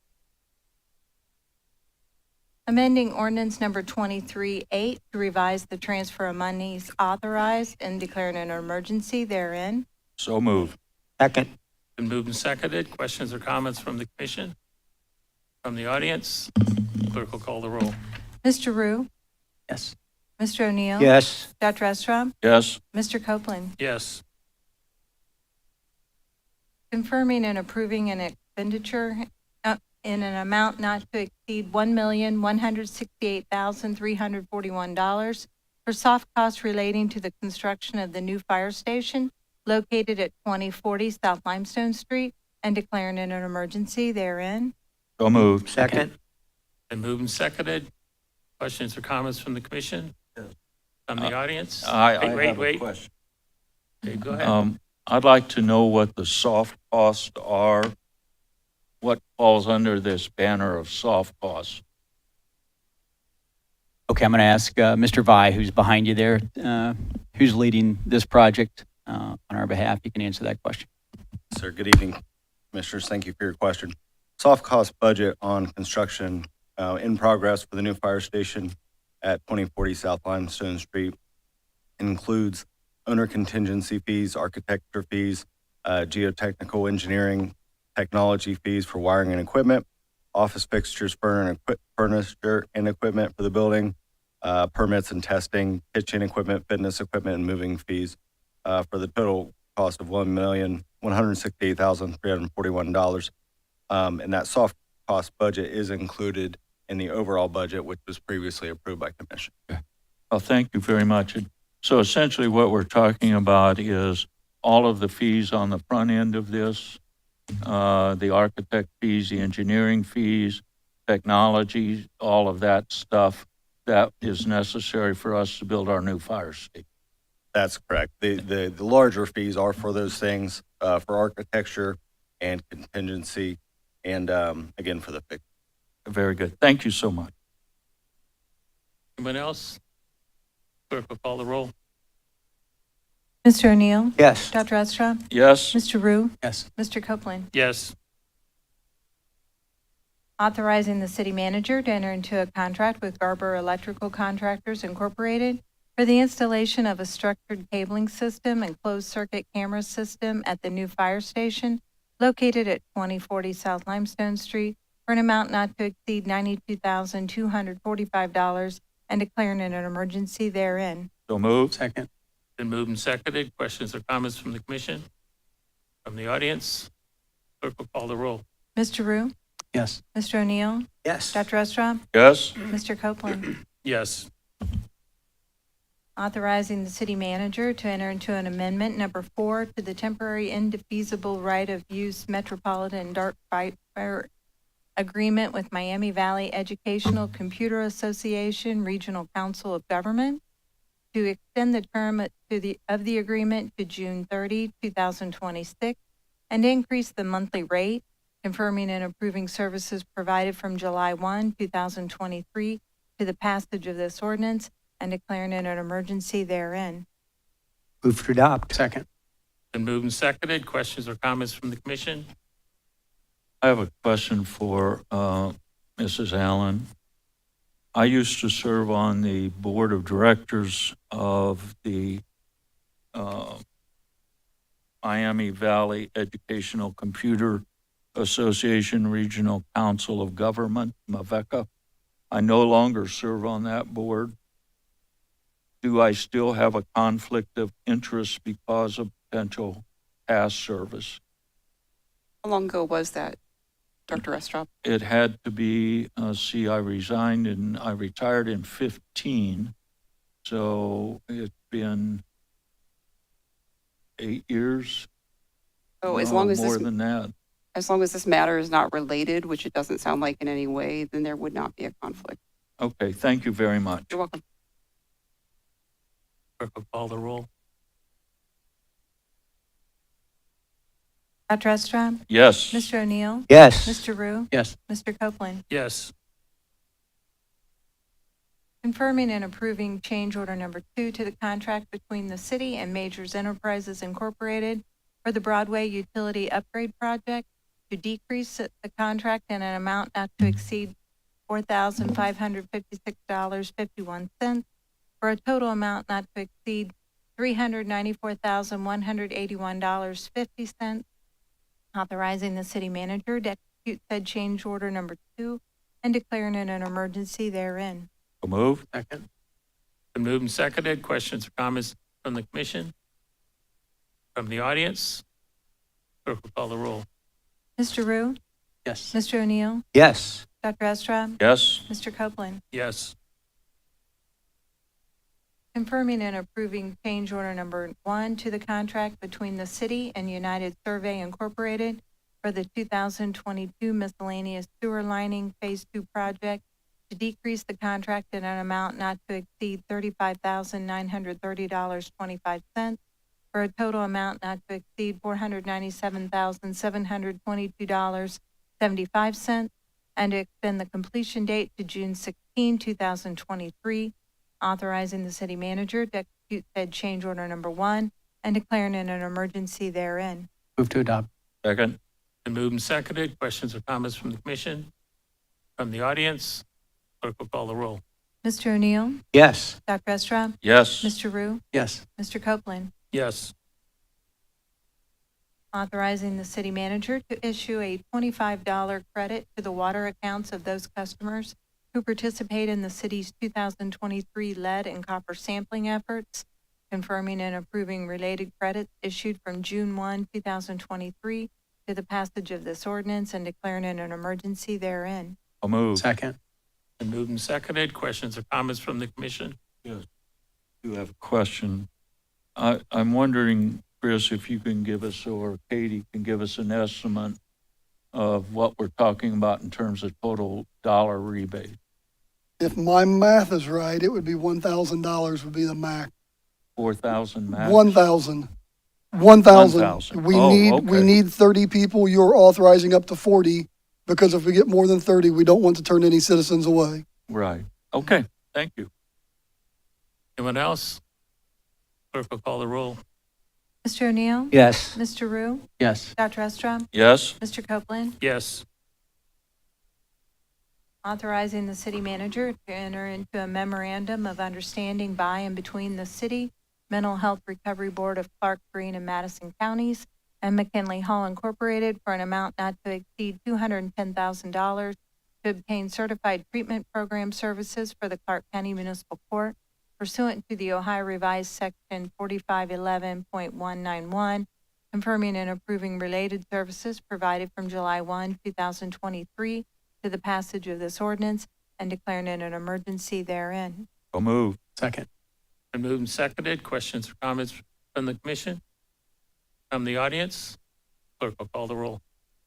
Amending ordinance number 23-8 to revise the transfer of monies authorized and declaring an emergency therein. So moved. Second. Been moved and seconded. Questions or comments from the commission? From the audience? Clerk will call the roll. Mr. Rue, Yes. Mr. O'Neill. Yes. Dr. Estrop, Yes. Mr. Copeland. Yes. Confirming and approving an expenditure in an amount not to exceed $1,168,341 for soft costs relating to the construction of the new fire station located at 2040 South Limestone Street and declaring an emergency therein. So moved. Second. Been moved and seconded. Questions or comments from the commission? From the audience? I Wait, have a wait. question. Okay, go ahead. I'd like to know what the soft costs are. What falls under this banner of soft costs? Okay, I'm going to ask Mr. Vi, who's behind you there, who's leading this project on our behalf. You can answer that question. Sir, good evening, Commissioners. Thank you for your question. Soft cost budget on construction in progress for the new fire station at 2040 South Limestone Street. includes owner contingency fees, architecture fees, geotechnical engineering, technology fees for wiring and equipment, office fixtures, furniture and equipment for the building, permits and testing, kitchen equipment, fitness equipment, and moving fees for the total cost of $1,168,341. And that soft cost budget is included in the overall budget, which was previously approved by commission. Well, thank you very much. So essentially what we're talking about is all of the fees on the front end of this, the architect fees, the engineering fees, technology, all of that stuff that is necessary for us to build our new fire station. That's correct. The larger fees are for those things, for architecture and contingency, and again, for the fix. Very good. Thank you so much. Anyone else? Clerk will call the roll. Mr. O'Neill? Yes. Dr. Estra? Yes. Mr. Rue? Yes. Mr. Copeland? Yes. Authorizing the city manager to enter into a contract with Garber Electrical Contractors Incorporated for the installation of a structured cabling system and closed-circuit camera system at the new fire station located at 2040 South Limestone Street for an amount not to exceed $92,245 and declaring an emergency therein. So moved. Second. Been moved and seconded. Questions or comments from the commission? From the audience? Clerk will call the roll. Mr. Rue? Yes. Mr. O'Neill? Yes. Dr. Estra? Yes. Mr. Copeland? Yes. Authorizing the city manager to enter into an amendment number 4 to the temporary indefeasible right of use metropolitan dark fiber agreement with Miami Valley Educational Computer Association Regional Council of Government to extend the term of the agreement to June 30, 2026, and increase the monthly rate, confirming and approving services provided from July 1, 2023 to the passage of this ordinance and declaring it an emergency therein. Move to adopt. Second. Been moved and seconded. Questions or comments from the commission? I have a question for Mrs. Allen. I used to serve on the board of directors of the Miami Valley Educational Computer Association Regional Council of Government, MAVECA. I no longer serve on that board. Do I still have a conflict of interest because of potential past service? How long ago was that, Dr. Estrop? It had to be, I resigned and I retired in 15. So it's been 8 years. So as long as more this, than that. as long as this matter is not related, which it doesn't sound like in any way, then there would not be a conflict. Okay, thank you very much. You're welcome. Clerk will call the roll. Dr. Estra? Yes. Mr. O'Neill? Yes. Mr. Rue? Yes. Mr. Copeland? Yes. Confirming and approving change order number 2 to the contract between the city and Majors Enterprises Incorporated for the Broadway Utility Upgrade Project to decrease the contract in an amount not to exceed $4,556.51 for a total amount not to exceed $394,181.50, authorizing the city manager to execute said change order number 2 and declaring it an emergency therein. So move. Second. Been moved and seconded. Questions or comments from the commission? From the audience? Clerk will call the roll. Mr. Rue? Yes. Mr. O'Neill? Yes. Dr. Estra? Yes. Mr. Copeland? Yes. Confirming and approving change order number 1 to the contract between the city and United Survey Incorporated for the 2022 miscellaneous sewer lining Phase 2 project to decrease the contract in an amount not to exceed $35,930.25 for a total amount not to exceed $497,722.75 and to extend the completion date to June 16, 2023, authorizing the city manager to execute said change order number 1 and declaring it an emergency therein. Move to adopt. Second. Been moved and seconded. Questions or comments from the commission? From the audience? Clerk will call the roll. Mr. O'Neill, Yes. Dr. Estrop, Yes. Mr. Rue, Yes. Mr. Copeland. Yes. Authorizing the city manager to issue a $25 credit to the water accounts of those customers who participate in the city's 2023 lead and copper sampling efforts, confirming and approving related credits issued from June 1, 2023 to the passage of this ordinance and declaring it an emergency therein. I'll move. Second. Been moved and seconded. Questions or comments from the commission? Yes. Do have a question. I'm wondering, Chris, if you can give us, or Katie can give us an estimate of what we're talking about in terms of total dollar rebate. If my math is right, it would be $1,000 would be the max. 4,000 max? 1,000. 1,000. 1,000. We Oh, we okay. need 30 people. You're authorizing up to 40 because if we get more than 30, we don't want to turn any citizens away. Right. Okay. Thank you. Anyone else? Clerk will call the roll. Mr. O'Neill? Yes. Mr. Rue? Yes. Dr. Estrop? Yes. Mr. Copeland? Yes. Authorizing the city manager to enter into a memorandum of understanding by and between the city, Mental Health Recovery Board of Clark, Greene, and Madison Counties, and McKinley Hall Incorporated for an amount not to exceed $210,000 to obtain certified treatment program services for the Clark County Municipal Court pursuant to the Ohio Revised Section 4511.191, confirming and approving related services provided from July 1, 2023 to the passage of this ordinance and declaring it an emergency therein. I'll move. Second. Been moved and seconded. Questions or comments from the commission? From the audience? Clerk will call the roll.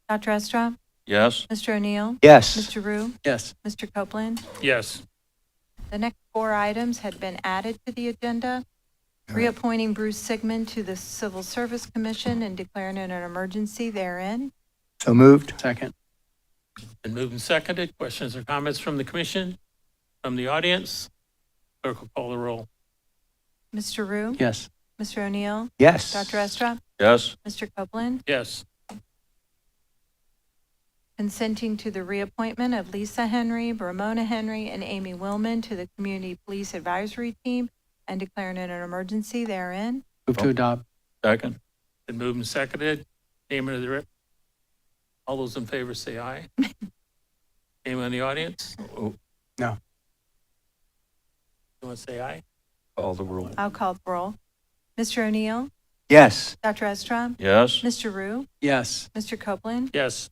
Dr. Estrop? Yes. Mr. O'Neill? Yes. Mr. Rue? Yes. Mr. Copeland? Yes. The next four items had been added to the agenda. Reappointing Bruce Sigmund to the Civil Service Commission and declaring it an emergency therein. So moved. Second. Been moved and seconded. Questions or comments from the commission? From the audience? Clerk will call the roll. Mr. Rue? Yes. Mr. O'Neill? Yes. Dr. Estrop? Yes. Mr. Copeland? Yes. Consenting to the reappointment of Lisa Henry, Ramona Henry, and Amy Willman to the Community Police Advisory Team and declaring it an emergency therein. Move to adopt. Second. Been moved and seconded. Name of the rep. All those in favor say aye. Anyone in the audience? Oh, No. You want to say aye? call the roll. I'll call the roll. Mr. O'Neill? Yes. Dr. Estrop? Yes. Mr. Rue? Yes. Mr. Copeland? Yes.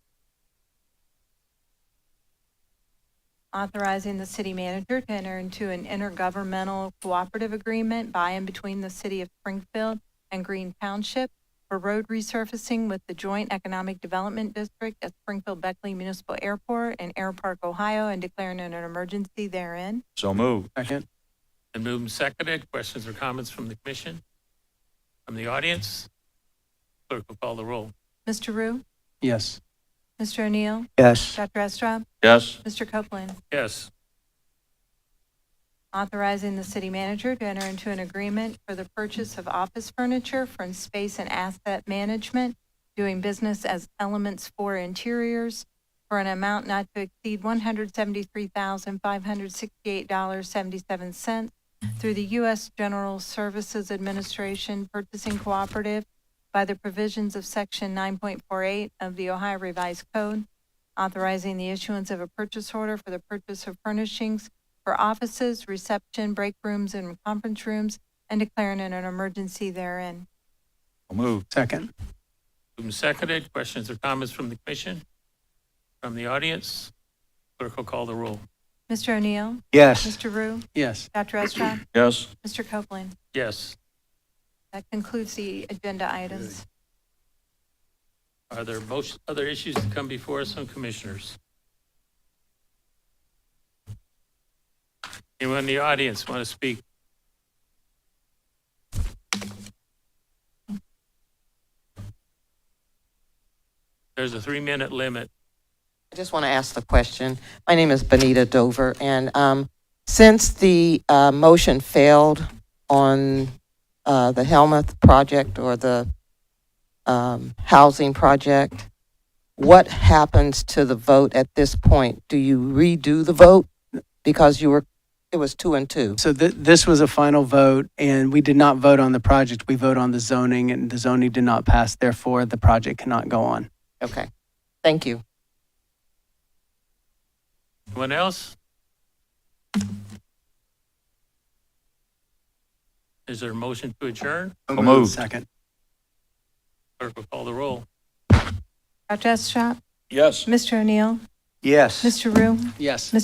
Authorizing the city manager to enter into an intergovernmental cooperative agreement by and between the city of Springfield and Greene Township for road resurfacing with the Joint Economic Development District at Springfield Beckley Municipal Airport and Air Park, Ohio, and declaring it an emergency therein. So move. Second. Been moved and seconded. Questions or comments from the commission? From the audience? Clerk will call the roll. Mr. Rue? Yes. Mr. O'Neill? Yes. Dr. Estrop? Yes. Mr. Copeland? Yes. Authorizing the city manager to enter into an agreement for the purchase of office furniture from Space and Asset Management, doing business as Elements 4 Interiors, for an amount not to exceed $173,568.77 through the U.S. General Services Administration Purchasing Cooperative by the provisions of Section 9.48 of the Ohio Revised Code, authorizing the issuance of a purchase order for the purchase of furnishings for offices, reception, break rooms, and conference rooms, and declaring it an emergency therein. I'll move. Second. Moved and seconded. Questions or comments from the commission? From the audience? Clerk will call the roll. Mr. O'Neill? Yes. Mr. Rue? Yes. Dr. Estrop? Yes. Mr. Copeland? Yes. That concludes the agenda items. Are there most other issues to come before us from commissioners? Anyone in the audience want to speak? There's a 3-minute limit. I just want to ask the question. My name is Benita Dover, and since the motion failed on the Helmuth project or the housing project, what happens to the vote at this point? Do you redo the vote because you were it was 2 and 2. So this was a final vote, and we did not vote on the project. We vote on the zoning, and the zoning did not pass. Therefore, the project cannot go on. Okay. Thank you. Anyone else? Is there a motion to adjourn? So moved. Second. Clerk will call the roll. Dr. Estrop? Yes. Mr. O'Neill? Yes. Mr. Rue? Yes. Mr.